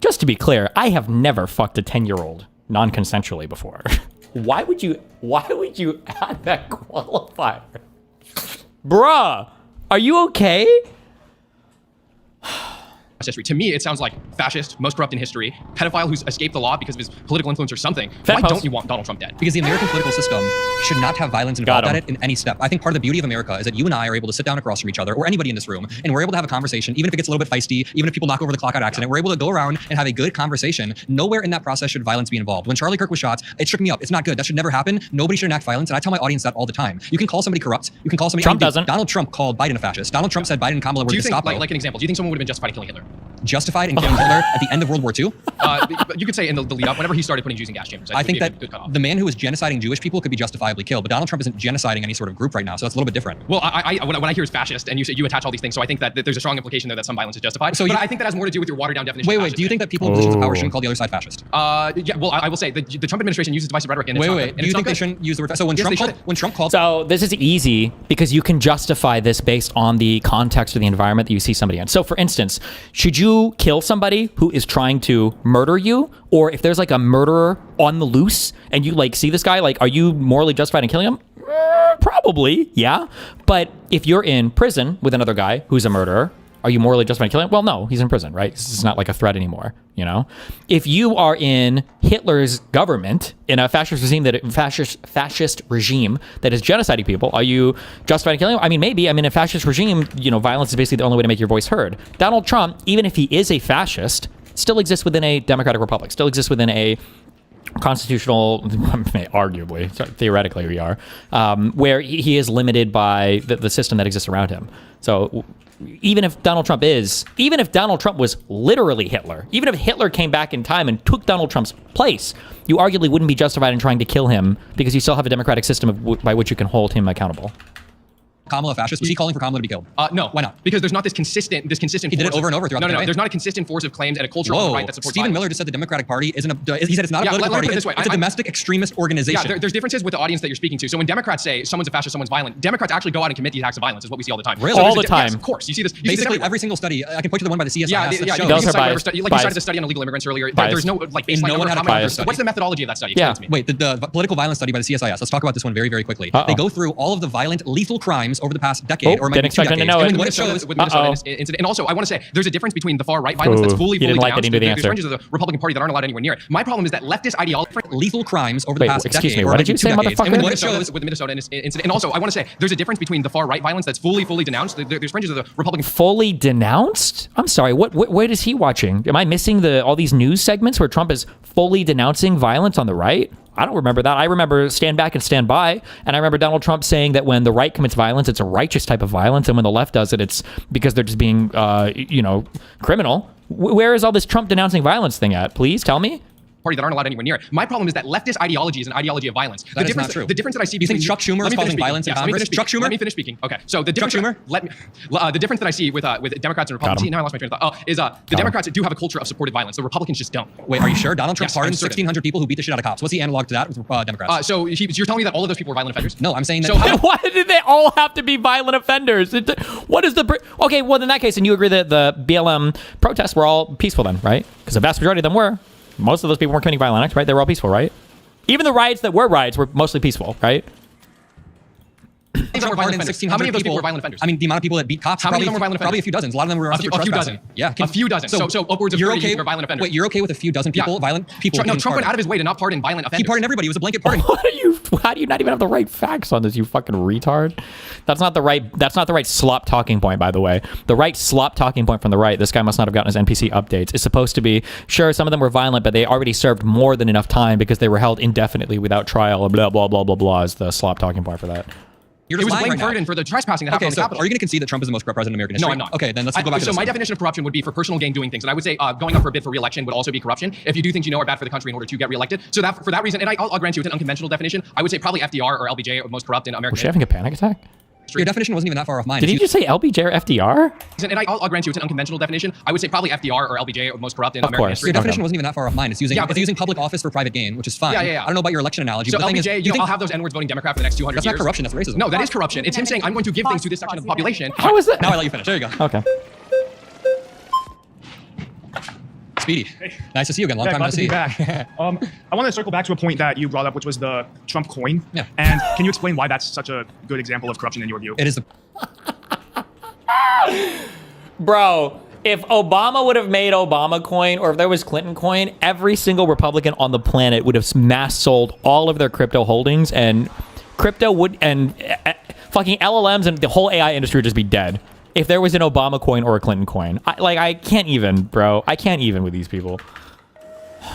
Just to be clear, I have never fucked a 10-year-old non-consensually before. Why would you add that qualifier? Bruh, are you okay? history. To me, it sounds like fascist, most corrupt in history, pedophile who's escaped the law because of his political influence or something. Why don't you want Donald Trump dead? Because the American political system should not have violence involved at it in any step. I think part of the beauty of America is that you and I are able to sit down across from each other, or anybody in this room, and we're able to have a conversation, even if it gets a little bit feisty, even if people knock over the clock out accident, we're able to go around and have a good conversation. Nowhere in that process should violence be involved. When Charlie Kirk was shot, it shook me up. It's not good. That should never happen. Nobody should enact violence. And I tell my audience that all the time. You can call somebody corrupt. You can call somebody. Trump doesn't. Donald Trump called Biden a fascist. Donald Trump said Biden and Kamala were the Gestapo. Like an example, do you think someone would have been justified in killing Hitler? Justified in killing Hitler at the end of World War II? You could say in the lead up, whenever he started putting Jews in gas chambers. I think that the man who was genociding Jewish people could be justifiably killed, but Donald Trump isn't genociding any sort of group right now, so that's a little bit different. Well, when I hear is fascist, and you attach all these things, so I think that there's a strong implication there that some violence is justified. So but I think that has more to do with your watered down definition. Wait, do you think that people in positions of power shouldn't call the other side fascist? Yeah, well, I will say the Trump administration uses divisive rhetoric. And wait. Do you think they shouldn't use the word? So when Trump called, so this is easy because you can justify this based on the context or the environment that you see somebody in. So, for instance, should you kill somebody who is trying to murder you, or if there's like a murderer on the loose and you like see this guy, like, are you morally justified in killing him? Probably, yeah. But if you're in prison with another guy who's a murderer, are you morally justified in killing him? Well, no, he's in prison, right? This is not like a threat anymore, you know? If you are in Hitler's government, in a fascist regime fascist regime that is genociding people, are you justified in killing him? I mean, maybe. I mean, a fascist regime, you know, violence is basically the only way to make your voice heard. Donald Trump, even if he is a fascist, still exists within a democratic republic, still exists within a constitutional, arguably, theoretically we are, where he is limited by the system that exists around him. So even if Donald Trump was literally Hitler, even if Hitler came back in time and took Donald Trump's place, you arguably wouldn't be justified in trying to kill him because you still have a democratic system by which you can hold him accountable. Kamala fascist? Was he calling for Kamala to be killed? No. Why not? Because there's not this consistent. He did it over and over throughout the campaign. There's not a consistent force of claims and a culture on the right that supports Stephen violence. Miller just said the Democratic Party isn't he said it's not a political party. It's a domestic extremist organization. Yeah, there's differences with the audience that you're speaking to. So when Democrats say someone's a fascist, someone's violent, Democrats actually go out and commit these acts of violence. Is what we see all the time. Really? So all the time. Yes, of course. You see this. Basically, every single study. I can point to the one by the CSIS. Yeah. Those are biased. You cited the study on illegal immigrants earlier. There's no like baseline. No one had a bias. What's the methodology of that study? Explain to me. Wait, the political violence study by the CSIS. Let's talk about this one very, very quickly. They go through all of the violent, lethal crimes over the past decade or maybe 2 decades. And what it shows with Minnesota incident. And also, I want to say there's a difference between the far right violence that's fully denounced. There's branches of the Republican Party that aren't allowed anywhere near it. My problem is that leftist ideology, lethal crimes over the past decade. Excuse me, what did you say, motherfucker? And what it shows with the Minnesota incident. And also, I want to say there's a difference between the far right violence that's fully denounced. There's branches of the Republican. Fully denounced? I'm sorry. What is he watching? Am I missing all these news segments where Trump is fully denouncing violence on the right? I don't remember that. I remember stand back and stand by. And I remember Donald Trump saying that when the right commits violence, it's a righteous type of violence. And when the left does it, it's because they're just being, criminal. Where is all this Trump denouncing violence thing at? Please tell me. Party that aren't allowed anywhere near it. My problem is that leftist ideology is an ideology of violence. That is not true. The difference that I see. You think Chuck Schumer is causing violence in Congress? Chuck Schumer. Let me finish speaking. Okay. So the difference. Chuck Schumer. The difference that I see with Democrats and Republicans. Now I lost my train of thought. Is the Democrats do have a culture of supported violence. The Republicans just don't. Wait, are you sure? Donald Trump pardoned 1,600 people who beat the shit out of cops. What's the analog to that with Democrats? So you're telling me that all of those people were violent offenders? No, I'm saying that. So why did they all have to be violent offenders? What is the? Okay, well in that case, and you agree that the BLM protests were all peaceful then, right? Because the vast majority of them were. Most of those people weren't committing violent acts, right? They were all peaceful, right? Even the riots that were riots were mostly peaceful, right? How many of those people were violent offenders? I mean, the amount of people that beat cops. How many of them were violent offenders? Probably a few dozens. A lot of them were arrested for trespassing. Yeah, a few dozen. So upwards of 30 were violent offenders. Wait, you're okay with a few dozen people, violent people? No, Trump went out of his way to not pardon violent offenders. He pardoned everybody. It was a blanket pardon. How do you not even have the right facts on this, you fucking retard? That's not the right slop talking point, by the way. The right slop talking point from the right, this guy must not have gotten his NPC updates, is supposed to be, sure, some of them were violent, but they already served more than enough time because they were held indefinitely without trial, blah, blah, blah, blah, blah, is the slop talking point for that. It was blamed burden for the trespassing that happened on the Capitol. Are you going to concede that Trump is the most corrupt president in American history? No, I'm not. Okay, then let's go back to this. So my definition of corruption would be for personal gain doing things. And I would say going up for a bid for re-election would also be corruption if you do things you know are bad for the country in order to get re-elected. So that for that reason, and I'll grant you it's an unconventional definition, I would say probably FDR or LBJ are most corrupt in American history. Was she having a panic attack? Your definition wasn't even that far off mine. Did you just say LBJ or FDR? And I'll grant you it's an unconventional definition. I would say probably FDR or LBJ are most corrupt in American history. Your definition wasn't even that far off mine. It's using public office for private gain, which is fine. Yeah. I don't know about your election analogy. So but the LBJ, thing is, I'll have those N-words voting Democrat for the next 200 years. That's not corruption. That's racism. No, that is corruption. It's him saying I'm going to give things to this section of the population. How is that? Now I let you finish. There you go. Okay. Speedy, nice to see you again. Long time no see. Back. I want to circle back to a point that you brought up, which was the Trump coin. Yeah. And can you explain why that's such a good example of corruption in your view? It is the. Bro, if Obama would have made Obama coin, or if there was Clinton coin, every single Republican on the planet would have mass sold all of their crypto holdings, and crypto would fucking LLMs and the whole AI industry would just be dead. If there was an Obama coin or a Clinton coin. I can't even, bro. I can't even with these people.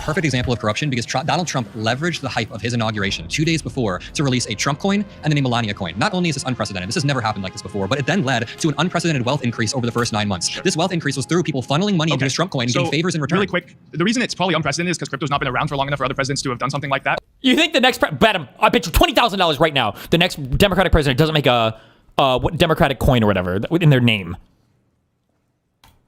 Perfect example of corruption because Donald Trump leveraged the hype of his inauguration 2 days before to release a Trump coin and then a Melania coin. Not only is this unprecedented, this has never happened like this before, but it then led to an unprecedented wealth increase over the first 9 months. Sure. This wealth increase was through people funneling money into his Trump coin and getting favors in return. Really quick, the reason it's probably unprecedented is because crypto's not been around for long enough for other presidents to have done something like that. You think the next bet him? I bet you $20,000 right now. The next Democratic president doesn't make a Democratic coin or whatever in their name.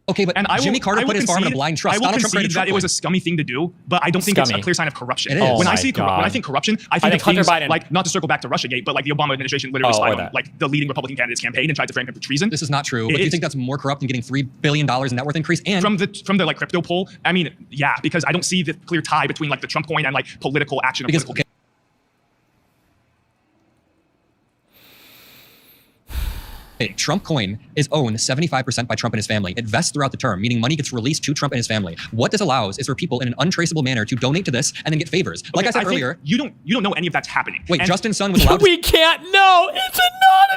Okay, but Jimmy Carter put his farm in a blind trust. I will concede that it was a scummy thing to do, but I don't think it's a clear sign of corruption. It is. When I think corruption, I think Hunter Biden, like, not to circle back to Russiagate, but like the Obama administration literally spied on like the leading Republican candidate's campaign and tried to frame him for treason. This is not true. But do you think that's more corrupt than getting $3 billion in net worth increase? And from the like crypto poll, I mean, yeah, because I don't see the clear tie between like the Trump coin and like political action. Trump coin is owned 75% by Trump and his family. It vests throughout the term, meaning money gets released to Trump and his family. What this allows is for people in an untraceable manner to donate to this and then get favors. Like I said earlier, you don't know any of that's happening. Wait, Justin Sun was allowed. We can't know. It's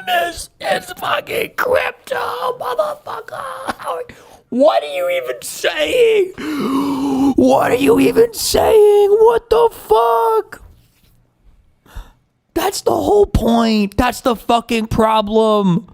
anonymous. It's fucking crypto, motherfucker. What are you even saying? What are you even saying? What the fuck? That's the whole point. That's the fucking problem.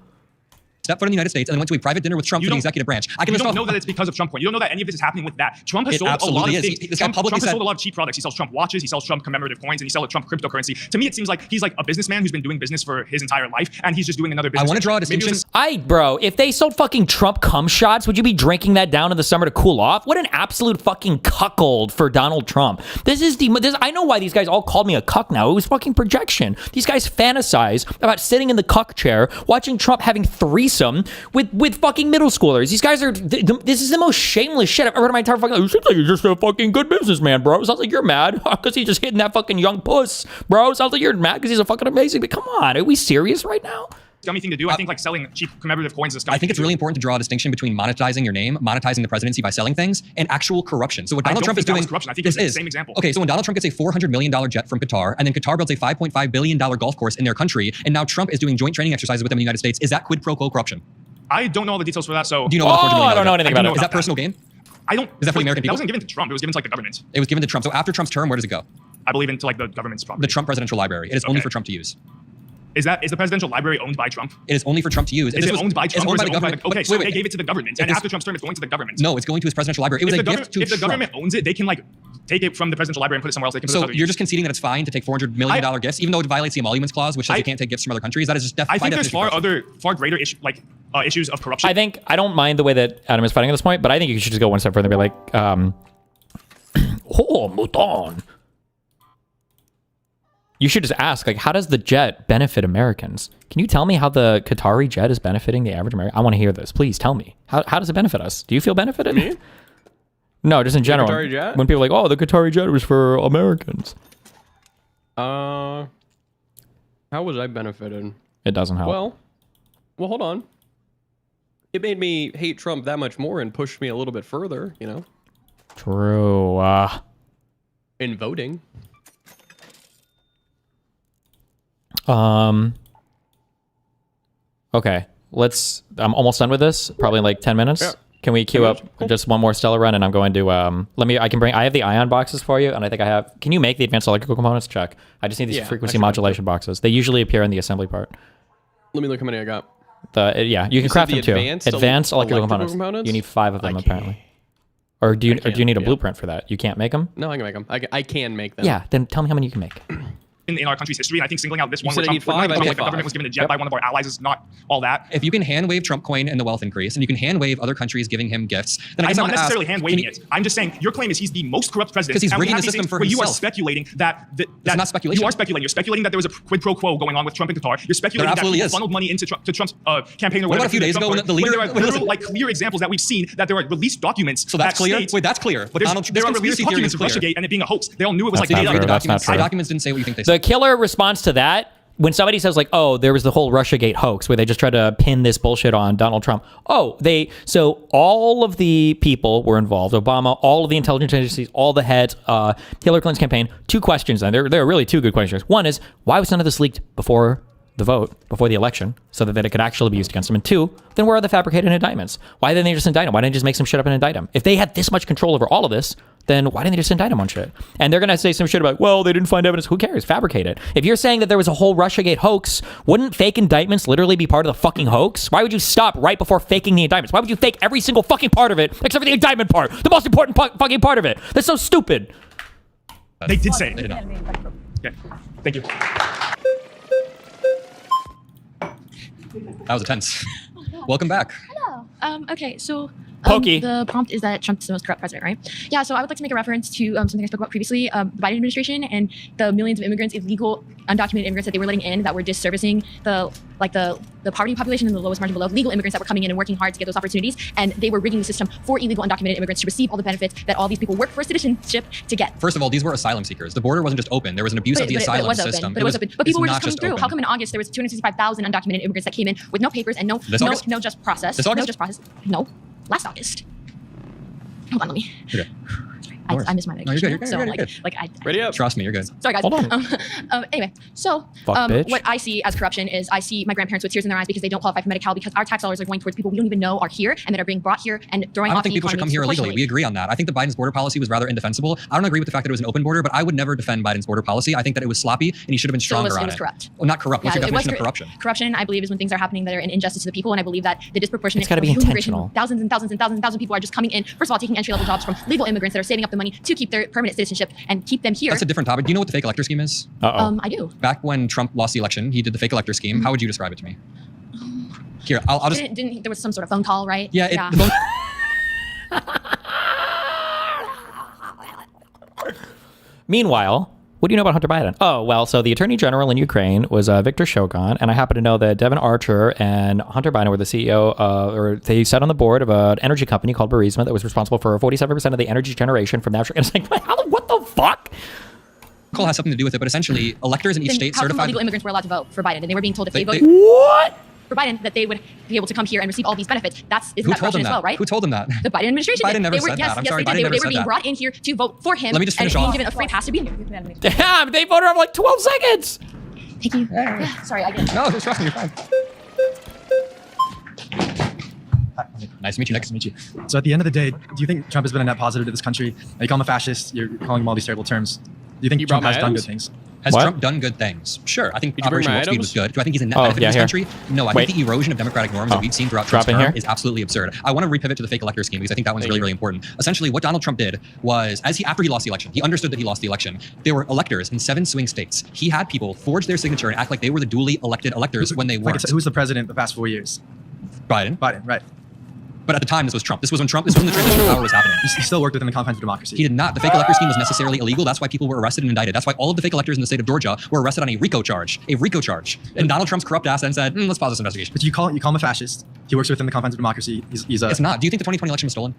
Stepped foot in the United States and then went to a private dinner with Trump for the executive branch. You don't know that it's because of Trump. You don't know that any of this is happening with that. Trump has sold a lot of things. Trump has sold a lot of cheap products. He sells Trump watches, he sells Trump commemorative coins, and he sells Trump cryptocurrency. To me, it seems like he's like a businessman who's been doing business for his entire life, and he's just doing another business. I want to draw a distinction. Bro, if they sold fucking Trump cum shots, would you be drinking that down in the summer to cool off? What an absolute fucking cuckold for Donald Trump. I know why these guys all called me a cuck now. It was fucking projection. These guys fantasize about sitting in the cuck chair, watching Trump having threesome with fucking middle schoolers. These guys are, this is the most shameless shit I've ever heard in my entire fucking life. It seems like you're just a fucking good businessman, bro. It sounds like you're mad because he's just hitting that fucking young puss, bro. It sounds like you're mad because he's a fucking amazing, but come on, are we serious right now? Scummy thing to do. I think like selling cheap commemorative coins is scummy. I think it's really important to draw a distinction between monetizing your name, monetizing the presidency by selling things, and actual corruption. So what Donald Trump is doing, corruption. I think it's the same example. Okay, so when Donald Trump gets a $400 million jet from Qatar, and then Qatar builds a $5.5 billion golf course in their country, and now Trump is doing joint training exercises with them in the United States, is that quid pro quo corruption? I don't know all the details for that. So do you know about $400 million? I don't know anything about it. Is that personal gain? I don't. Is that for the American people? That wasn't given to Trump. It was given to like the government. It was given to Trump. So after Trump's term, where does it go? I believe into like the government's property. The Trump Presidential Library. It is only for Trump to use. Is the presidential library owned by Trump? It is only for Trump to use. Is it owned by Trump? It's owned by the government. Okay, so they gave it to the government, and after Trump's term, it's going to the government. No, it's going to his presidential library. It was a gift to Trump. If the government owns it, they can like take it from the presidential library and put it somewhere else. They can So you're just conceding that it's fine to take $400 million gifts, even though it violates the emoluments clause, which says you can't take gifts from other countries. That is just definitely. I think there's far greater issues of corruption. I don't mind the way that Adam is fighting at this point, but I think you should just go one step further and be like, oh, mouton. You should just ask, like, how does the jet benefit Americans? Can you tell me how the Qatari jet is benefiting the average American? I want to hear this. Please tell me. How does it benefit us? Do you feel benefited? Me? No, just in general. The Qatari jet? When people are like, oh, the Qatari jet was for Americans. How was I benefited? It doesn't help. Well, hold on. It made me hate Trump that much more and pushed me a little bit further, you know? True. In voting. Okay, I'm almost done with this, probably in like 10 minutes. Yeah. Can we queue up just one more Stellar run, and I'm going to, I have the ion boxes for you, and I think can you make the advanced electrical components? Check. I just need these frequency modulation boxes. They usually appear in the assembly part. Let me look how many I got. You can craft them too. Advanced electrical components. You need 5 of them apparently. Or do you need a blueprint for that? You can't make them? No, I can make them. I can make them. Yeah, then tell me how many you can make. In our country's history, and I think singling out this one where Trump, the government was given a jet by one of our allies is not all that. If you can hand wave Trump coin and the wealth increase, and you can hand wave other countries giving him gifts, then I'm not necessarily hand waving it. I'm just saying your claim is he's the most corrupt president because he's rigging the system for himself. You are speculating that not speculation. You are speculating. You're speculating that there was a quid pro quo going on with Trump and Qatar. You're speculating that he funneled money into Trump's campaign or whatever. What about a few days ago when the leader, there are like clear examples that we've seen that there are released documents. So that's clear. Wait, that's clear. But there are released documents of Russiagate and it being a hoax. They all knew it was like the documents. The documents didn't say what you think they said. The killer response to that, when somebody says like, oh, there was the whole Russiagate hoax where they just tried to pin this bullshit on Donald Trump. So all of the people were involved, Obama, all of the intelligence agencies, all the heads, Hillary Clinton's campaign. 2 questions, and there are really 2 good questions. One is, why was none of this leaked before the vote, before the election, so that it could actually be used against him? And 2, then where are the fabricated indictments? Why didn't they just indict him? Why didn't they just make some shit up and indict him? If they had this much control over all of this, then why didn't they just indict him on shit? And they're going to say some shit about, well, they didn't find evidence. Who cares? Fabricate it. If you're saying that there was a whole Russiagate hoax, wouldn't fake indictments literally be part of the fucking hoax? Why would you stop right before faking the indictments? Why would you fake every single fucking part of it, except for the indictment part? The most important fucking part of it. That's so stupid. They did say it. Okay. Thank you. That was tense. Welcome back. Hello. Okay, so Pokey. The prompt is that Trump's the most corrupt president, right? Yeah, so I would like to make a reference to something I spoke about previously, the Biden administration and the millions of immigrants, illegal, undocumented immigrants that they were letting in that were disservicing the poverty population and the lowest margin below, legal immigrants that were coming in and working hard to get those opportunities, and they were rigging the system for illegal, undocumented immigrants to receive all the benefits that all these people work for citizenship to get. First of all, these were asylum seekers. The border wasn't just open. There was an abuse of the asylum system. But it was open. But people were just coming through. How come in August there was 265,000 undocumented immigrants that came in with no papers and no just process? This August? No just process. No, last August. Hold on, let me. Okay. I missed my medication. You're good. So You're good. Ready up. Trust me, you're good. Sorry, guys. Hold on. Anyway, so bitch. what I see as corruption is I see my grandparents with tears in their eyes because they don't qualify for Medi-Cal because our tax dollars are going towards people we don't even know are here and that are being brought here and throwing I don't off think the people should come economy here illegally. disproportionately. We agree on that. I think that Biden's border policy was rather indefensible. I don't agree with the fact that it was an open border, but I would never defend Biden's border policy. I think that it was sloppy and he should have been stronger on it was it. corrupt. Well, not corrupt. What's your Yeah, it was definition of corruption? Corruption, I believe, is when things are happening that are an injustice to the people, and I believe that the disproportionate It's gotta be illegal immigration, intentional. thousands and thousands and thousands and thousands of people are just coming in. First of all, taking entry-level jobs from legal immigrants that are saving up the money to keep their permanent citizenship and keep them here. That's a different topic. Do you know what the fake elector scheme is? I do. Back when Trump lost the election, he did the fake elector scheme. How would you describe it to me? Here, I'll just. Didn't there was some sort of phone call, right? Yeah. The phone. Meanwhile, what do you know about Hunter Biden? Oh, well, so the Attorney General in Ukraine was Viktor Shogun, and I happen to know that Devin Archer and Hunter Biden were the CEO, or they sat on the board of an energy company called Burisma that was responsible for 47% of the energy generation from natural. And it's like, what the fuck? Call has something to do with it, but essentially, electors in each Then state how come certified. illegal immigrants were allowed to vote for Biden, and they were being told if they voted for Biden that they would be able to come here and receive all these benefits. Isn't Who that told corruption them as well, that? right? Who told them that? The Biden administration. Biden never they were, said yes, that. I'm yes, sorry, they Biden did. never They were said being that. brought in here to vote for him. Let me just finish and off. being given a free pass to be here. Damn, they voted on like 12 seconds. Thank you. Yeah, sorry, I get it. No, just trust me, you're fine. Nice to meet you. Nice to meet you. So at the end of the day, do you think Trump has been a net positive to this country? You call him a fascist. You're calling him all these terrible terms. Do you think Trump has done good things? Has Trump done good things? Sure. I think Operation Warp Speed was good. Do I think he's a net benefit to this country? No, I think the erosion of democratic norms that we've seen throughout Trump's term is absolutely absurd. I want to repivot to the fake elector scheme because I think that one's really important. Essentially, what Donald Trump did was, after he lost the election, he understood that he lost the election. There were electors in 7 swing states. He had people forge their signature and act like they were the duly elected electors when they weren't. Who was the president the past 4 years? Biden. Biden, right. But at the time, this was Trump. This was when the transition of power was happening. He still worked within the confines of democracy. He did not. The fake elector scheme was necessarily illegal. That's why people were arrested and indicted. That's why all of the fake electors in the state of Georgia were arrested on a RICO charge. And Donald Trump's corrupt ass then said, let's pause this investigation. But you call him a fascist. He works within the confines of democracy. It's not. Do you think the 2020 election was stolen?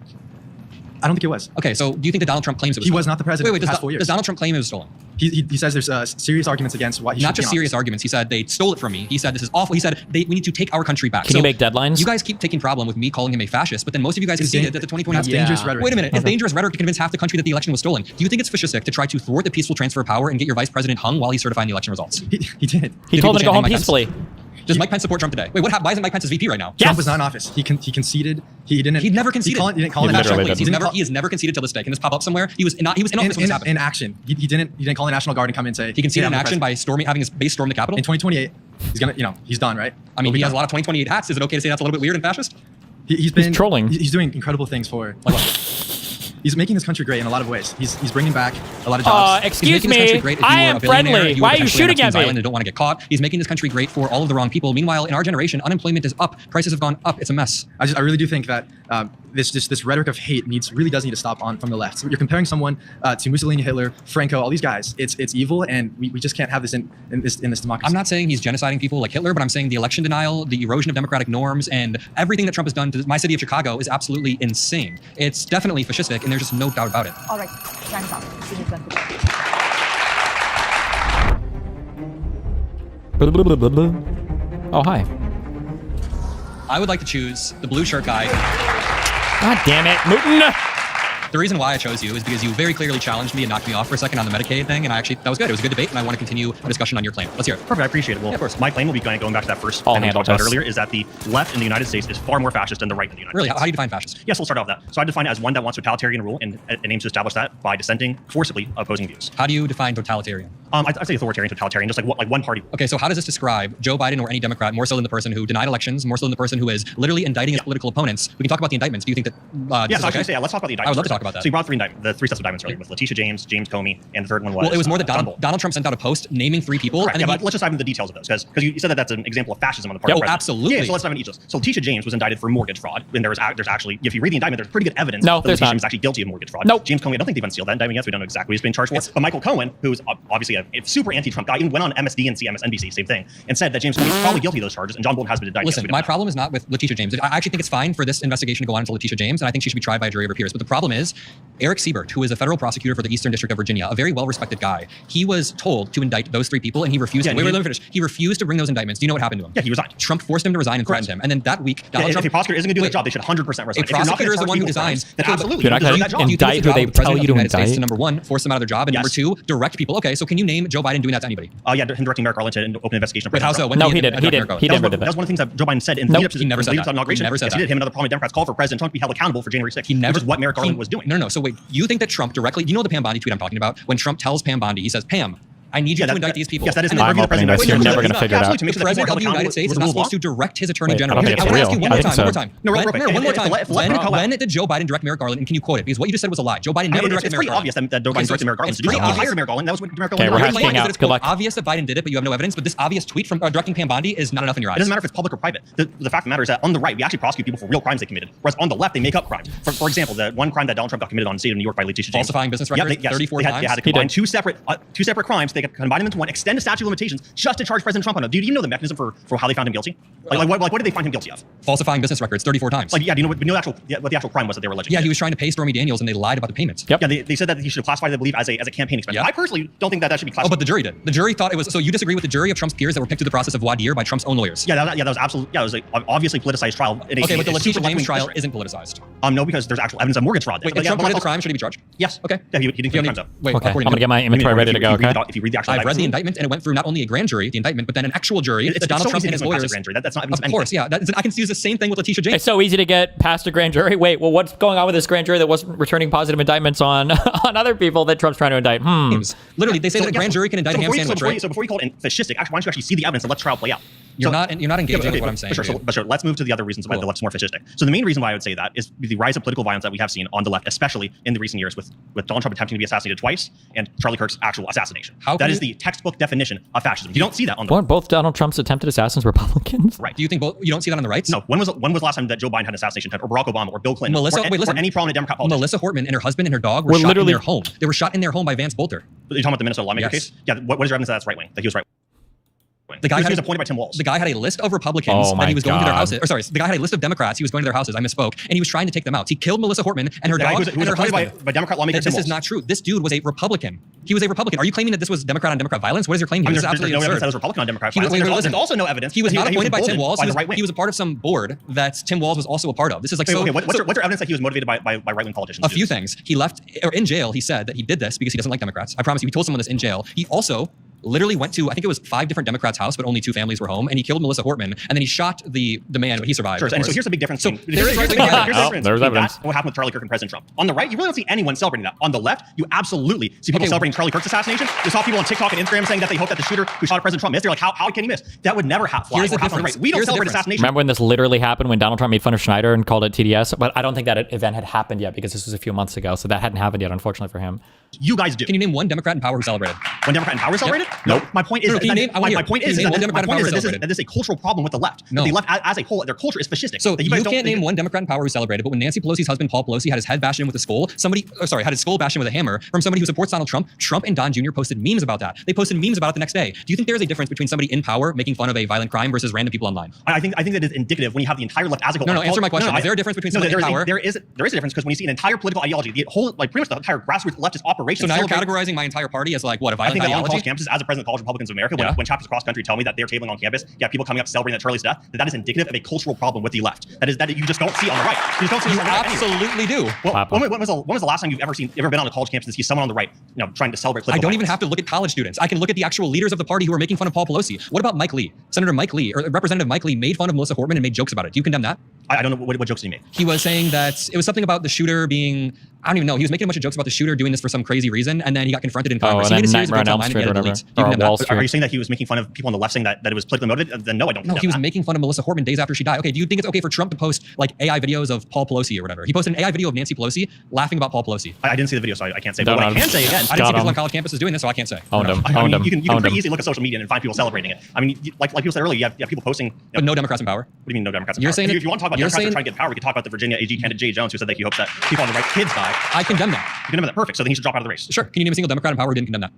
I don't think it was. Okay, so do you think that Donald Trump claims it was stolen? He was not the president Wait, the past 4 years. Does Donald Trump claim it was stolen? He says there's serious arguments against why he should Not just be in serious arguments. He said they stole it from me. He said this is awful. He said we need to take our country back. Can you make deadlines? You guys keep taking problem with me calling him a fascist, but then most of you guys conceded that the 2020 That's dangerous rhetoric. Wait a minute. It's dangerous rhetoric to convince half the country that the election was stolen. Do you think it's fascistic to try to thwart the peaceful transfer of power and get your vice president hung while he's certifying the election results? He did. He told him to go home peacefully. Does Mike Pence support Trump today? Wait, why isn't Mike Pence his VP right now? Trump was not in office. He conceded. He never conceded. He didn't call it national national police. He has never conceded till this day. Can this pop up somewhere? He was in office when this happened. In action. He didn't call the National Guard and come and say he conceded in action by having his base storm the Capitol. In 2028, he's done, right? I mean, he has a lot of 2028 hats. Is it okay to say that's a little bit weird and fascist? He's trolling. He's doing incredible things for. He's making this country great in a lot of ways. He's bringing back a lot of jobs. Excuse me, I am friendly. Why are you shooting at me? And don't want to get caught. He's making this country great for all of the wrong people. Meanwhile, in our generation, unemployment is up. Prices have gone up. It's a mess. I really do think that this rhetoric of hate really does need to stop from the left. So you're comparing someone to Mussolini, Hitler, Franco, all these guys. It's evil, and we just can't have this in this democracy. I'm not saying he's genociding people like Hitler, but I'm saying the election denial, the erosion of democratic norms, and everything that Trump has done to my city of Chicago is absolutely insane. It's definitely fascistic, and there's just no doubt about it. All right, time's up. Oh, hi. I would like to choose the blue shirt guy. God damn it, Mutin. The reason why I chose you is because you very clearly challenged me and knocked me off for a second on the Medicaid thing, and that was good. It was a good debate, and I want to continue a discussion on your claim. Let's hear it. Perfect, I appreciate it. Well, of course. My claim will be going back to that first thing we talked about earlier, is that the left in the United States is far more fascist than the right in the United States. Really? How do you define fascist? Yes, we'll start off with that. So I define it as one that wants totalitarian rule and aims to establish that by dissenting forcibly opposing views. How do you define totalitarian? I'd say authoritarian, totalitarian, just like one party. Okay, so how does this describe Joe Biden or any Democrat more so than the person who denied elections, more so than the person who is literally indicting his political opponents? We can talk about the indictments. Do you think that yes, I was going to say, let's talk about the indictments. I would love to talk about that. So you brought the 3 sets of indictments earlier with Letitia James, James Comey, and the third one was... Well, it was more that Donald Trump sent out a post naming 3 people. Correct, but let's just dive into the details of those, because you said that that's an example of fascism on the part of the president. Absolutely. Yeah, so let's dive into each of those. So Letitia James was indicted for mortgage fraud, and there's actually, if you read the indictment, there's pretty good evidence that Letitia James was actually guilty of mortgage fraud. James Comey, I don't think they've unsealed that indictment yet, so we don't know exactly what he's been charged for. But Michael Cohen, who's obviously a super anti-Trump guy, even went on MSDNC, MSNBC, same thing, and said that James Comey is probably guilty of those charges, and John Bolton has been indicted. Listen, my problem is not with Letitia James. I actually think it's fine for this investigation to go on to Letitia James, and I think she should be tried by a jury of her peers. But the problem is is Eric Siebert, who is a federal prosecutor for the Eastern District of Virginia, a very well-respected guy. He was told to indict those 3 people, and he refused. Wait, let me finish. He refused to bring those indictments. Do you know what happened to him? Yeah, he resigned. Trump forced him to resign and threatened him. And then that week, Donald Trump. If a prosecutor isn't going to do their job, they should 100% resign. A prosecutor is the one who designs. Then absolutely, you're not going to indict who they tell you to indict. To number 1, force them out of their job, and number 2, direct people. Okay, so can you name Joe Biden doing that to anybody? Yeah, him directing Merrick Garland to open an investigation. Wait, how so? No, he did. He never did that. That was one of the things that Joe Biden said in the lead-up to the inauguration. He never said that. Him and other prominent Democrats called for President Trump to be held accountable for January 6th. Which is what Merrick Garland was doing. No. So wait, you think that Trump directly? You know the Pam Bondi tweet I'm talking about? When Trump tells Pam Bondi, he says, "Pam, I need you to indict these people." Yes, that is. I'm opening this. You're never going to figure it out. The president of the United States is not supposed to direct his attorney general. I want to ask you one more time. When did Joe Biden direct Merrick Garland? And can you quote it? Because what you just said was a lie. Joe Biden never directed Merrick Garland. It's pretty obvious that Joe Biden directed Merrick Garland. He hired Merrick Garland. That was what Merrick Garland did. Okay, we're hashing out. Good luck. Obvious that Biden did it, but you have no evidence. But this obvious tweet from directing Pam Bondi is not enough in your eyes. It doesn't matter if it's public or private. The fact of the matter is that on the right, we actually prosecute people for real crimes they committed, whereas on the left, they make up crimes. For example, the one crime that Donald Trump got committed on the state of New York by Letitia James. Falsifying business records 34 times. They had to combine two separate crimes. They combine them into one, extend the statute of limitations just to charge President Trump on it. Do you know the mechanism for how they found him guilty? What did they find him guilty of? Falsifying business records 34 times. Do you know what the actual crime was that they were alleging? Yeah, he was trying to pay Stormy Daniels, and they lied about the payments. Yep. Yeah, they said that he should have classified it, I believe, as a campaign expense. Yep. I personally don't think that should be classified. Oh, but the jury did. The jury thought it was. So you disagree with the jury of Trump's peers that were picked through the process of voir dire by Trump's own lawyers? Yeah, that was absolutely. Yeah, it was an obviously politicized trial. Okay, but the Letitia James trial isn't politicized. No, because there's actual evidence of mortgage fraud. Wait, if Trump committed the crime, should he be charged? Yes. Okay. Yeah, he didn't commit crimes up. Wait, okay. I'm gonna get my inventory ready to go. Okay. If you read the actual, I've read the indictment, and it went through not only a grand jury, the indictment, but then an actual jury. It's Donald Trump and his lawyers. That's not evidence of course, yeah. I can use the same thing with Letitia James. It's so easy to get past a grand jury. Wait, well, what's going on with this grand jury that wasn't returning positive indictments on other people that Trump's trying to indict? Literally, they say that a grand jury can indict a ham sandwich, right? So before you call it fascistic, why don't you actually see the evidence and let the trial play out? You're not engaging with what I'm saying. But sure, let's move to the other reasons why the left's more fascistic. So the main reason why I would say that is the rise of political violence that we have seen on the left, especially in the recent years with Donald Trump attempting to be assassinated twice and Charlie Kirk's actual assassination. That is the textball definition of fascism. You don't see that on the Weren't both Donald Trump's attempted assassins Republicans? Right. Do you think you don't see that on the rights? No. When was the last time that Joe Biden had an assassination attempt, or Barack Obama, or Bill Clinton, or any prominent Democrat politician? Melissa Hortman and her husband and her dog were shot in their home. They were shot in their home by Vance Bolter. Are you talking about the Minnesota lawmaker case? Yeah. What is your evidence that that's right wing? That he was right? The guy he was appointed by Tim Walz. The guy had a list of Republicans that he was going to their houses. Or sorry, the guy had a list of Democrats he was going to their houses. I misspoke, and he was trying to take them out. He killed Melissa Hortman and her dog and her husband. By Democrat lawmaker Tim Walz. This is not true. This dude was a Republican. He was a Republican. Are you claiming that this was Democrat on Democrat violence? What is your claim here? This is absolutely absurd. absurd. There's no evidence that it was Republican on Democrat violence. There's also no evidence. He was not appointed by Tim Walz. By the right wing. He was a part of some board that Tim Walz was also a part of. This is like okay. What's your evidence that he was motivated by right wing politicians? A few things. He left or in jail. He said that he did this because he doesn't like Democrats. I promise you. He told someone this in jail. He also literally went to, I think it was 5 different Democrats' house, but only 2 families were home, and he killed Melissa Hortman, and then he shot the man, but he survived. Sure, and so here's the big difference. So here's the difference. There's evidence. What happened with Charlie Kirk and President Trump? On the right, you really don't see anyone celebrating that. On the left, you absolutely see people celebrating Charlie Kirk's assassination. You saw people on TikTok and Instagram saying that they hope that the shooter who shot President Trump missed. They're like, how can he miss? That would never happen. Here's the difference. We don't celebrate assassination. Remember when this literally happened when Donald Trump made fun of Schneider and called it TDS? But I don't think that event had happened yet because this was a few months ago, so that hadn't happened yet, unfortunately for him. You guys do. Can you name one Democrat in power who celebrated? One Democrat in power celebrated? Nope. My point is that this is a cultural problem with the left. No. The left as a whole, their culture is fascistic. So you can't name one Democrat in power who celebrated, but when Nancy Pelosi's husband Paul Pelosi had his head bashed in with a skull, had his skull bashed in with a hammer from somebody who supports Donald Trump, Trump and Don Jr. posted memes about that. They posted memes about it the next day. Do you think there is a difference between somebody in power making fun of a violent crime versus random people online? I think that is indicative when you have the entire left as a whole. No, answer my question. Is there a difference between somebody in power? There is a difference because when you see an entire political ideology, the whole, pretty much the entire grassroots leftist operation. So now you're categorizing my entire party as a violent ideology? I think that on college campuses, as a president of College Republicans of America, when chapters across country tell me that they're tabling on campus, people coming up celebrating that Charlie's death, that is indicative of a cultural problem with the left. That you just don't see on the right. You just don't see. You absolutely do. Well, when was the last time you've ever been on a college campus and see someone on the right, trying to celebrate political violence? Even have to look at college students. I can look at the actual leaders of the party who are making fun of Paul Pelosi. What about Mike Lee? Senator Mike Lee or Representative Mike Lee made fun of Melissa Hortman and made jokes about it. Do you condemn that? I don't know what jokes he made. He was saying that it was something about the shooter being, I don't even know. He was making a bunch of jokes about the shooter doing this for some crazy reason, and then he got confronted in Congress. He made a series of jokes online and he had it deleted. Are you saying that he was making fun of people on the left saying that it was politically motivated? Then no, I don't. No, he was making fun of Melissa Hortman days after she died. Okay, do you think it's okay for Trump to post AI videos of Paul Pelosi or whatever? He posted an AI video of Nancy Pelosi laughing about Paul Pelosi. I didn't see the video, so I can't say. But what I can say again, I didn't see people on college campuses doing this, so I can't say. You can pretty easily look at social media and find people celebrating it. I mean, like people said earlier, you have people posting. But no Democrats in power. What do you mean no Democrats in power? If you want to talk about Democrats trying to get power, we can talk about the Virginia AG candidate Jay Jones, who said that he hopes that people on the right kids die. I condemn that. You condemn that. Perfect. So then he should drop out of the race. Sure. Can you name a single Democrat in power who didn't condemn that?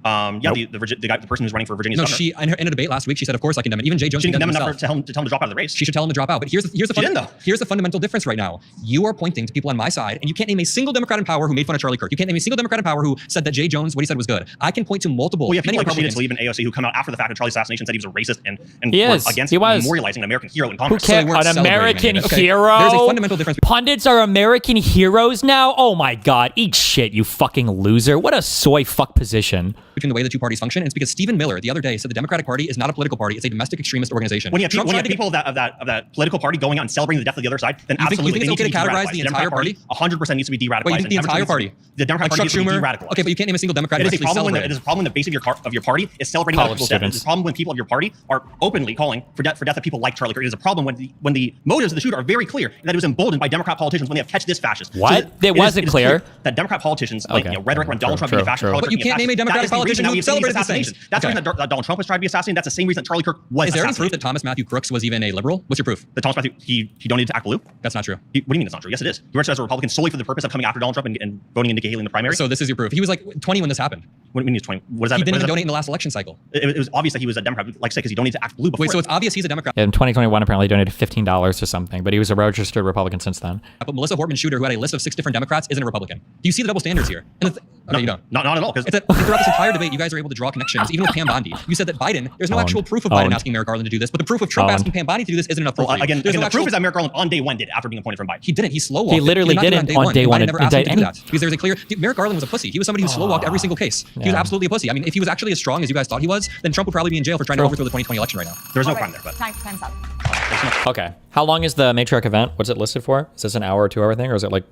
The person who's running for Virginia's No, governor. she in a debate last week, she said, of course I condemn it. Even Jay Jones She didn't condemned condemn himself. enough to tell him to drop out of the race. She should tell him to drop out. But here's the fundamental difference right now. You are pointing to people on my side, and you can't name a single Democrat in power who made fun of Charlie Kirk. You can't name a single Democrat in power who said that Jay Jones, what he said was good. I can point to multiple. Well, yeah, people many like Rashida Republicans. Tlaib and AOC who come out after the fact of Charlie's assassination said he was a racist and against memorializing an American hero in Congress. An American hero? There's a fundamental difference. Pundits are American heroes now? Oh my God. Eat shit, you fucking loser. What a soy fuck position. Between the way the two parties function, and it's because Stephen Miller the other day said the Democratic Party is not a political party; it's a domestic extremist organization. When you have people of that political party going out and celebrating the death of the other side, then absolutely you think it's okay to categorize the entire party? 100% needs to be de-radicalized. Wait, you think the entire party? The Democratic Party needs to be de-radicalized. Okay, but you can't name a single Democrat. It is a problem when the base of your party is celebrating other people's death. It is a problem when people of your party are openly calling for death of people like Charlie Kirk. It is a problem when the motives of the shooter are very clear and that it was emboldened by Democrat politicians when they have catch this fascist. What? It wasn't clear. That Democrat politicians rhetoric when Donald Trump being a fascist. But you can't name a Democratic politician who celebrated assassination. That's the reason that Donald Trump was trying to be assassinated. That's the same reason that Charlie Kirk was. Is there any proof that Thomas Matthew Crooks was even a liberal? What's your proof? That Thomas Matthew he donated to Act Blue? That's not true. What do you mean it's not true? Yes, it is. He registered as a Republican solely for the purpose of coming after Donald Trump and voting in Nikki Haley in the primary. So this is your proof. He was like 20 when this happened. What do you mean he's 20? What does that? He didn't even donate in the last election cycle. It was obvious that he was a Democrat, like I say, because he donated to Act Blue before. Wait, so it's obvious he's a Democrat. In 2021, apparently donated $15 to something, but he was a registered Republican since then. But Melissa Hortman Shooter, who had a list of 6 different Democrats, isn't a Republican. Do you see the double standards here? And no, you don't. Not at all. It's that throughout this entire debate, you guys are able to draw connections, even with Pam Bondi. You said that Biden, there's no actual proof of Biden asking Merrick Garland to do this, but the proof of Trump asking Pam Bondi to do this isn't enough proof. Again, the proof is that Merrick Garland on day one did after being appointed from Biden. He didn't. He slow walked. He literally didn't on day one. Biden never asked him to do that because there's a clear. Merrick Garland was a pussy. He was somebody who slow walked every single case. He was absolutely a pussy. I mean, if he was actually as strong as you guys thought he was, then Trump would probably be in jail for trying to overthrow the 2020 election right now. There's no crime there, but Time's up. Okay. How long is the Matriarch event? What's it listed for? Is this an hour or 2 hour thing, or is it like?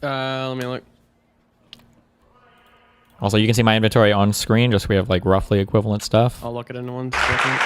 Let me look. Also, you can see my inventory on screen, just so we have like roughly equivalent stuff. I'll look it in 1 second.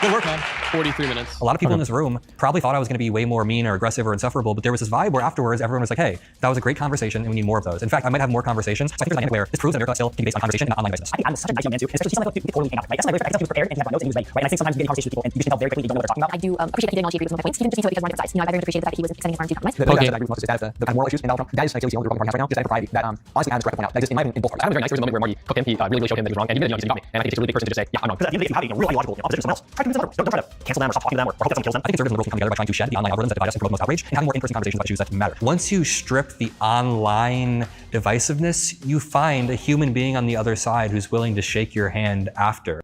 Good work, man. 43 minutes. A lot of people in this room probably thought I was going to be way more mean or aggressive or insufferable, but there was this vibe where afterwards everyone was like, hey, that was a great conversation and we need more of those. In fact, I might have more conversations. So I think there's a dynamic where this proves that America still can be based on conversation and not online business. I think I'm such a nice young man too, especially someone like before we came out, right? I guess he was prepared and he had notes and he was ready, right? And I think sometimes you get in conversations with people and you just can tell very quickly they don't know what they're talking about. I do appreciate that he did acknowledge he agrees with some of my points, even just because we're on different sides. You know, I very much appreciate the fact that he was extending his arms to compromise. The that I agree with most is that the kind of moral issues in Donald Trump, that is like the only Republican party right now, just propriety that honestly I have to point out that exists in my opinion in both parties. I found it very nice. There was a moment where Marty took him, he really showed him that he was wrong, and he really got me. And I think it's a really big person to just say, yeah, I'm wrong. Because at the end of the day, if you have a real ideological opposition to someone else, try to convince them. Don't try to cancel them or stop talking to them or hope that someone kills them. I think conservatives and liberals can come together by trying to shed the online algorithms that divide us and promote the most outrage and having more in-person conversations about issues that matter. Once you strip the online divisiveness, you find a human being on the other side who's willing to shake your hand after.